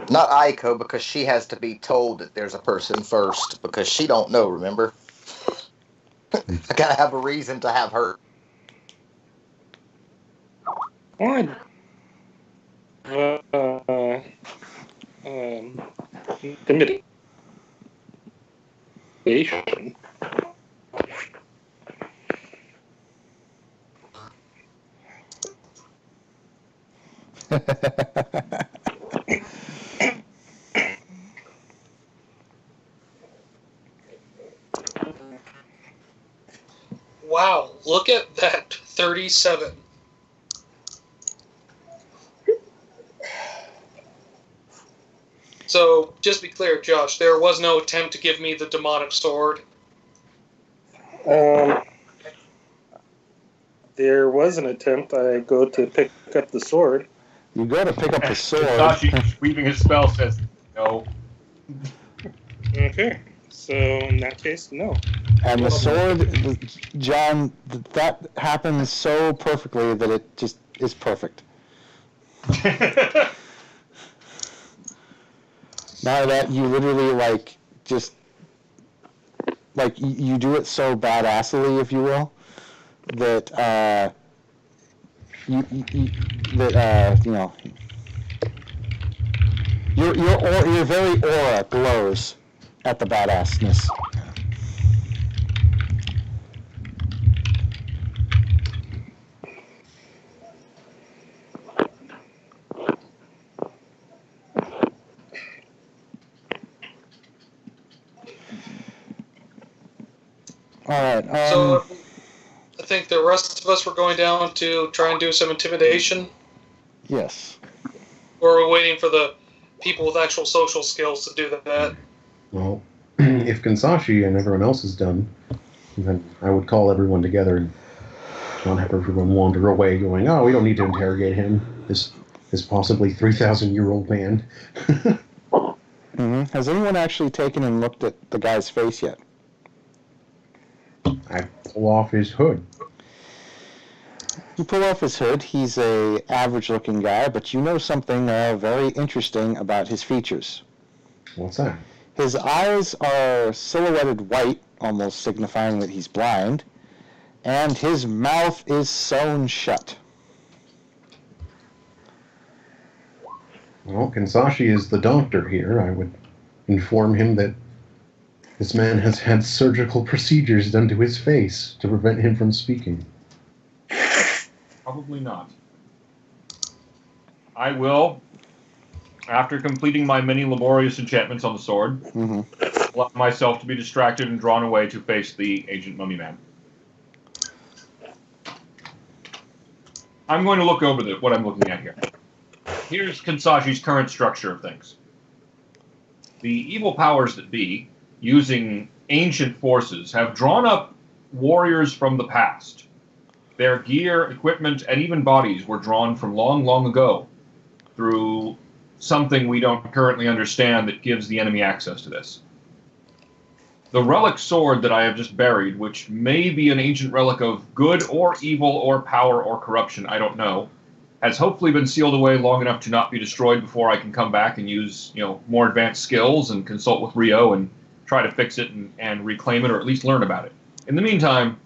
[SPEAKER 3] Not Aiko, because she has to be told that there's a person first, because she don't know, remember? I gotta have a reason to have her.
[SPEAKER 6] What? Intimidation.
[SPEAKER 4] Wow, look at that 37. So, just to be clear, Josh, there was no attempt to give me the demonic sword.
[SPEAKER 6] There was an attempt. I go to pick up the sword.
[SPEAKER 1] You go to pick up the sword.
[SPEAKER 5] Tashi, weaving his spell, says no.
[SPEAKER 6] Okay. So, in that case, no.
[SPEAKER 1] And the sword, John, that happens so perfectly that it just is perfect. Now that you literally, you do it so badassly, if you will, that, your very aura glows at the badassness. All right.
[SPEAKER 4] So, I think the rest of us were going down to try and do some intimidation.
[SPEAKER 1] Yes.
[SPEAKER 4] Or are we waiting for the people with actual social skills to do that?
[SPEAKER 2] Well, if Kansashi and everyone else is done, then I would call everyone together and not have everyone wander away going, oh, we don't need to interrogate him, this possibly 3,000-year-old man.
[SPEAKER 1] Mm-hmm. Has anyone actually taken and looked at the guy's face yet?
[SPEAKER 2] I pull off his hood.
[SPEAKER 1] You pull off his hood. He's a average-looking guy, but you know something very interesting about his features.
[SPEAKER 2] What's that?
[SPEAKER 1] His eyes are silhouetted white, almost signifying that he's blind, and his mouth is sewn shut.
[SPEAKER 2] Well, Kansashi is the doctor here. I would inform him that this man has had surgical procedures done to his face to prevent him from speaking.
[SPEAKER 5] Probably not. I will, after completing my many laborious enchantments on the sword, allow myself to be distracted and drawn away to face the ancient mummy man. I'm going to look over what I'm looking at here. Here's Kansashi's current structure of things. The evil powers that be, using ancient forces, have drawn up warriors from the past. Their gear, equipment, and even bodies were drawn from long, long ago through something we don't currently understand that gives the enemy access to this. The relic sword that I have just buried, which may be an ancient relic of good or evil or power or corruption, I don't know, has hopefully been sealed away long enough to not be destroyed before I can come back and use, more advanced skills and consult with Rio and try to fix it and reclaim it, or at least learn about it. In the meantime,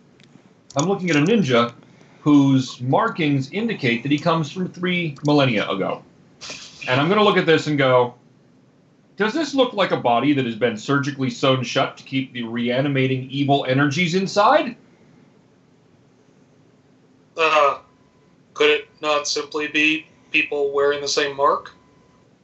[SPEAKER 5] I'm looking at a ninja whose markings indicate that he comes from 3 millennia ago. And I'm going to look at this and go, does this look like a body that has been surgically sewn shut to keep the reanimating evil energies inside?
[SPEAKER 4] Could it not simply be people wearing the same mark?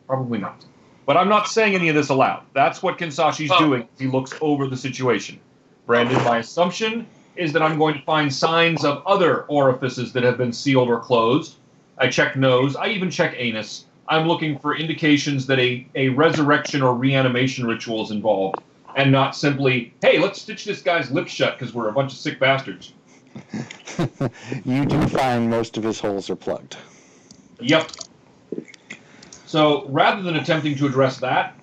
[SPEAKER 5] Probably not. But I'm not saying any of this aloud. That's what Kansashi's doing. He looks over the situation. Brandon, my assumption is that I'm going to find signs of other orifices that have been sealed or closed. I check nose. I even check anus. I'm looking for indications that a resurrection or reanimation ritual is involved, and not simply, hey, let's stitch this guy's lips shut because we're a bunch of sick bastards.
[SPEAKER 1] You do find most of his holes are plugged.
[SPEAKER 5] Yep. So rather than attempting to address that,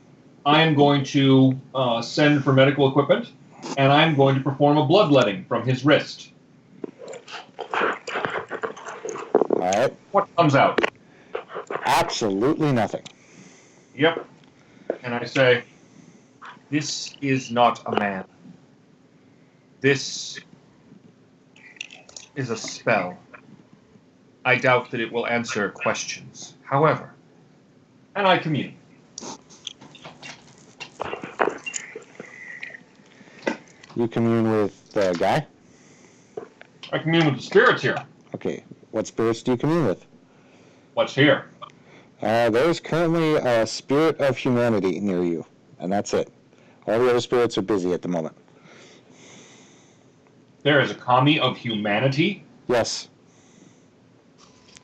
[SPEAKER 5] I am going to send for medical equipment, and I'm going to perform a bloodletting from his wrist.
[SPEAKER 1] All right.
[SPEAKER 5] What comes out?
[SPEAKER 1] Absolutely nothing.
[SPEAKER 5] Yep. And I say, this is not a man. This is a spell. I doubt that it will answer questions. However, and I commune.
[SPEAKER 1] You commune with the guy?
[SPEAKER 5] I commune with the spirits here.
[SPEAKER 1] Okay. What spirits do you commune with?
[SPEAKER 5] What's here?
[SPEAKER 1] There's currently a spirit of humanity near you, and that's it. All the other spirits are busy at the moment.
[SPEAKER 5] There is a kami of humanity?
[SPEAKER 1] Yes.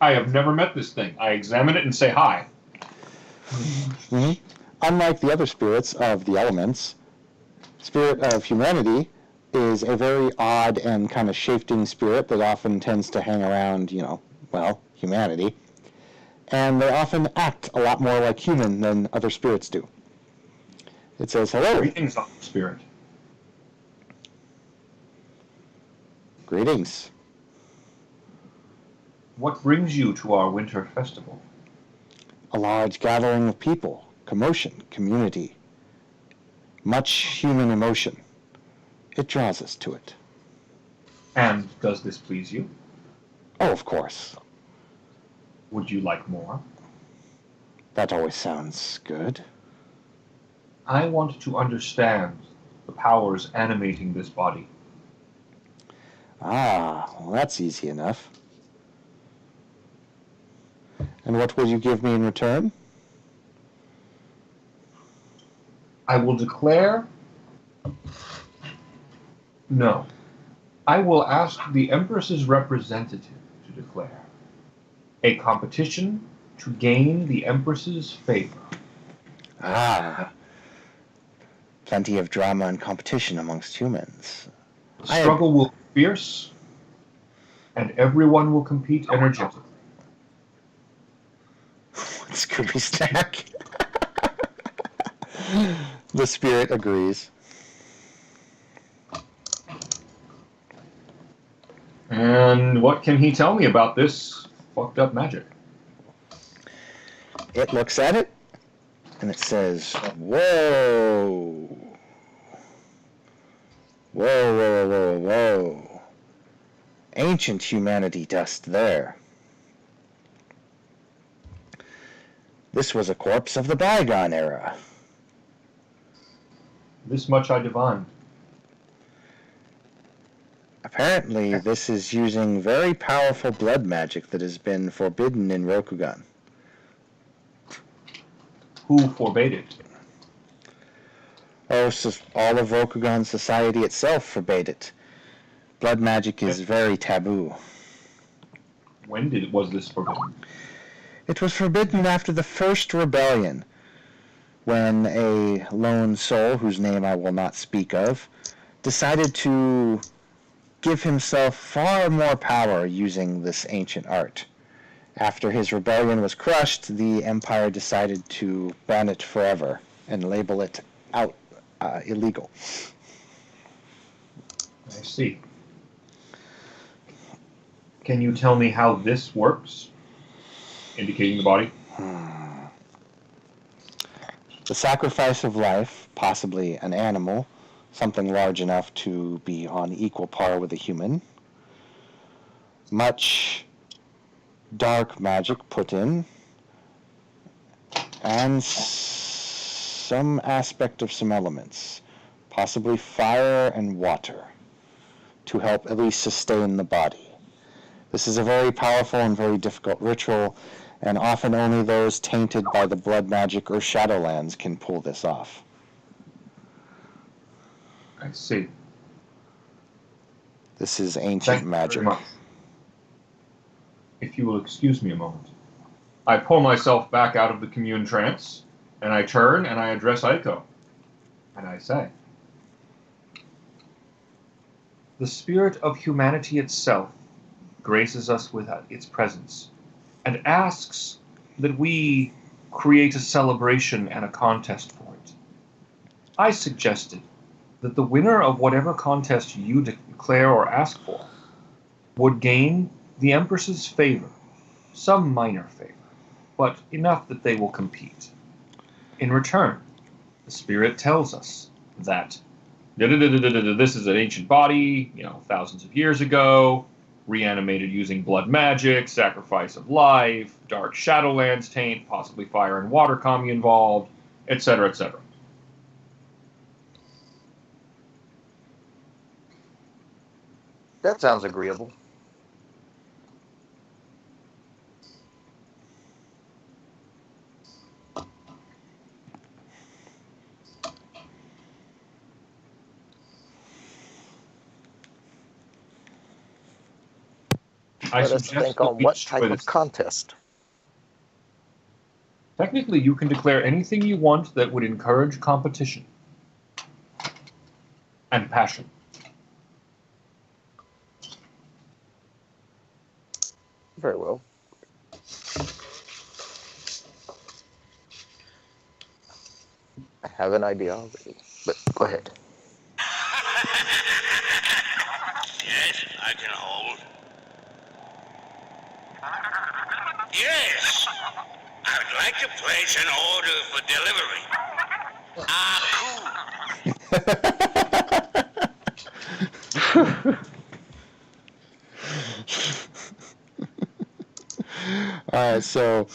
[SPEAKER 5] I have never met this thing. I examine it and say hi.
[SPEAKER 1] Mm-hmm. Unlike the other spirits of the elements, spirit of humanity is a very odd and kind of shifting spirit that often tends to hang around, humanity. And they often act a lot more like human than other spirits do. It says, hello.
[SPEAKER 5] Greetings, spirit.
[SPEAKER 1] Greetings.
[SPEAKER 5] What brings you to our winter festival?
[SPEAKER 1] A large gathering of people, commotion, community, much human emotion. It draws us to it.
[SPEAKER 5] And does this please you?
[SPEAKER 1] Oh, of course.
[SPEAKER 5] Would you like more?
[SPEAKER 1] That always sounds good.
[SPEAKER 5] I want to understand the powers animating this body.
[SPEAKER 1] Ah, well, that's easy enough. And what will you give me in return?
[SPEAKER 5] I will declare... No. I will ask the Empress's representative to declare a competition to gain the Empress's favor.
[SPEAKER 1] Ah, plenty of drama and competition amongst humans.
[SPEAKER 5] The struggle will be fierce, and everyone will compete energetically.
[SPEAKER 1] Scooby Snack. The spirit agrees.
[SPEAKER 5] And what can he tell me about this fucked up magic?
[SPEAKER 1] It looks at it, and it says, whoa. Whoa, whoa, whoa, whoa. Ancient humanity dust there. This was a corpse of the bygone era.
[SPEAKER 5] This much I divine.
[SPEAKER 1] Apparently, this is using very powerful blood magic that has been forbidden in Rokugan.
[SPEAKER 5] Who forbade it?
[SPEAKER 1] Oh, so all of Rokugan society itself forbade it. Blood magic is very taboo.
[SPEAKER 5] When was this forbidden?
[SPEAKER 1] It was forbidden after the first rebellion, when a lone soul, whose name I will not speak of, decided to give himself far more power using this ancient art. After his rebellion was crushed, the Empire decided to ban it forever and label it out illegal.
[SPEAKER 5] I see. Can you tell me how this works? Indicating the body.
[SPEAKER 1] The sacrifice of life, possibly an animal, something large enough to be on equal par with a human. Much dark magic put in, and some aspect of some elements, possibly fire and water, to help at least sustain the body. This is a very powerful and very difficult ritual, and often only those tainted by the blood magic or Shadowlands can pull this off.
[SPEAKER 5] I see.
[SPEAKER 1] This is ancient
[SPEAKER 5] Thank you
[SPEAKER 1] magic.
[SPEAKER 5] very much. If you will excuse me a moment. I pull myself back out of the commune trance, and I turn and I address Aiko. And I say, the spirit of humanity itself graces us with its presence, and asks that we create a celebration and a contest for it. I suggested that the winner of whatever contest you declare or ask for would gain the Empress's favor, some minor favor, but enough that they will compete. In return, the spirit tells us that this is an ancient body, thousands of years ago, reanimated using blood magic, sacrifice of life, dark Shadowlands taint, possibly fire and water commune involved, etc., etc.
[SPEAKER 3] That sounds agreeable. Let us think on what type of contest.
[SPEAKER 5] Technically, you can declare anything you want that would encourage competition and passion.
[SPEAKER 3] Very well. I have an idea already, but go ahead.
[SPEAKER 8] Yes, I can hold. Yes, I would like to place an order for delivery.
[SPEAKER 1] Alright, so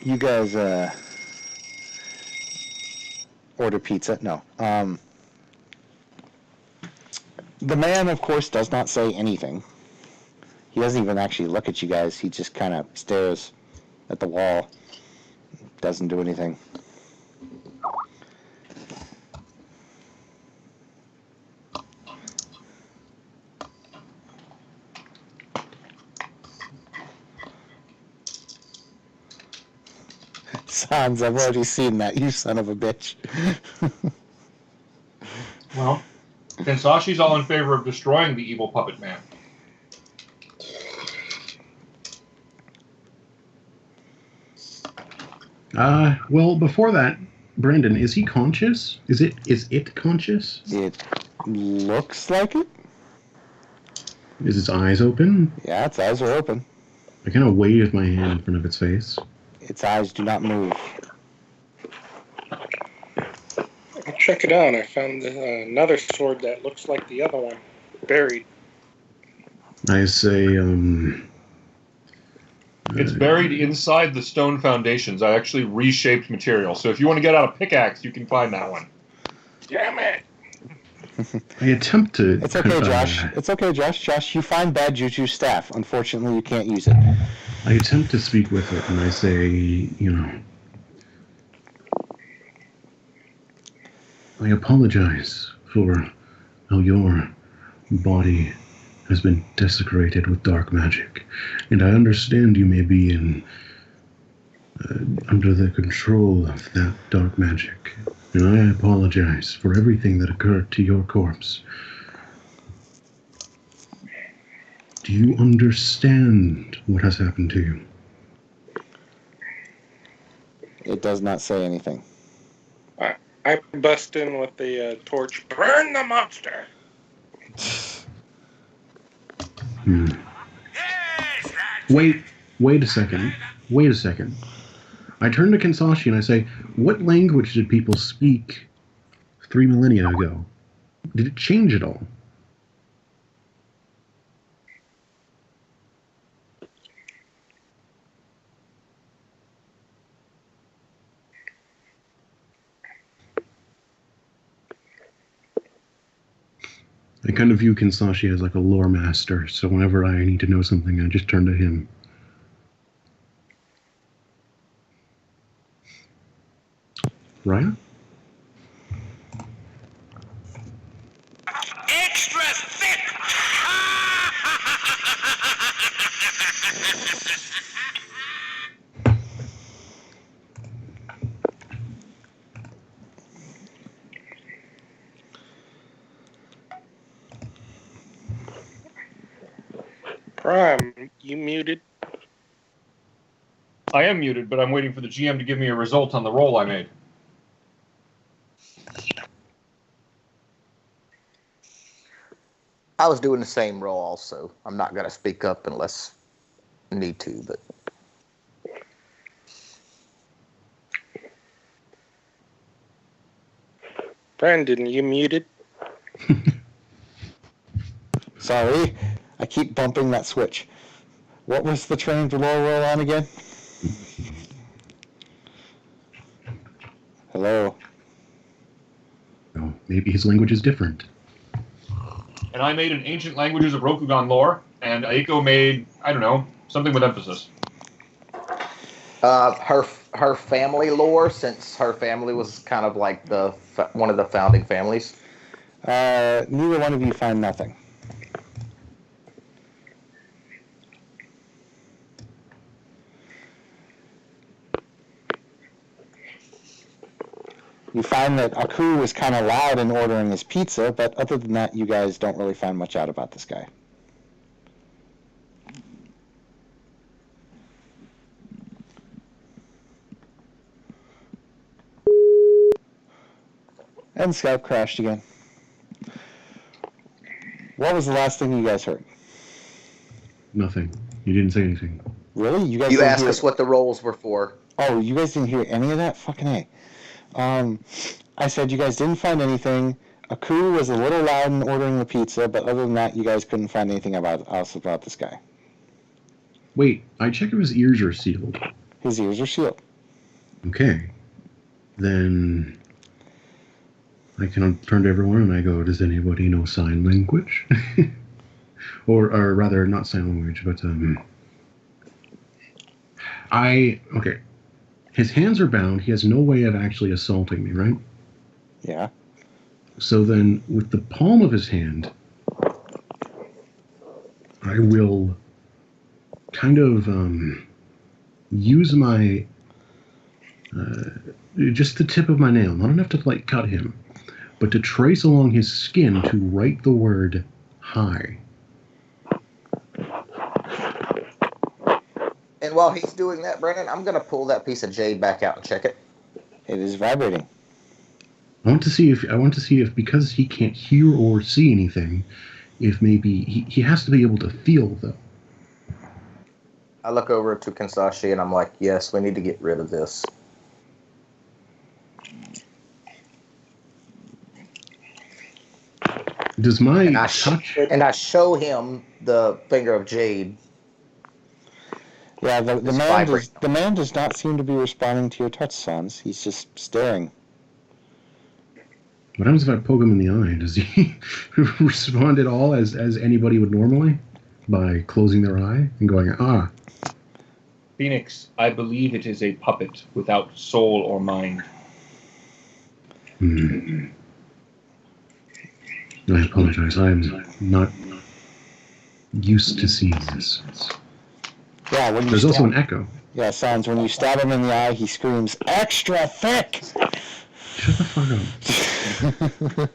[SPEAKER 1] you guys order pizza? No. The man, of course, does not say anything. He doesn't even actually look at you guys. He just kind of stares at the wall. Doesn't do anything. Sans, I've already seen that, you son of a bitch.
[SPEAKER 5] Well, Kensashi's all in favor of destroying the evil puppet man.
[SPEAKER 2] Well, before that, Brandon, is he conscious? Is it conscious?
[SPEAKER 1] It looks like it.
[SPEAKER 2] Is its eyes open?
[SPEAKER 1] Yeah, its eyes are open.
[SPEAKER 2] I kind of wave my hand in front of its face.
[SPEAKER 1] Its eyes do not move.
[SPEAKER 6] Check it out. I found another sword that looks like the other one, buried.
[SPEAKER 2] I say,
[SPEAKER 5] It's buried inside the stone foundations. I actually reshaped material. So if you want to get out a pickaxe, you can find that one.
[SPEAKER 6] Damn it!
[SPEAKER 2] I attempt to...
[SPEAKER 1] It's okay, Josh. It's okay, Josh. Josh, you find bad Juju staff. Unfortunately, you can't use it.
[SPEAKER 2] I attempt to speak with it, and I say, you know, I apologize for how your body has been desecrated with dark magic, and I understand you may be under the control of that dark magic, and I apologize for everything that occurred to your corpse. Do you understand what has happened to you?
[SPEAKER 1] It does not say anything.
[SPEAKER 6] I bust in with the torch. Burn the monster!
[SPEAKER 2] Wait a second. I turn to Kinsashi and I say, what language did people speak 3 millennia ago? Did it change at all? I kind of view Kinsashi as like a lore master, so whenever I need to know something, I just turn to him. Raya?
[SPEAKER 8] Extra thick!
[SPEAKER 6] Prime, you muted?
[SPEAKER 5] I am muted, but I'm waiting for the GM to give me a result on the roll I made.
[SPEAKER 3] I was doing the same roll also. I'm not going to speak up unless I need to, but...
[SPEAKER 6] Brandon, you muted?
[SPEAKER 1] Sorry, I keep bumping that switch. What was the trained roll on again? Hello?
[SPEAKER 2] Oh, maybe his language is different.
[SPEAKER 5] And I made an Ancient Languages of Rokugan lore, and Aiko made, I don't know, something with emphasis.
[SPEAKER 3] Her family lore, since her family was kind of like one of the founding families.
[SPEAKER 1] Neither one of you find nothing. You find that Aku was kind of loud in ordering his pizza, but other than that, you guys don't really find much out about this guy. And Skype crashed again. What was the last thing you guys heard?
[SPEAKER 2] Nothing. You didn't say anything.
[SPEAKER 1] Really? You guys
[SPEAKER 3] You
[SPEAKER 1] didn't
[SPEAKER 3] asked
[SPEAKER 1] hear...
[SPEAKER 3] us what the rolls were for.
[SPEAKER 1] Oh, you guys didn't hear any of that? Fucking A. I said you guys didn't find anything. Aku was a little loud in ordering the pizza, but other than that, you guys couldn't find anything else about this guy.
[SPEAKER 2] Wait, I check if his ears are sealed.
[SPEAKER 1] His ears are sealed.
[SPEAKER 2] Okay. Then I can turn to everyone and I go, does anybody know sign language? or rather, not sign language, but okay. His hands are bound. He has no way of actually assaulting me, right?
[SPEAKER 1] Yeah.
[SPEAKER 2] So then, with the palm of his hand, I will kind of use my just the tip of my nail, not enough to like cut him, but to trace along his skin to write the word "hi."
[SPEAKER 3] And while he's doing that, Brandon, I'm going to pull that piece of jade back out and check it.
[SPEAKER 1] It is vibrating.
[SPEAKER 2] I want to see if because he can't hear or see anything, if maybe he has to be able to feel, though.
[SPEAKER 3] I look over to Kensashi and I'm like, yes, we need to get rid of this.
[SPEAKER 2] Does my
[SPEAKER 3] And
[SPEAKER 2] touch...
[SPEAKER 3] I show him the finger of jade.
[SPEAKER 1] Yeah, the
[SPEAKER 3] It's
[SPEAKER 1] man does not seem to be responding to your touch, Sans. He's just staring.
[SPEAKER 2] What happens if I poke him in the eye? Does he respond at all as anybody would normally? By closing their eye and going, ah.
[SPEAKER 5] Phoenix, I believe it is a puppet without soul or mind.
[SPEAKER 2] I apologize. I'm not used to seeing this.
[SPEAKER 1] Yeah, when you
[SPEAKER 2] There's also an echo.
[SPEAKER 1] Yeah, Sans, when you stab him in the eye, he screams, "Extra thick!"
[SPEAKER 2] Shut the fuck up.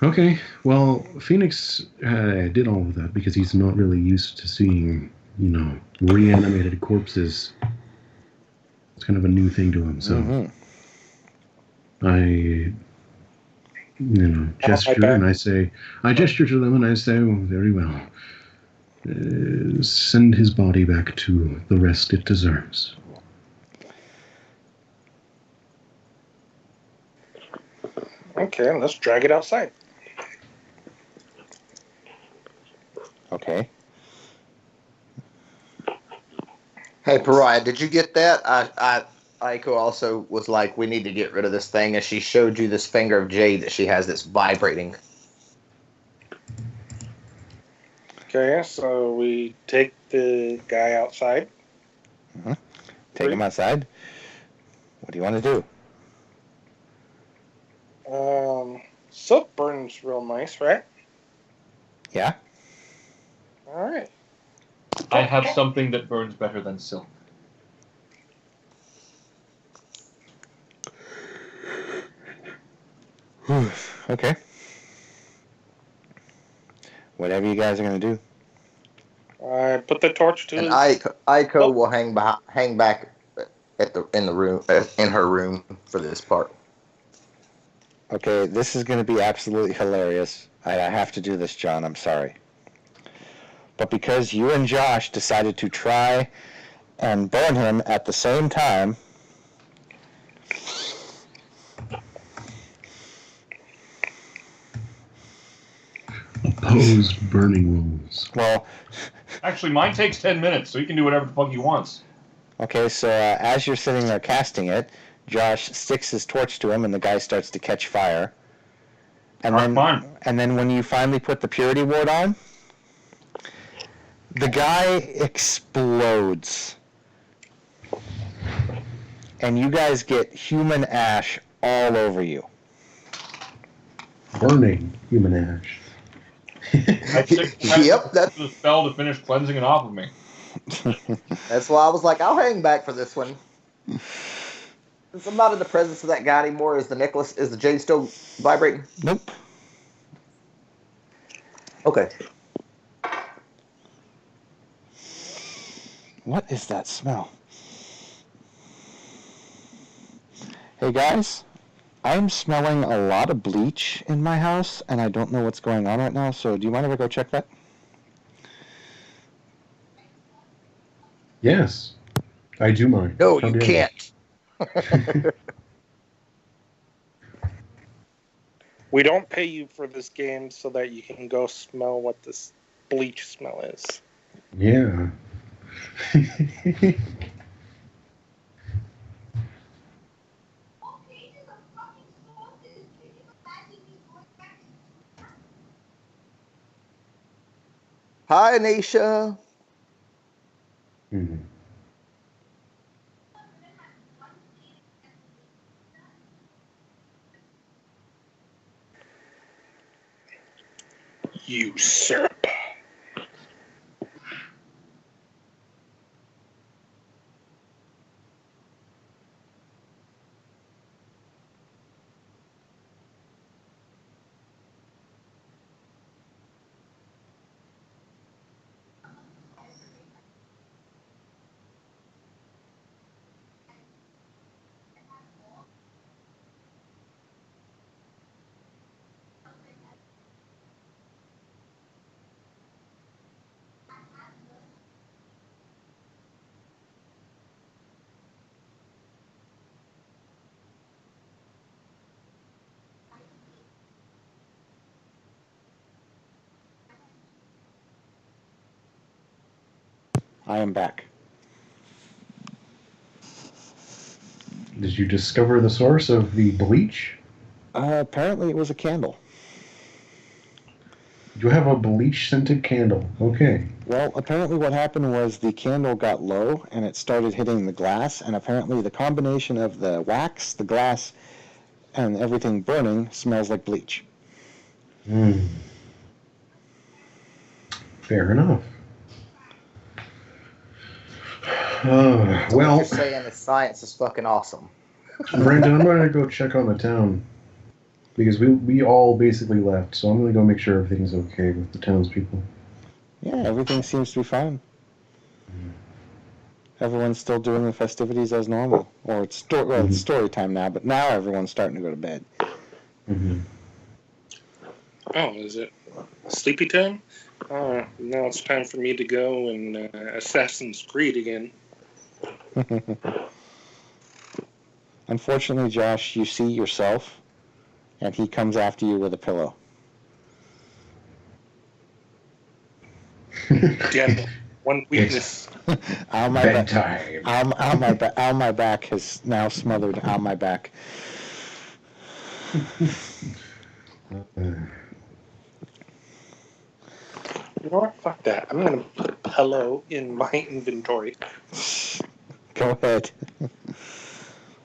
[SPEAKER 2] Okay, well, Phoenix did all of that because he's not really used to seeing, reanimated corpses. It's kind of a new thing to him, so I, gesture and I gesture to them and I say, oh, very well. Send his body back to the rest it deserves.
[SPEAKER 6] Okay, let's drag it outside.
[SPEAKER 1] Okay.
[SPEAKER 3] Hey, Pariah, did you get that? Aiko also was like, we need to get rid of this thing, and she showed you this finger of jade that she has that's vibrating.
[SPEAKER 6] Okay, so we take the guy outside.
[SPEAKER 1] Take him outside. What do you want to do?
[SPEAKER 6] Silk burns real nice, right?
[SPEAKER 1] Yeah.
[SPEAKER 6] All right.
[SPEAKER 5] I have something that burns better than silk.
[SPEAKER 1] Okay. Whatever you guys are going to do.
[SPEAKER 6] I put the torch to
[SPEAKER 3] And
[SPEAKER 6] his...
[SPEAKER 3] Aiko will hang back in her room for this part.
[SPEAKER 1] Okay, this is going to be absolutely hilarious. I have to do this, John. I'm sorry. But because you and Josh decided to try and burn him at the same time,
[SPEAKER 2] Opposed burning rules.
[SPEAKER 1] well,
[SPEAKER 5] Actually, mine takes 10 minutes, so he can do whatever the fuck he wants.
[SPEAKER 1] okay, so as you're sitting there casting it, Josh sticks his torch to him and the guy starts to catch fire. And then when you finally put the purity ward on, the guy explodes. And you guys get human ash all over you.
[SPEAKER 2] Burning human ash.
[SPEAKER 3] Yep, that's
[SPEAKER 5] the spell to finish cleansing it off of me.
[SPEAKER 3] That's why I was like, I'll hang back for this one. Since I'm not in the presence of that guy anymore, is the jade still vibrating?
[SPEAKER 1] Nope.
[SPEAKER 3] Okay.
[SPEAKER 1] What is that smell? Hey guys, I'm smelling a lot of bleach in my house, and I don't know what's going on right now, so do you mind if I go check that?
[SPEAKER 2] Yes, I do mind.
[SPEAKER 3] No, you can't.
[SPEAKER 6] We don't pay you for this game so that you can go smell what this bleach smell is.
[SPEAKER 2] Yeah.
[SPEAKER 3] Hi, Nisha.
[SPEAKER 2] Mm-hmm.
[SPEAKER 6] Usurp.
[SPEAKER 1] I am back.
[SPEAKER 2] Did you discover the source of the bleach?
[SPEAKER 1] Apparently it was a candle.
[SPEAKER 2] You have a bleach-scented candle. Okay.
[SPEAKER 1] Well, apparently what happened was the candle got low and it started hitting the glass, and apparently the combination of the wax, the glass, and everything burning smells like bleach.
[SPEAKER 2] Fair enough.
[SPEAKER 3] What
[SPEAKER 2] Well,
[SPEAKER 3] you're saying is science is fucking awesome.
[SPEAKER 2] Brandon, I'm going to go check on the town. Because we all basically left, so I'm going to go make sure everything's okay with the townspeople.
[SPEAKER 1] Yeah, everything seems to be fine. Everyone's still doing the festivities as normal. Or it's story time now, but now everyone's starting to go to bed.
[SPEAKER 2] Mm-hmm.
[SPEAKER 6] Oh, is it sleepy time? Now it's time for me to go and Assassin's Creed again.
[SPEAKER 1] Unfortunately, Josh, you see yourself, and he comes after you with a pillow.
[SPEAKER 6] Yeah, one weakness.
[SPEAKER 1] On my
[SPEAKER 2] Bedtime.
[SPEAKER 1] on my back has now smothered on my back.
[SPEAKER 6] You know what? Fuck that. I'm going to put pillow in my inventory.
[SPEAKER 1] Go ahead.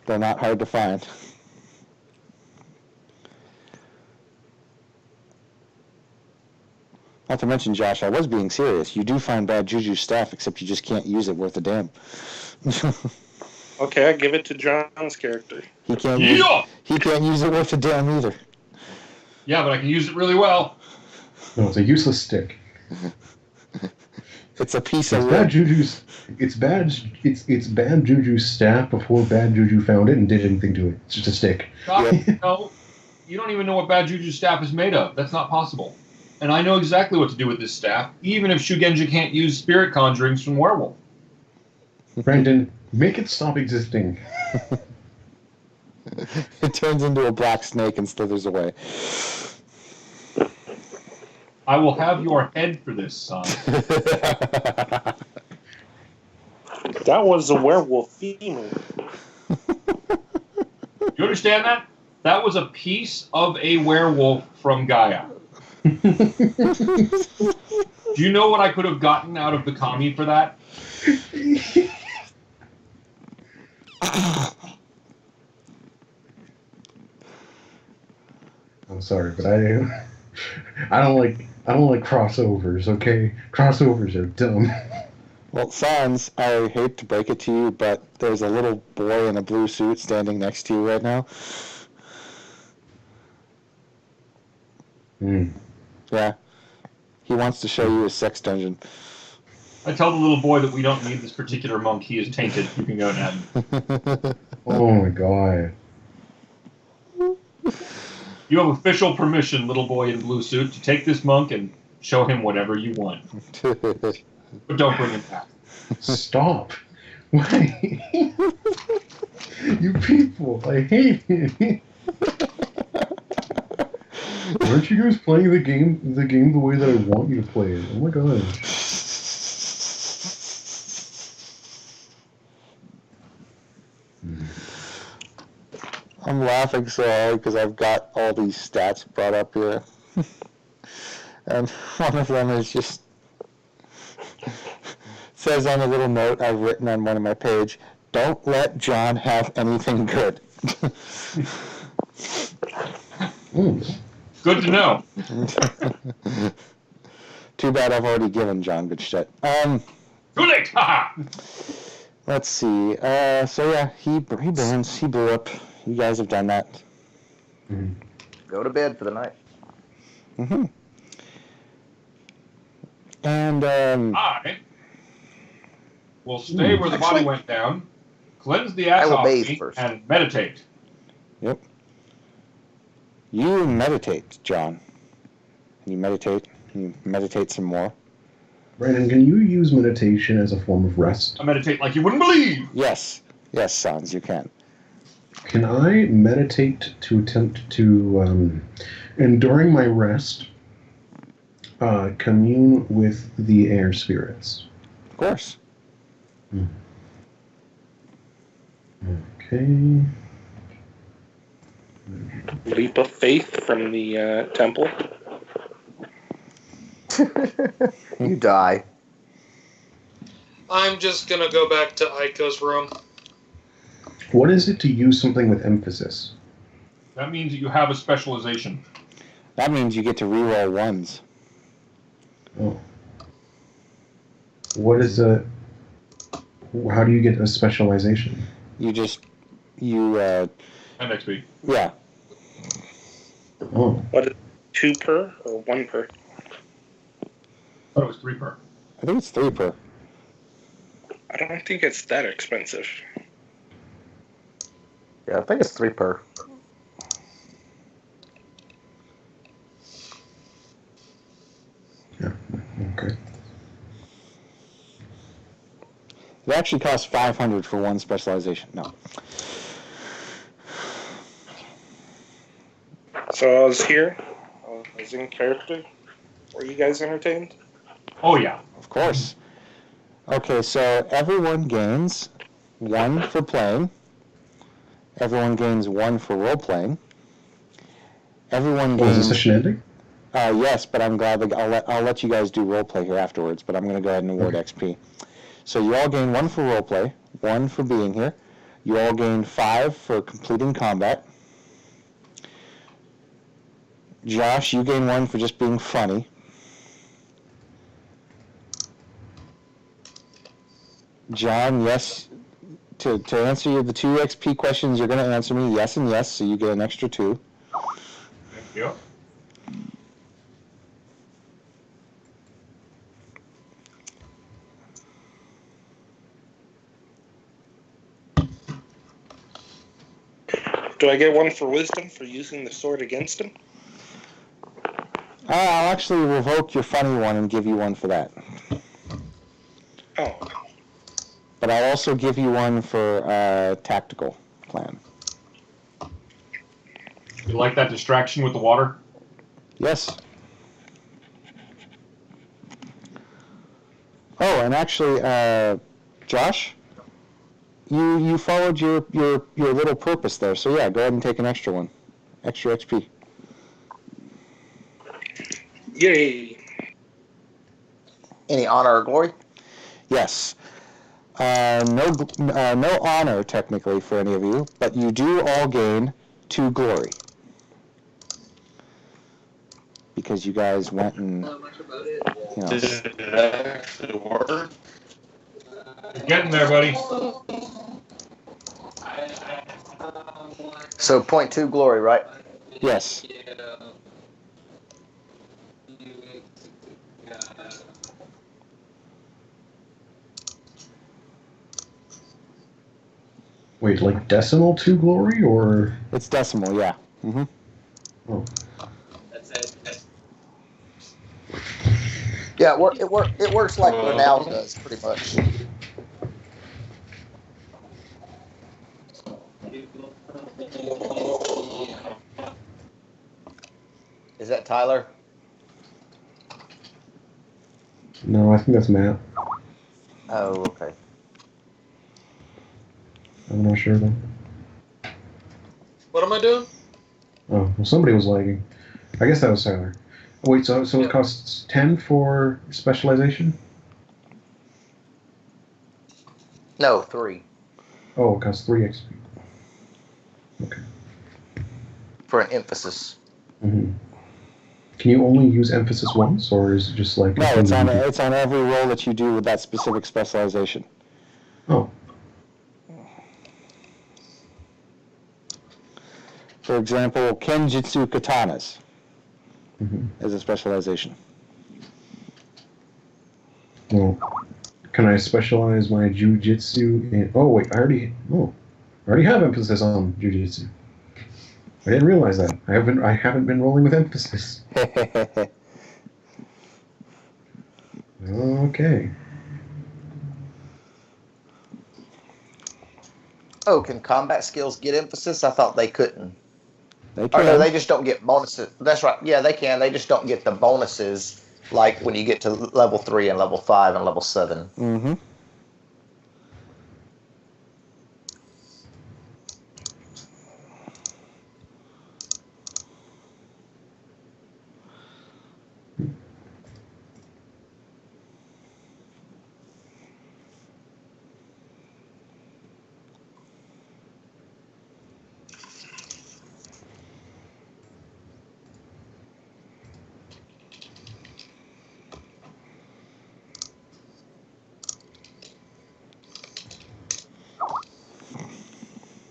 [SPEAKER 1] They're not hard to find. Not to mention, Josh, I was being serious. You do find bad juju stuff, except you just can't use it worth a damn.
[SPEAKER 6] Okay, I give it to John's character.
[SPEAKER 1] He can't
[SPEAKER 5] Yeah!
[SPEAKER 1] use it worth a damn either.
[SPEAKER 5] Yeah, but I can use it really well.
[SPEAKER 2] No, it's a useless stick.
[SPEAKER 1] It's a piece
[SPEAKER 2] It's
[SPEAKER 1] of
[SPEAKER 2] bad juju's. It's bad juju's staff before bad juju found it and did anything to it. It's just a stick.
[SPEAKER 5] Doc, no, you don't even know what bad juju staff is made of. That's not possible. And I know exactly what to do with this staff, even if Shugenja can't use spirit conjurings from werewolf.
[SPEAKER 2] Brandon, make it stop existing.
[SPEAKER 1] It turns into a black snake and slithers away.
[SPEAKER 5] I will have your head for this, son.
[SPEAKER 6] That was a werewolf female.
[SPEAKER 5] You understand that? That was a piece of a werewolf from Gaia. Do you know what I could have gotten out of the commie for that?
[SPEAKER 2] I'm sorry, but I don't like crossovers. Okay, crossovers are dumb.
[SPEAKER 1] Well, Sans, I hate to break it to you, but there's a little boy in a blue suit standing next to you right now. Yeah. He wants to show you his sex dungeon.
[SPEAKER 5] I tell the little boy that we don't need this particular monk. He is tainted. You can go now.
[SPEAKER 2] Oh my god.
[SPEAKER 5] You have official permission, little boy in blue suit, to take this monk and show him whatever you want. But don't bring him back.
[SPEAKER 2] Stop. Why? You people, I hate it. Aren't you guys playing the game the way that I want you to play it? Oh my god.
[SPEAKER 1] I'm laughing so hard because I've got all these stats brought up here. And one of them is just says on a little note I've written on one of my page, don't let John have anything good.
[SPEAKER 5] Good to know.
[SPEAKER 1] Too bad I've already given John good shit.
[SPEAKER 5] Too late! Haha!
[SPEAKER 1] Let's see. So yeah, he burns. He blew up. You guys have done that.
[SPEAKER 3] Go to bed for the night.
[SPEAKER 1] Mm-hmm. And
[SPEAKER 5] I will stay where the body went down, cleanse the ass
[SPEAKER 3] I will
[SPEAKER 5] off
[SPEAKER 3] bathe
[SPEAKER 5] me,
[SPEAKER 3] first.
[SPEAKER 5] and meditate.
[SPEAKER 1] Yep. You meditate, John. You meditate. You meditate some more.
[SPEAKER 2] Brandon, can you use meditation as a form of rest?
[SPEAKER 5] I meditate like you wouldn't believe.
[SPEAKER 1] Yes. Yes, Sans, you can.
[SPEAKER 2] Can I meditate to attempt to, and during my rest, commune with the air spirits?
[SPEAKER 1] Of course.
[SPEAKER 2] Okay.
[SPEAKER 6] Leap of faith from the temple.
[SPEAKER 3] You die.
[SPEAKER 4] I'm just gonna go back to Aiko's room.
[SPEAKER 2] What is it to use something with emphasis?
[SPEAKER 5] That means that you have a specialization.
[SPEAKER 1] That means you get to reroll ones.
[SPEAKER 2] Oh. What is a... How do you get a specialization?
[SPEAKER 1] You
[SPEAKER 5] And XP.
[SPEAKER 1] yeah.
[SPEAKER 2] Oh.
[SPEAKER 6] What is 2 per or 1 per?
[SPEAKER 5] Oh, it was 3 per.
[SPEAKER 1] I think it's 3 per.
[SPEAKER 6] I don't think it's that expensive.
[SPEAKER 3] Yeah, I think it's 3 per.
[SPEAKER 2] Yeah. Okay.
[SPEAKER 1] It actually costs 500 for one specialization. No.
[SPEAKER 6] So I was here. I was in character. Were you guys entertained?
[SPEAKER 5] Oh, yeah.
[SPEAKER 1] Of course. Okay, so everyone gains 1 for playing. Everyone gains 1 for role-playing. Everyone
[SPEAKER 2] Oh, is
[SPEAKER 1] gains...
[SPEAKER 2] this a shenanigan?
[SPEAKER 1] Yes, but I'm glad that I'll let you guys do roleplay here afterwards, but I'm going to go ahead and award XP. So you all gain 1 for roleplay, 1 for being here. You all gain 5 for completing combat. Josh, you gain 1 for just being funny. John, yes, to answer you the 2 XP questions, you're going to answer me yes and yes, so you get an extra 2.
[SPEAKER 5] Thank you.
[SPEAKER 6] Do I get 1 for wisdom for using the sword against him?
[SPEAKER 1] I'll actually revoke your funny one and give you 1 for that.
[SPEAKER 6] Oh.
[SPEAKER 1] But I'll also give you 1 for tactical plan.
[SPEAKER 5] You like that distraction with the water?
[SPEAKER 1] Yes. Oh, and actually, Josh, you followed your little purpose there. So yeah, go ahead and take an extra 1, extra XP.
[SPEAKER 6] Yay!
[SPEAKER 3] Any honor or glory?
[SPEAKER 1] Yes. No honor technically for any of you, but you do all gain 2 glory because you guys went and
[SPEAKER 7] Did it actually work?
[SPEAKER 5] You're getting there, buddy.
[SPEAKER 3] So 0.2 glory, right?
[SPEAKER 1] Yes.
[SPEAKER 2] Wait, like decimal 2 glory, or...
[SPEAKER 1] It's decimal, yeah. Mm-hmm.
[SPEAKER 2] Oh.
[SPEAKER 3] Yeah, it works like Renal does, pretty much. Is that Tyler?
[SPEAKER 2] No, I think that's Matt.
[SPEAKER 3] Oh, okay.
[SPEAKER 2] I'm not sure, though.
[SPEAKER 4] What am I doing?
[SPEAKER 2] Oh, well, somebody was lagging. I guess that was Tyler. Oh, wait, so it costs 10 for specialization?
[SPEAKER 3] No, 3
[SPEAKER 2] Oh, it costs 3 XP. Okay.
[SPEAKER 3] for an emphasis.
[SPEAKER 2] Mm-hmm. Can you only use emphasis once, or is it just like...
[SPEAKER 1] No, it's on every roll that you do with that specific specialization.
[SPEAKER 2] Oh.
[SPEAKER 1] For example, Kenjutsu Katanas
[SPEAKER 2] Mm-hmm.
[SPEAKER 1] is a specialization.
[SPEAKER 2] Well, can I specialize my jujitsu in... Oh, wait, I already have emphasis on jujitsu. I didn't realize that. I haven't been rolling with emphasis. Okay.
[SPEAKER 3] Oh, can combat skills get emphasis? I thought they couldn't.
[SPEAKER 1] They
[SPEAKER 3] Or
[SPEAKER 1] can.
[SPEAKER 3] no, they just don't get bonuses. That's right. Yeah, they can. They just don't get the bonuses like when you get to level 3 and level 5 and level 7.
[SPEAKER 1] Mm-hmm.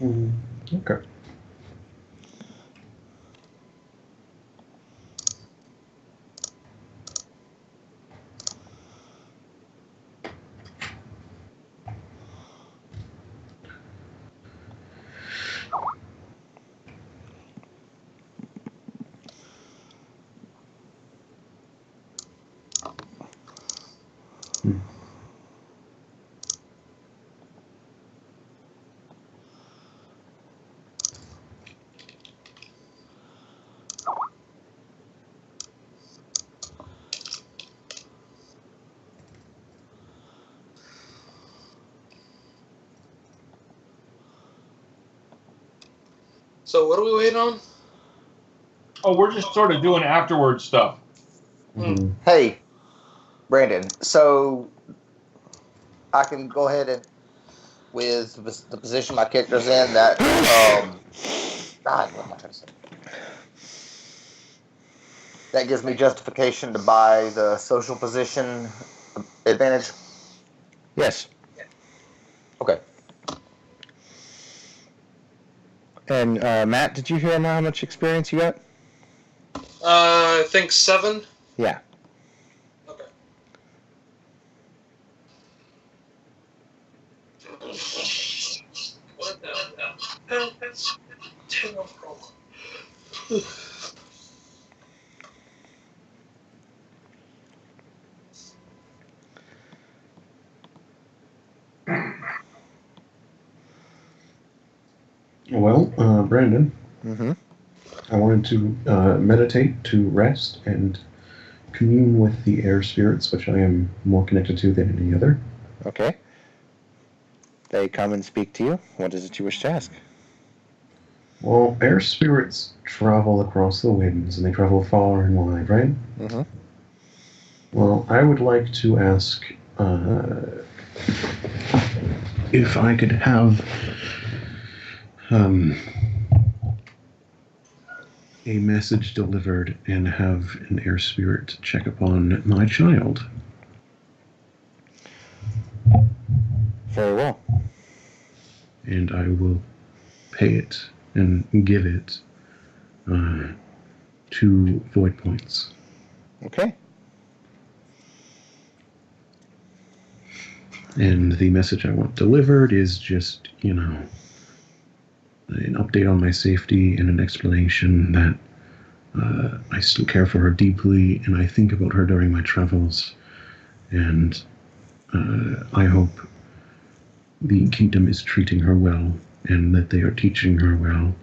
[SPEAKER 2] Okay.
[SPEAKER 4] So what are we waiting on?
[SPEAKER 5] Oh, we're just sort of doing afterward stuff.
[SPEAKER 2] Mhm.
[SPEAKER 3] Hey, Brandon. So I can go ahead and with the position my character's in. That God, what am I trying to say? That gives me justification to buy the social position advantage.
[SPEAKER 1] Yes.
[SPEAKER 3] Okay.
[SPEAKER 1] And Matt, did you hear how much experience you got?
[SPEAKER 4] I think 7.
[SPEAKER 1] Yeah.
[SPEAKER 4] Okay. What the hell? That's terrible.
[SPEAKER 2] Well, Brandon,
[SPEAKER 1] Mm-hmm.
[SPEAKER 2] I wanted to meditate, to rest, and commune with the air spirits, which I am more connected to than any other.
[SPEAKER 1] Okay. They come and speak to you. What is it you wish to ask?
[SPEAKER 2] Well, air spirits travel across the winds, and they travel far and wide, right?
[SPEAKER 1] Mm-hmm.
[SPEAKER 2] Well, I would like to ask if I could have a message delivered and have an air spirit check upon my child.
[SPEAKER 1] Very well.
[SPEAKER 2] And I will pay it and give it 2 void points.
[SPEAKER 1] Okay.
[SPEAKER 2] And the message I want delivered is just, an update on my safety and an explanation that I still care for her deeply and I think about her during my travels. And I hope the kingdom is treating her well and that they are teaching her well.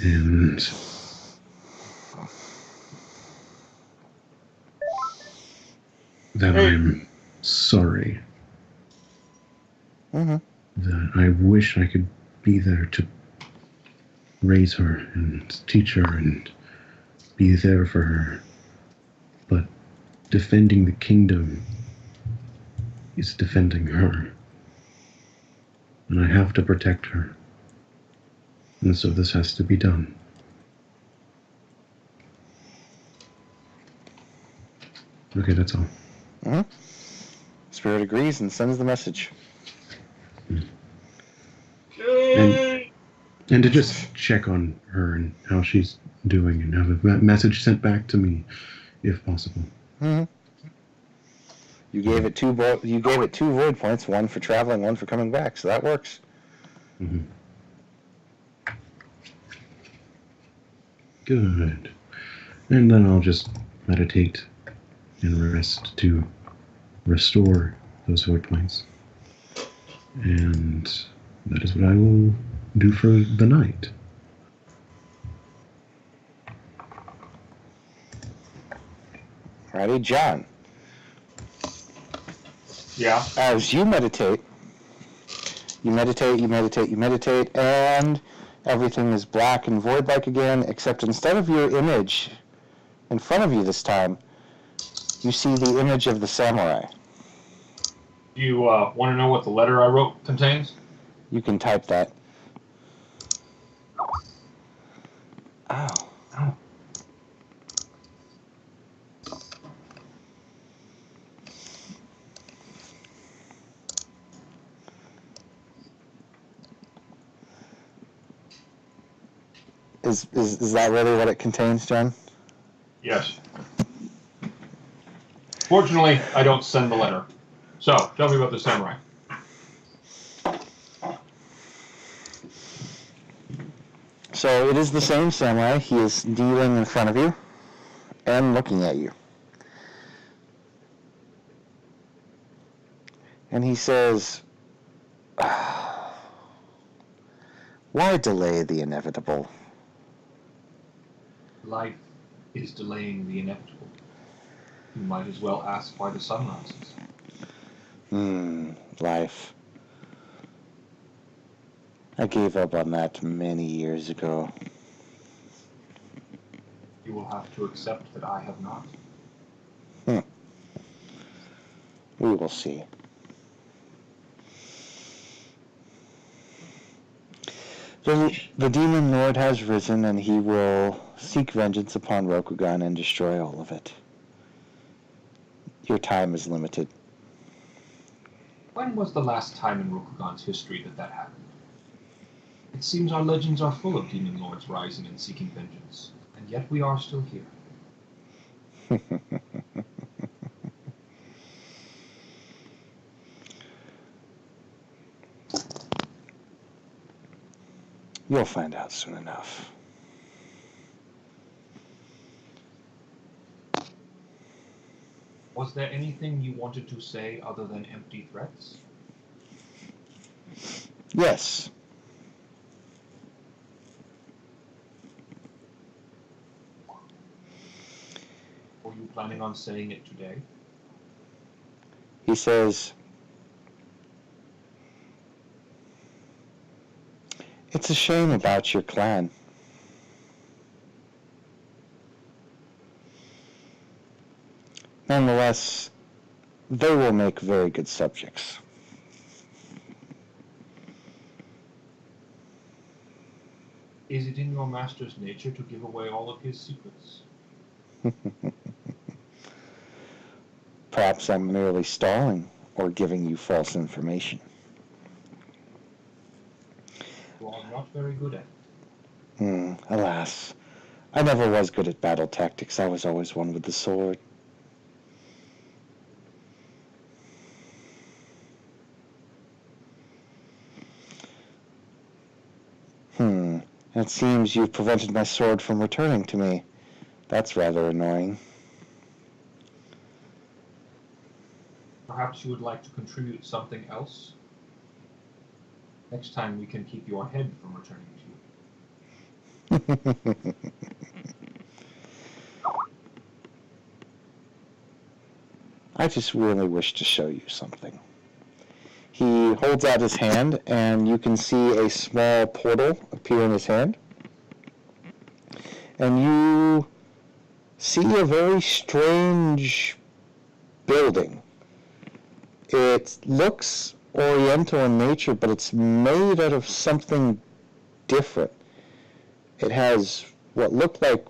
[SPEAKER 2] And that I'm sorry.
[SPEAKER 1] Mm-hmm.
[SPEAKER 2] That I wish I could be there to raise her and teach her and be there for her. But defending the kingdom is defending her. And I have to protect her. And so this has to be done. Okay, that's all.
[SPEAKER 1] Mm-hmm. Spirit agrees and sends the message.
[SPEAKER 2] And to just check on her and how she's doing and have a message sent back to me, if possible.
[SPEAKER 1] Mm-hmm. You gave it two void points, one for traveling, one for coming back, so that works.
[SPEAKER 2] Mm-hmm. Good. And then I'll just meditate and rest to restore those void points. And that is what I will do for the night.
[SPEAKER 1] Alrighty, John.
[SPEAKER 5] Yeah.
[SPEAKER 1] As you meditate, and everything is black and void-like again, except instead of your image in front of you this time, you see the image of the samurai.
[SPEAKER 5] You want to know what the letter I wrote contains?
[SPEAKER 1] You can type that. Ow.
[SPEAKER 5] Oh.
[SPEAKER 1] Is that really what it contains, John?
[SPEAKER 5] Yes. Fortunately, I don't send the letter. So, tell me about the samurai.
[SPEAKER 1] So it is the same samurai. He is kneeling in front of you and looking at you. And he says, why delay the inevitable?
[SPEAKER 5] Life is delaying the inevitable. You might as well ask why the sun rises.
[SPEAKER 1] Life. I gave up on that many years ago.
[SPEAKER 5] You will have to accept that I have not.
[SPEAKER 1] We will see. The demon lord has risen, and he will seek vengeance upon Rokugan and destroy all of it. Your time is limited.
[SPEAKER 5] When was the last time in Rokugan's history that happened? It seems our legends are full of demon lords rising and seeking vengeance, and yet we are still here.
[SPEAKER 1] You'll find out soon enough.
[SPEAKER 5] Was there anything you wanted to say other than empty threats?
[SPEAKER 1] Yes.
[SPEAKER 5] Were you planning on saying it today?
[SPEAKER 1] He says, it's a shame about your clan. Nonetheless, they will make very good subjects.
[SPEAKER 5] Is it in your master's nature to give away all of his secrets?
[SPEAKER 1] Perhaps I'm merely stalling or giving you false information.
[SPEAKER 5] You are not very good at it.
[SPEAKER 1] Alas, I never was good at battle tactics. I was always one with the sword. It seems you've prevented my sword from returning to me. That's rather annoying.
[SPEAKER 5] Perhaps you would like to contribute something else? Next time we can keep your head from returning to you.
[SPEAKER 1] I just really wish to show you something. He holds out his hand, and you can see a small portal appear in his hand. And you see a very strange building. It looks oriental in nature, but it's made out of something different. It has what look like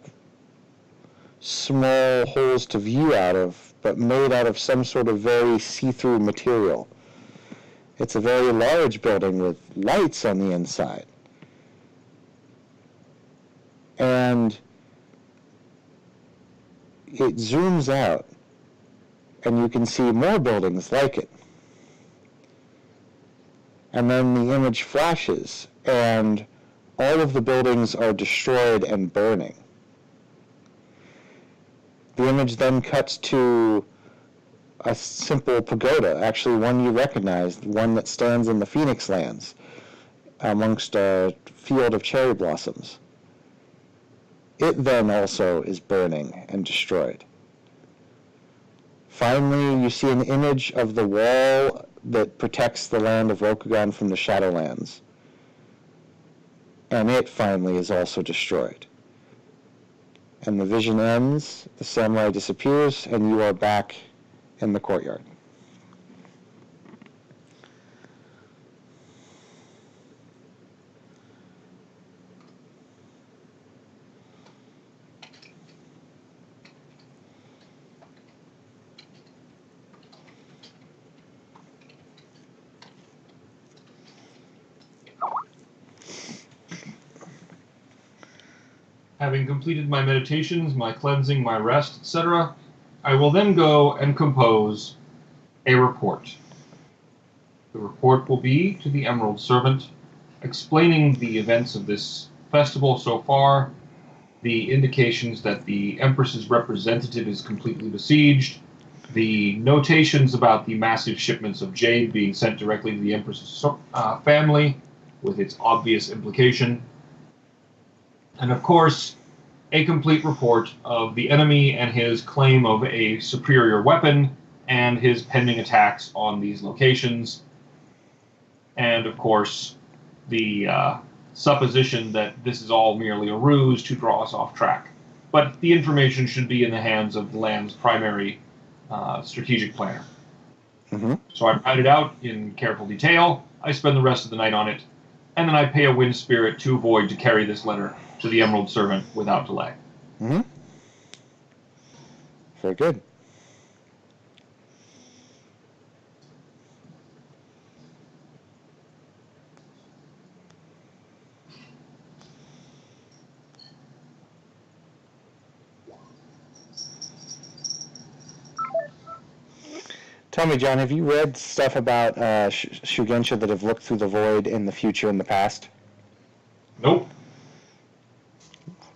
[SPEAKER 1] small holes to view out of, but made out of some sort of very see-through material. It's a very large building with lights on the inside. And it zooms out, and you can see more buildings like it. And then the image flashes, and all of the buildings are destroyed and burning. The image then cuts to a simple pagoda, actually one you recognize, one that stands in the Phoenix Lands amongst a field of cherry blossoms. It then also is burning and destroyed. Finally, you see an image of the wall that protects the land of Rokugan from the Shadowlands. And it finally is also destroyed. And the vision ends, the samurai disappears, and you are back in the courtyard.
[SPEAKER 5] Having completed my meditations, my cleansing, my rest, etc., I will then go and compose a report. The report will be to the Emerald Servant, explaining the events of this festival so far, the indications that the Empress's representative is completely besieged, the notations about the massive shipments of jade being sent directly to the Empress's family, with its obvious implication, and of course, a complete report of the enemy and his claim of a superior weapon and his pending attacks on these locations, and of course, the supposition that this is all merely a ruse to draw us off track. But the information should be in the hands of the land's primary strategic planner.
[SPEAKER 1] Mm-hmm.
[SPEAKER 5] So I write it out in careful detail, I spend the rest of the night on it, and then I pay a wind spirit to avoid to carry this letter to the Emerald Servant without delay.
[SPEAKER 1] Mm-hmm. Very good. Tell me, John, have you read stuff about Shugensha that have looked through the void in the future and the past?
[SPEAKER 5] Nope.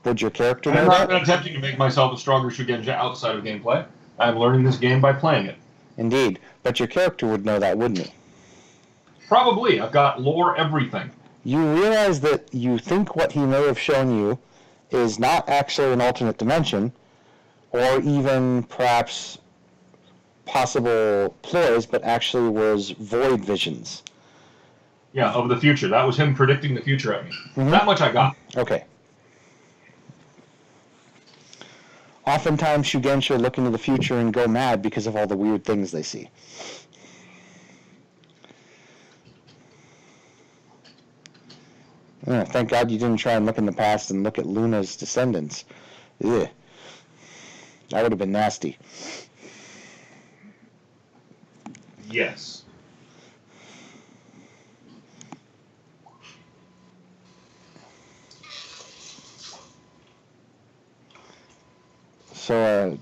[SPEAKER 1] Would your character
[SPEAKER 5] I'm
[SPEAKER 1] know
[SPEAKER 5] not
[SPEAKER 1] that?
[SPEAKER 5] attempting to make myself a stronger Shugenja outside of gameplay. I'm learning this game by playing it.
[SPEAKER 1] Indeed. But your character would know that, wouldn't he?
[SPEAKER 5] Probably. I've got lore everything.
[SPEAKER 1] You realize that you think what he may have shown you is not actually an alternate dimension, or even perhaps possible ploys, but actually was void visions.
[SPEAKER 5] Yeah, of the future. That was him predicting the future at me.
[SPEAKER 1] Mhm.
[SPEAKER 5] That much I got.
[SPEAKER 1] Okay. Oftentimes, Shugensha look into the future and go mad because of all the weird things they see. Oh, thank God you didn't try and look in the past and look at Luna's descendants. Ugh. That would have been nasty.
[SPEAKER 5] Yes.
[SPEAKER 1] So,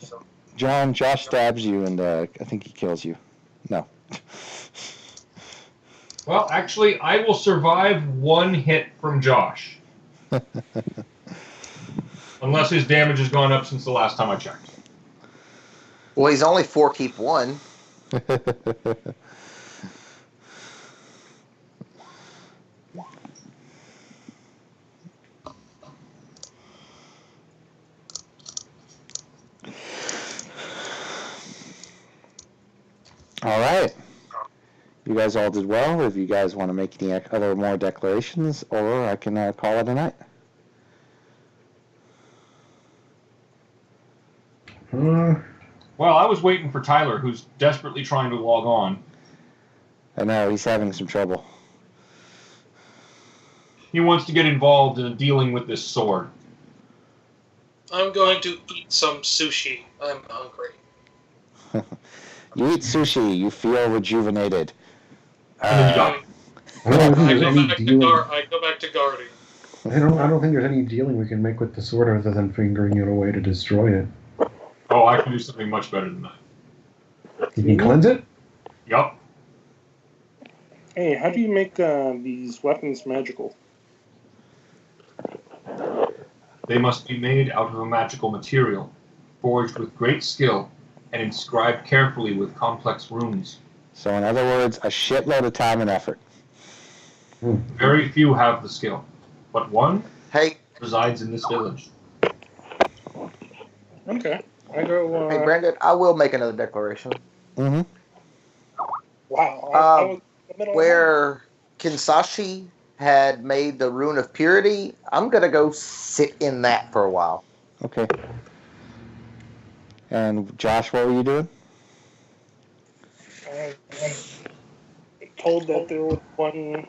[SPEAKER 1] Josh stabs you, and I think he kills you. No.
[SPEAKER 5] Well, actually, I will survive one hit from Josh. Unless his damage has gone up since the last time I checked.
[SPEAKER 3] Well, he's only 4 keep 1.
[SPEAKER 1] All right. You guys all did well. If you guys want to make any other more declarations, or I can call it a night.
[SPEAKER 5] Well, I was waiting for Tyler, who's desperately trying to log on.
[SPEAKER 1] I know, he's having some trouble.
[SPEAKER 5] He wants to get involved in dealing with this sword.
[SPEAKER 4] I'm going to eat some sushi. I'm hungry.
[SPEAKER 1] You eat sushi, you feel rejuvenated.
[SPEAKER 5] And then you die.
[SPEAKER 2] I don't think
[SPEAKER 4] I
[SPEAKER 2] there's
[SPEAKER 4] go
[SPEAKER 2] any
[SPEAKER 4] back to
[SPEAKER 2] dealing.
[SPEAKER 4] I go back to guarding.
[SPEAKER 2] I don't think there's any dealing we can make with the sword other than fingering it away to destroy it.
[SPEAKER 5] Oh, I can do something much better than that.
[SPEAKER 2] You can cleanse it?
[SPEAKER 5] Yup.
[SPEAKER 6] Hey, how do you make these weapons magical?
[SPEAKER 5] They must be made out of a magical material, forged with great skill, and inscribed carefully with complex runes.
[SPEAKER 1] So in other words, a shitload of time and effort.
[SPEAKER 5] Very few have the skill, but one
[SPEAKER 3] Hey,
[SPEAKER 5] resides in this village.
[SPEAKER 6] Okay. I go.
[SPEAKER 3] hey, Brandon, I will make another declaration.
[SPEAKER 1] Mm-hmm.
[SPEAKER 6] Wow. I was in the middle of
[SPEAKER 3] Where Kinsashi had made the Rune of Purity, I'm going to go sit in that for a while.
[SPEAKER 1] Okay. And Josh, what were you doing?
[SPEAKER 6] I'm told that there was one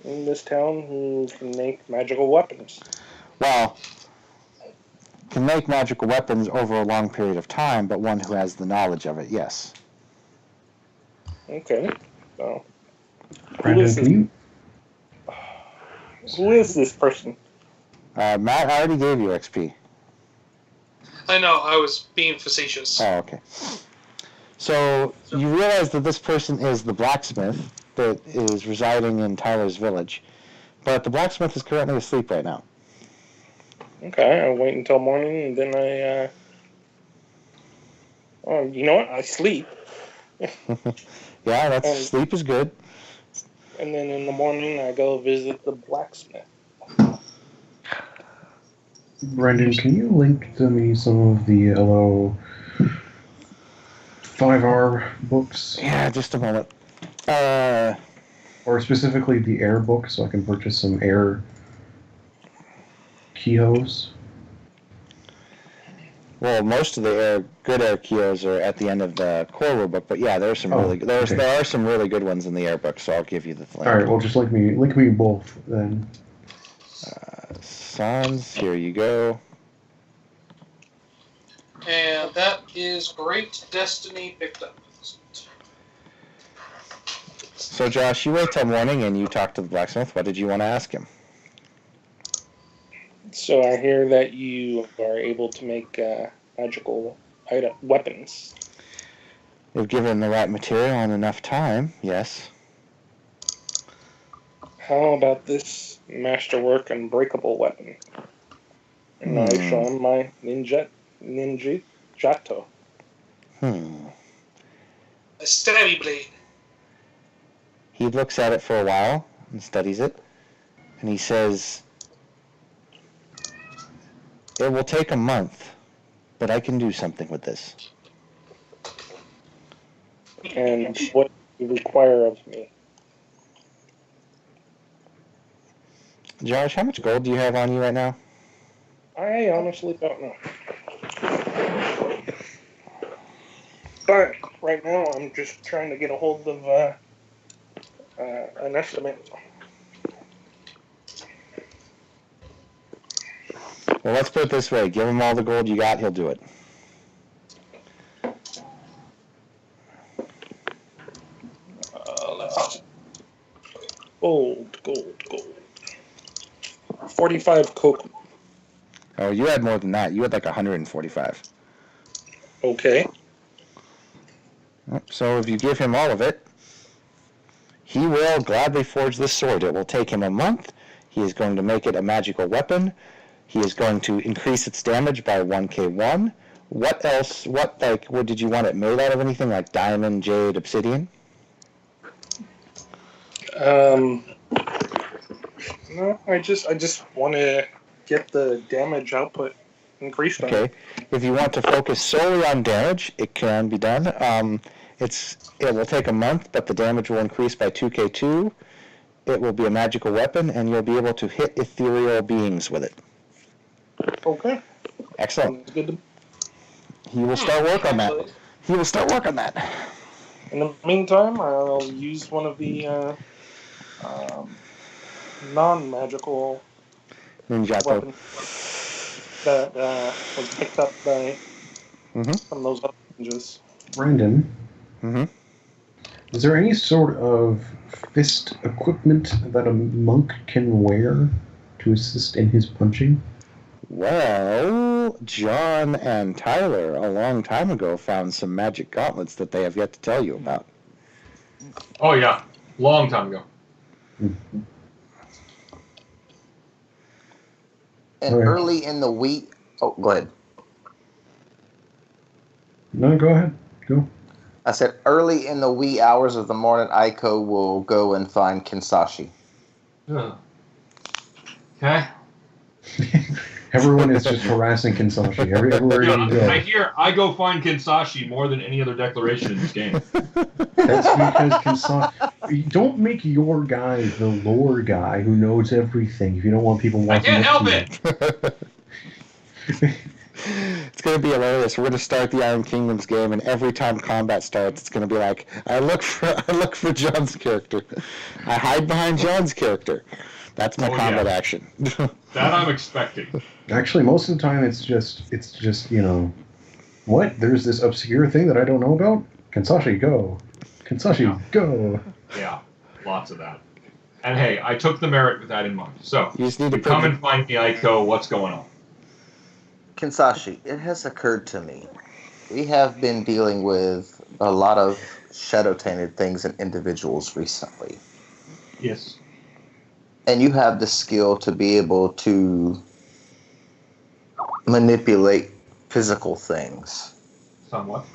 [SPEAKER 6] in this town who can make magical weapons.
[SPEAKER 1] Well, can make magical weapons over a long period of time, but one who has the knowledge of it, yes.
[SPEAKER 6] Okay. So,
[SPEAKER 2] Brandon, can you?
[SPEAKER 6] who is this person?
[SPEAKER 1] Matt, I already gave you XP.
[SPEAKER 4] I know, I was being facetious.
[SPEAKER 1] Oh, okay. So you realize that this person is the blacksmith that is residing in Tyler's village, but the blacksmith is currently asleep right now.
[SPEAKER 6] Okay, I'll wait until morning, and then oh, you know what? I sleep.
[SPEAKER 1] Yeah, sleep is good.
[SPEAKER 6] And then in the morning, I go visit the blacksmith.
[SPEAKER 2] Brendan, can you link to me some of the LO 5R books?
[SPEAKER 1] Yeah, just a moment.
[SPEAKER 2] Or specifically the air book, so I can purchase some air keyhose?
[SPEAKER 1] Well, most of the good air keys are at the end of the core rulebook, but yeah, there are some there are some really good ones in the air book, so I'll give you the link.
[SPEAKER 2] All right, well, just link me both then.
[SPEAKER 1] Sans, here you go.
[SPEAKER 4] And that is Great Destiny picked up.
[SPEAKER 1] So, Josh, you wait till morning and you talk to the blacksmith. What did you want to ask him?
[SPEAKER 6] So I hear that you are able to make magical weapons.
[SPEAKER 1] If given the right material and enough time, yes.
[SPEAKER 6] How about this masterwork unbreakable weapon? And I show him my ninjato.
[SPEAKER 4] A stabby blade.
[SPEAKER 1] He looks at it for a while and studies it, and he says, "It will take a month, but I can do something with this."
[SPEAKER 6] And what do you require of me?
[SPEAKER 1] Josh, how much gold do you have on you right now?
[SPEAKER 6] I honestly don't know. But right now, I'm just trying to get a hold of an estimate.
[SPEAKER 1] Well, let's put it this way. Give him all the gold you got, he'll do it.
[SPEAKER 6] Gold. 45 coke.
[SPEAKER 1] Oh, you had more than that. You had like 145.
[SPEAKER 6] Okay.
[SPEAKER 1] So if you give him all of it, he will gladly forge this sword. It will take him a month. He is going to make it a magical weapon. He is going to increase its damage by 1k1. What else? What did you want it made out of? Anything like diamond, jade, obsidian?
[SPEAKER 6] No, I just want to get the damage output increased.
[SPEAKER 1] Okay. If you want to focus solely on damage, it can be done. It will take a month, but the damage will increase by 2k2. It will be a magical weapon, and you'll be able to hit ethereal beings with it.
[SPEAKER 6] Okay.
[SPEAKER 1] Excellent.
[SPEAKER 6] Good.
[SPEAKER 1] He will start work on that. He will start work on that.
[SPEAKER 6] In the meantime, I'll use one of the non-magical
[SPEAKER 1] Ninjato.
[SPEAKER 6] weapons that was picked up by from those other ninjas.
[SPEAKER 2] Brandon, is there any sort of fist equipment that a monk can wear to assist in his punching?
[SPEAKER 1] Well, John and Tyler a long time ago found some magic gauntlets that they have yet to tell you about.
[SPEAKER 5] Oh, yeah. Long time ago.
[SPEAKER 3] And early in the week... Oh, go ahead.
[SPEAKER 2] No, go ahead. Go.
[SPEAKER 3] I said early in the wee hours of the morning, Aiko will go and find Kinsashi.
[SPEAKER 5] Okay.
[SPEAKER 2] Everyone is just harassing Kinsashi everywhere you go.
[SPEAKER 5] I go find Kinsashi more than any other declaration in this game.
[SPEAKER 2] That's because Kinsashi... Don't make your guy the lore guy who knows everything if you don't want people watching.
[SPEAKER 5] I can't help it!
[SPEAKER 1] It's going to be hilarious. We're going to start the Iron Kingdoms game, and every time combat starts, it's going to be like, I look for John's character. I hide behind John's character. That's my combat action.
[SPEAKER 5] That I'm expecting.
[SPEAKER 2] Actually, most of the time, it's just what? There's this obscure thing that I don't know about? Kinsashi, go. Kinsashi, go.
[SPEAKER 5] Yeah, lots of that. And hey, I took the merit with that in mind. So,
[SPEAKER 1] You just need to
[SPEAKER 5] you come
[SPEAKER 1] put
[SPEAKER 5] and find me, Aiko. What's going on?
[SPEAKER 3] Kinsashi, it has occurred to me. We have been dealing with a lot of shadow tainted things and individuals recently.
[SPEAKER 5] Yes.
[SPEAKER 3] And you have the skill to be able to manipulate physical things.
[SPEAKER 5] Somewhat.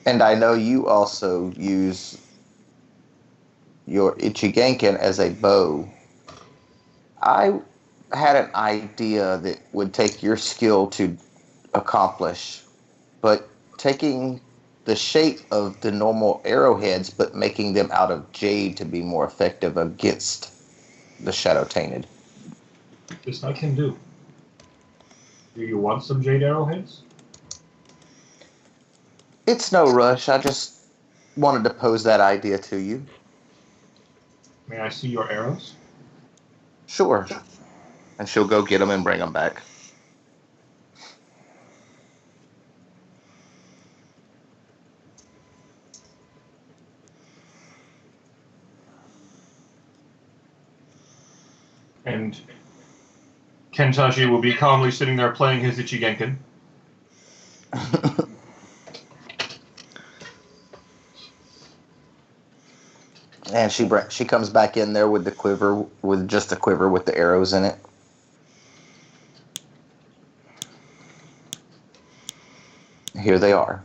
[SPEAKER 3] And I know you also use your Ichiganken as a bow. I had an idea that would take your skill to accomplish, but taking the shape of the normal arrowheads, but making them out of jade to be more effective against the shadow tainted.
[SPEAKER 5] This I can do. Do you want some jade arrowheads?
[SPEAKER 3] It's no rush. I just wanted to pose that idea to you.
[SPEAKER 5] May I see your arrows?
[SPEAKER 3] Sure. And she'll go get them and bring them back.
[SPEAKER 5] And Kensashi will be calmly sitting there playing his Ichigenken.
[SPEAKER 3] And she comes back in there with the quiver, with just a quiver with the arrows in it. Here they are.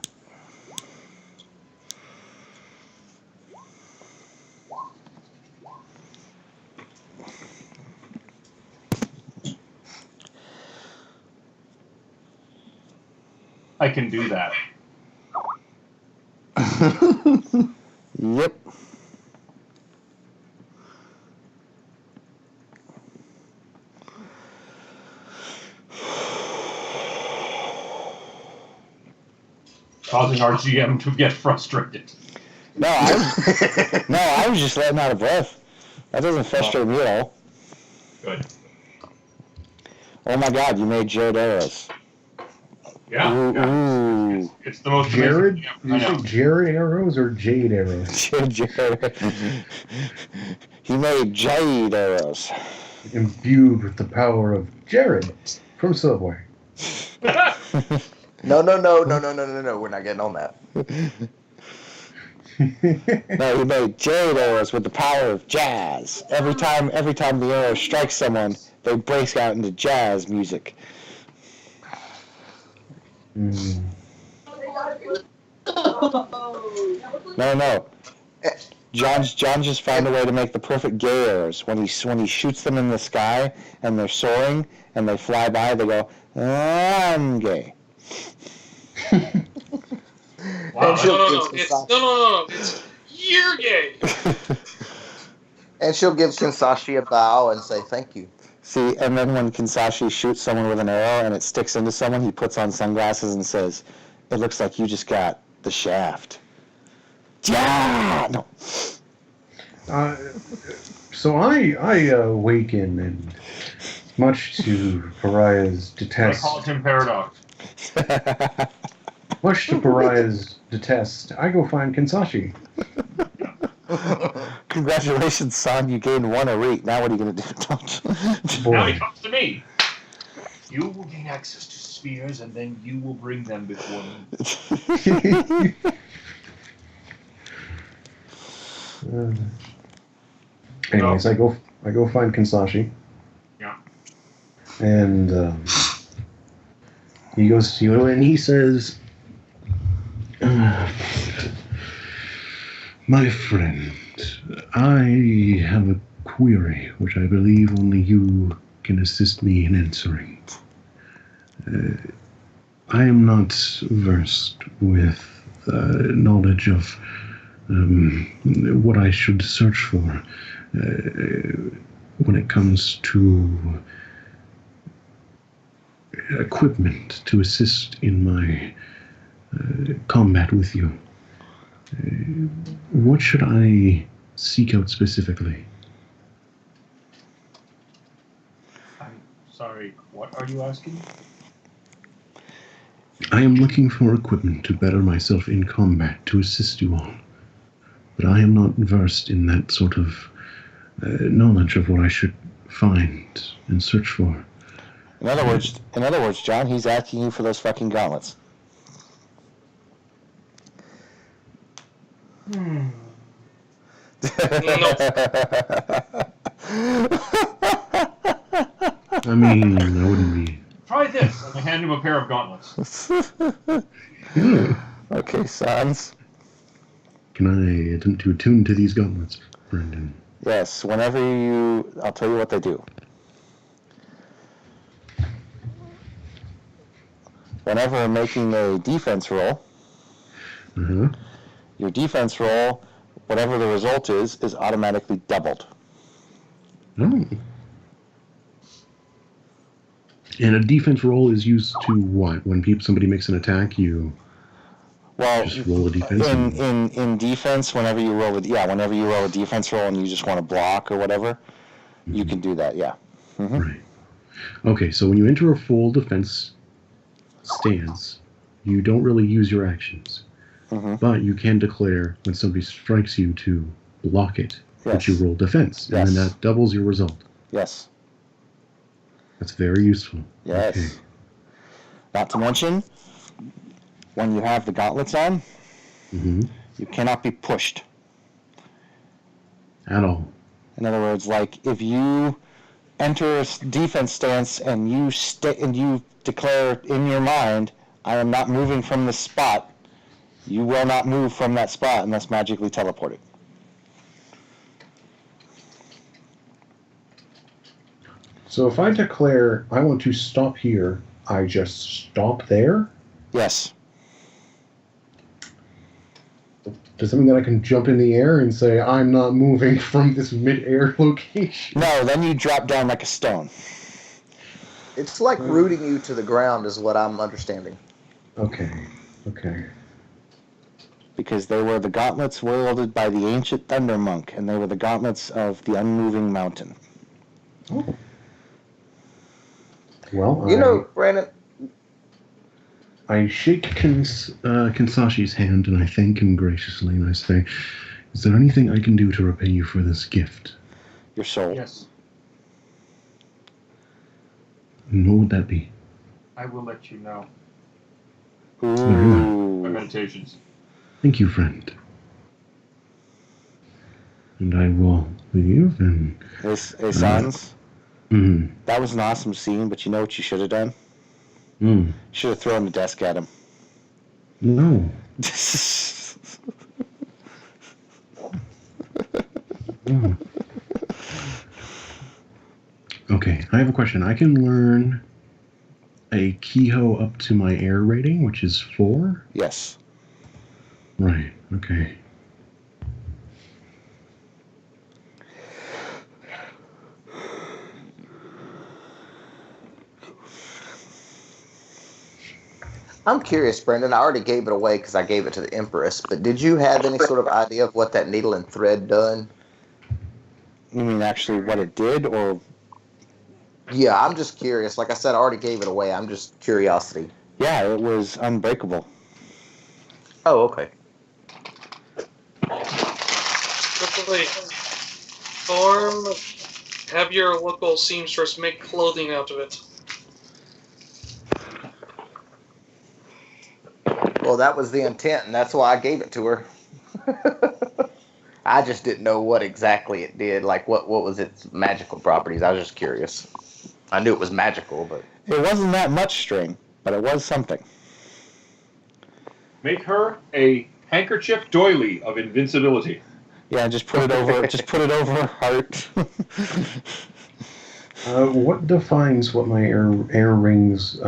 [SPEAKER 5] I can do that.
[SPEAKER 1] Yep.
[SPEAKER 5] Causing our GM to get frustrated.
[SPEAKER 1] No, I was just letting out a breath. That doesn't frustrate me at all.
[SPEAKER 5] Good.
[SPEAKER 1] Oh my God, you made jade arrows.
[SPEAKER 5] Yeah.
[SPEAKER 1] Ooh.
[SPEAKER 5] It's the most
[SPEAKER 2] Jared?
[SPEAKER 5] amazing
[SPEAKER 2] Did you say Jared arrows or Jade arrows?
[SPEAKER 1] Jade. He made jade arrows.
[SPEAKER 2] Imbued with the power of Jared from Subway.
[SPEAKER 3] No. We're not getting on that.
[SPEAKER 1] No, he made jade arrows with the power of jazz. Every time the arrow strikes someone, they break out into jazz music.
[SPEAKER 2] Mm.
[SPEAKER 1] No. John just found a way to make the perfect gay arrows. When he shoots them in the sky and they're soaring and they fly by, they go, I'm gay.
[SPEAKER 5] Wow.
[SPEAKER 4] No. It's you're gay.
[SPEAKER 3] And she'll give Kinsashi a bow and say thank you.
[SPEAKER 1] See, and then when Kinsashi shoots someone with an arrow and it sticks into someone, he puts on sunglasses and says, it looks like you just got the shaft. Yeah! No.
[SPEAKER 2] So I awaken, and much to Pariah's
[SPEAKER 5] I
[SPEAKER 2] detest,
[SPEAKER 5] call it him Paradox.
[SPEAKER 2] much to Pariah's detest, I go find Kinsashi.
[SPEAKER 1] Congratulations, son. You gained 1 elite. Now what are you going to do?
[SPEAKER 5] Now he comes to me. You will gain access to spheres, and then you will bring them before me.
[SPEAKER 2] Anyways, I go find Kinsashi.
[SPEAKER 5] Yeah.
[SPEAKER 2] And he goes to you and he says, my friend, I have a query which I believe only you can assist me in answering. I am not versed with knowledge of what I should search for when it comes to equipment to assist in my combat with you. What should I seek out specifically?
[SPEAKER 5] I'm sorry, what are you asking?
[SPEAKER 2] I am looking for equipment to better myself in combat to assist you all. But I am not versed in that sort of knowledge of what I should find and search for.
[SPEAKER 1] In other words, John, he's asking you for those fucking gauntlets.
[SPEAKER 2] I mean, I wouldn't be.
[SPEAKER 5] Try this. And I hand him a pair of gauntlets.
[SPEAKER 1] Okay, Sans.
[SPEAKER 2] Can I attempt to attune to these gauntlets, Brendan?
[SPEAKER 1] Yes, I'll tell you what they do. Whenever I'm making a defense roll, your defense roll, whatever the result is automatically doubled.
[SPEAKER 2] Oh. And a defense roll is used to what? When somebody makes an attack, you just roll a defense?
[SPEAKER 1] In defense, whenever you roll a defense roll and you just want to block or whatever, you can do that, yeah. Mm-hmm.
[SPEAKER 2] Right. Okay, so when you enter a full defense stance, you don't really use your actions. But you can declare when somebody strikes you to block it, that you roll defense, and then that doubles your result.
[SPEAKER 1] Yes.
[SPEAKER 2] That's very useful.
[SPEAKER 1] Yes.
[SPEAKER 2] Okay.
[SPEAKER 1] Not to mention, when you have the gauntlets on, you cannot be pushed.
[SPEAKER 2] At all.
[SPEAKER 1] In other words, like if you enter a defense stance and you declare in your mind, I am not moving from this spot, you will not move from that spot unless magically teleported.
[SPEAKER 2] So if I declare I want to stop here, I just stop there?
[SPEAKER 1] Yes.
[SPEAKER 2] Does that mean that I can jump in the air and say, I'm not moving from this mid-air location?
[SPEAKER 1] No, then you drop down like a stone.
[SPEAKER 3] It's like rooting you to the ground is what I'm understanding.
[SPEAKER 2] Okay.
[SPEAKER 1] Because they were the gauntlets wielded by the ancient Thunder Monk, and they were the gauntlets of the unmoving mountain.
[SPEAKER 2] Oh. Well,
[SPEAKER 3] Brandon,
[SPEAKER 2] I shake Kinsashi's hand and I thank him graciously and I say, is there anything I can do to repay you for this gift?
[SPEAKER 1] Your soul.
[SPEAKER 5] Yes.
[SPEAKER 2] And what would that be?
[SPEAKER 5] I will let you know.
[SPEAKER 1] Ooh.
[SPEAKER 5] My meditations.
[SPEAKER 2] Thank you, friend. And I will leave and...
[SPEAKER 1] Hey, Sans, that was an awesome scene, but you know what you should have done? You should have thrown the desk at him.
[SPEAKER 2] No. Okay, I have a question. I can learn a Kehoe up to my air rating, which is 4?
[SPEAKER 1] Yes.
[SPEAKER 2] Right, okay.
[SPEAKER 3] I'm curious, Brendan. I already gave it away because I gave it to the Empress, but did you have any sort of idea of what that needle and thread done?
[SPEAKER 1] You mean actually what it did, or...
[SPEAKER 3] Yeah, I'm just curious. Like I said, I already gave it away. I'm just curiosity.
[SPEAKER 1] Yeah, it was unbreakable.
[SPEAKER 3] Oh, okay.
[SPEAKER 4] Quickly have your local seamstress make clothing out of it.
[SPEAKER 3] Well, that was the intent, and that's why I gave it to her. I just didn't know what exactly it did. Like, what was its magical properties? I was just curious. I knew it was magical, but...
[SPEAKER 1] It wasn't that much string, but it was something.
[SPEAKER 5] Make her a handkerchief doily of invincibility.
[SPEAKER 1] Yeah, just put it over. Just put it over her heart.
[SPEAKER 2] What defines what my air ring's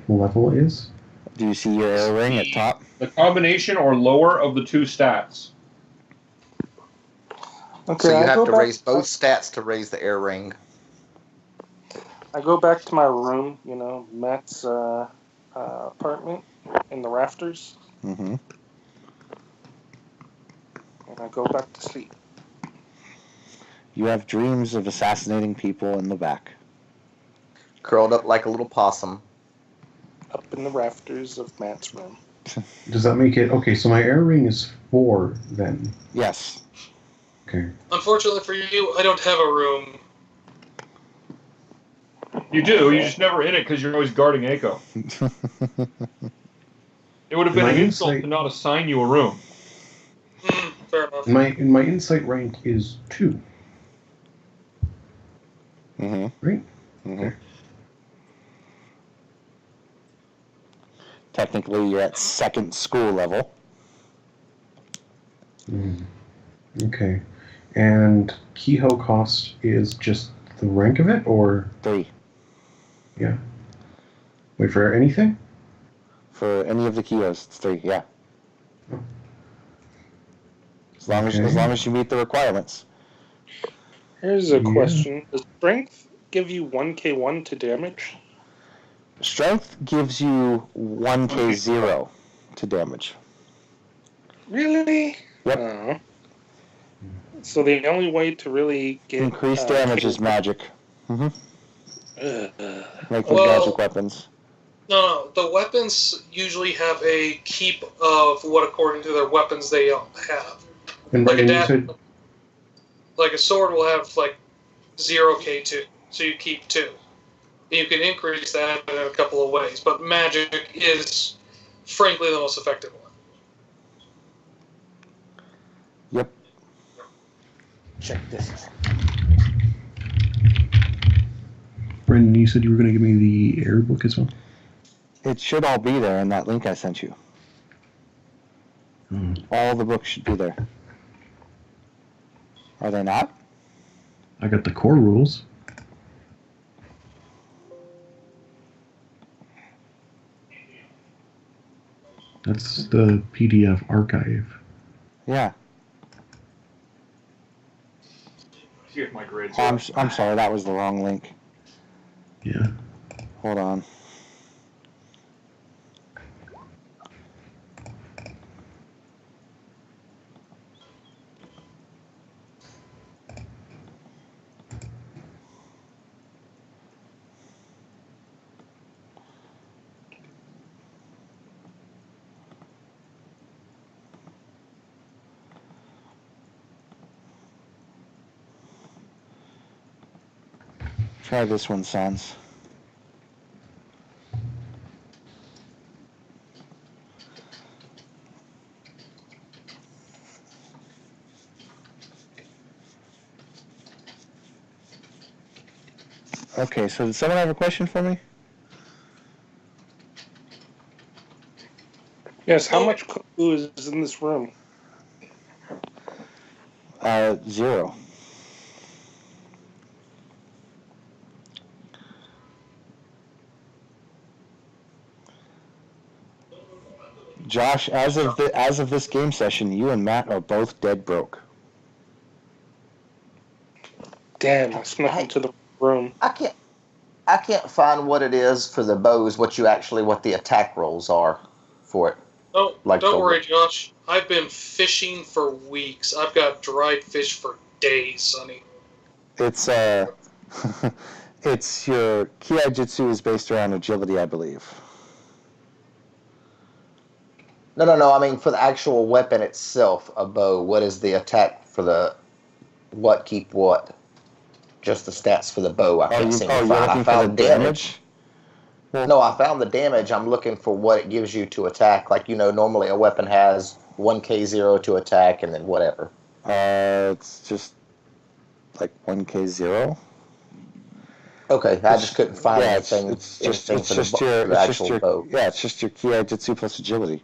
[SPEAKER 2] level is?
[SPEAKER 1] Do you see your air ring at top?
[SPEAKER 5] The combination or lower of the two stats.
[SPEAKER 6] Okay,
[SPEAKER 3] So you have to raise both stats to raise the air ring.
[SPEAKER 6] I go back to my room, Matt's apartment in the rafters,
[SPEAKER 1] Mm-hmm.
[SPEAKER 6] and I go back to sleep.
[SPEAKER 1] You have dreams of assassinating people in the back.
[SPEAKER 3] Curled up like a little possum.
[SPEAKER 6] Up in the rafters of Matt's room.
[SPEAKER 2] Does that make it... Okay, so my air ring is 4 then.
[SPEAKER 1] Yes.
[SPEAKER 2] Okay.
[SPEAKER 4] Unfortunately for you, I don't have a room.
[SPEAKER 5] You do. You're just never in it because you're always guarding Eiko. It would have been
[SPEAKER 2] My
[SPEAKER 5] an insult
[SPEAKER 2] insight-
[SPEAKER 5] to not assign you a room.
[SPEAKER 4] Fair enough.
[SPEAKER 2] My insight rank is 2,
[SPEAKER 1] Mm-hmm.
[SPEAKER 2] right?
[SPEAKER 1] Mm-hmm.
[SPEAKER 2] Okay.
[SPEAKER 1] Technically, you're at second school level.
[SPEAKER 2] Okay. And Kehoe cost is just the rank of it, or
[SPEAKER 1] 3.
[SPEAKER 2] yeah? Wait, for anything?
[SPEAKER 1] For any of the Kios, it's 3, yeah. As long
[SPEAKER 2] Okay.
[SPEAKER 1] as you meet the requirements.
[SPEAKER 6] Here's a
[SPEAKER 2] Yeah.
[SPEAKER 6] question. Does strength give you 1k1 to damage?
[SPEAKER 1] Strength gives you 1k0 to damage.
[SPEAKER 6] Really?
[SPEAKER 1] Yep.
[SPEAKER 6] Oh. So the only way to really get
[SPEAKER 1] Increased damage is magic. Mm-hmm. Like with
[SPEAKER 4] Well-
[SPEAKER 1] magic weapons.
[SPEAKER 4] No, the weapons usually have a keep of what according to their weapons they have.
[SPEAKER 2] And
[SPEAKER 4] Like a
[SPEAKER 2] you
[SPEAKER 4] dad-
[SPEAKER 2] said
[SPEAKER 4] Like a sword will have like 0k2, so you keep 2. You can increase that in a couple of ways, but magic is frankly the most effective one.
[SPEAKER 1] Yep.
[SPEAKER 3] Check this out.
[SPEAKER 2] Brendan, you said you were going to give me the air book as well?
[SPEAKER 1] It should all be there in that link I sent you. All the books should be there. Are they not?
[SPEAKER 2] I got the core rules. That's the PDF archive.
[SPEAKER 1] Yeah.
[SPEAKER 5] See if my grades
[SPEAKER 1] Oh,
[SPEAKER 5] are.
[SPEAKER 1] I'm sorry, that was the wrong link.
[SPEAKER 2] Yeah.
[SPEAKER 1] Hold on. Try this one, Sans. Okay, so did someone have a question for me?
[SPEAKER 6] Yes, how much Koku is in this room?
[SPEAKER 1] 0. Josh, as of this game session, you and Matt are both dead broke.
[SPEAKER 6] Damn, I snuck into the room.
[SPEAKER 3] I can't find what it is for the bows. What the attack rolls are for it.
[SPEAKER 4] Oh,
[SPEAKER 3] Like
[SPEAKER 4] don't
[SPEAKER 3] the-
[SPEAKER 4] worry, Josh. I've been fishing for weeks. I've got dried fish for days, Sonny.
[SPEAKER 1] It's it's your Ki Jitsu is based around agility, I believe.
[SPEAKER 3] No. I mean, for the actual weapon itself, a bow. What is the attack for the what? Keep what? Just the stats for the bow. I can't seem to
[SPEAKER 1] you're
[SPEAKER 3] find.
[SPEAKER 1] looking
[SPEAKER 3] I
[SPEAKER 1] for the
[SPEAKER 3] found
[SPEAKER 1] damage?
[SPEAKER 3] No, I found the damage. I'm looking for what it gives you to attack. Like, normally a weapon has 1k0 to attack and then whatever.
[SPEAKER 1] It's just like 1k0.
[SPEAKER 3] Okay, I just couldn't find
[SPEAKER 1] Yeah,
[SPEAKER 3] anything.
[SPEAKER 1] it's just
[SPEAKER 3] for the actual bow.
[SPEAKER 1] Yeah, it's just your Ki Jitsu plus agility.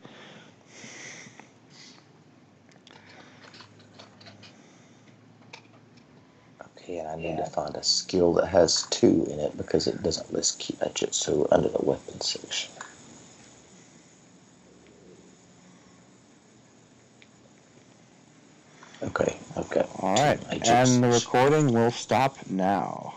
[SPEAKER 3] Okay, and I need to find a skill that has 2 in it because it doesn't list Ki Jitsu under the weapon section. Okay.
[SPEAKER 1] All right, and the recording will stop now.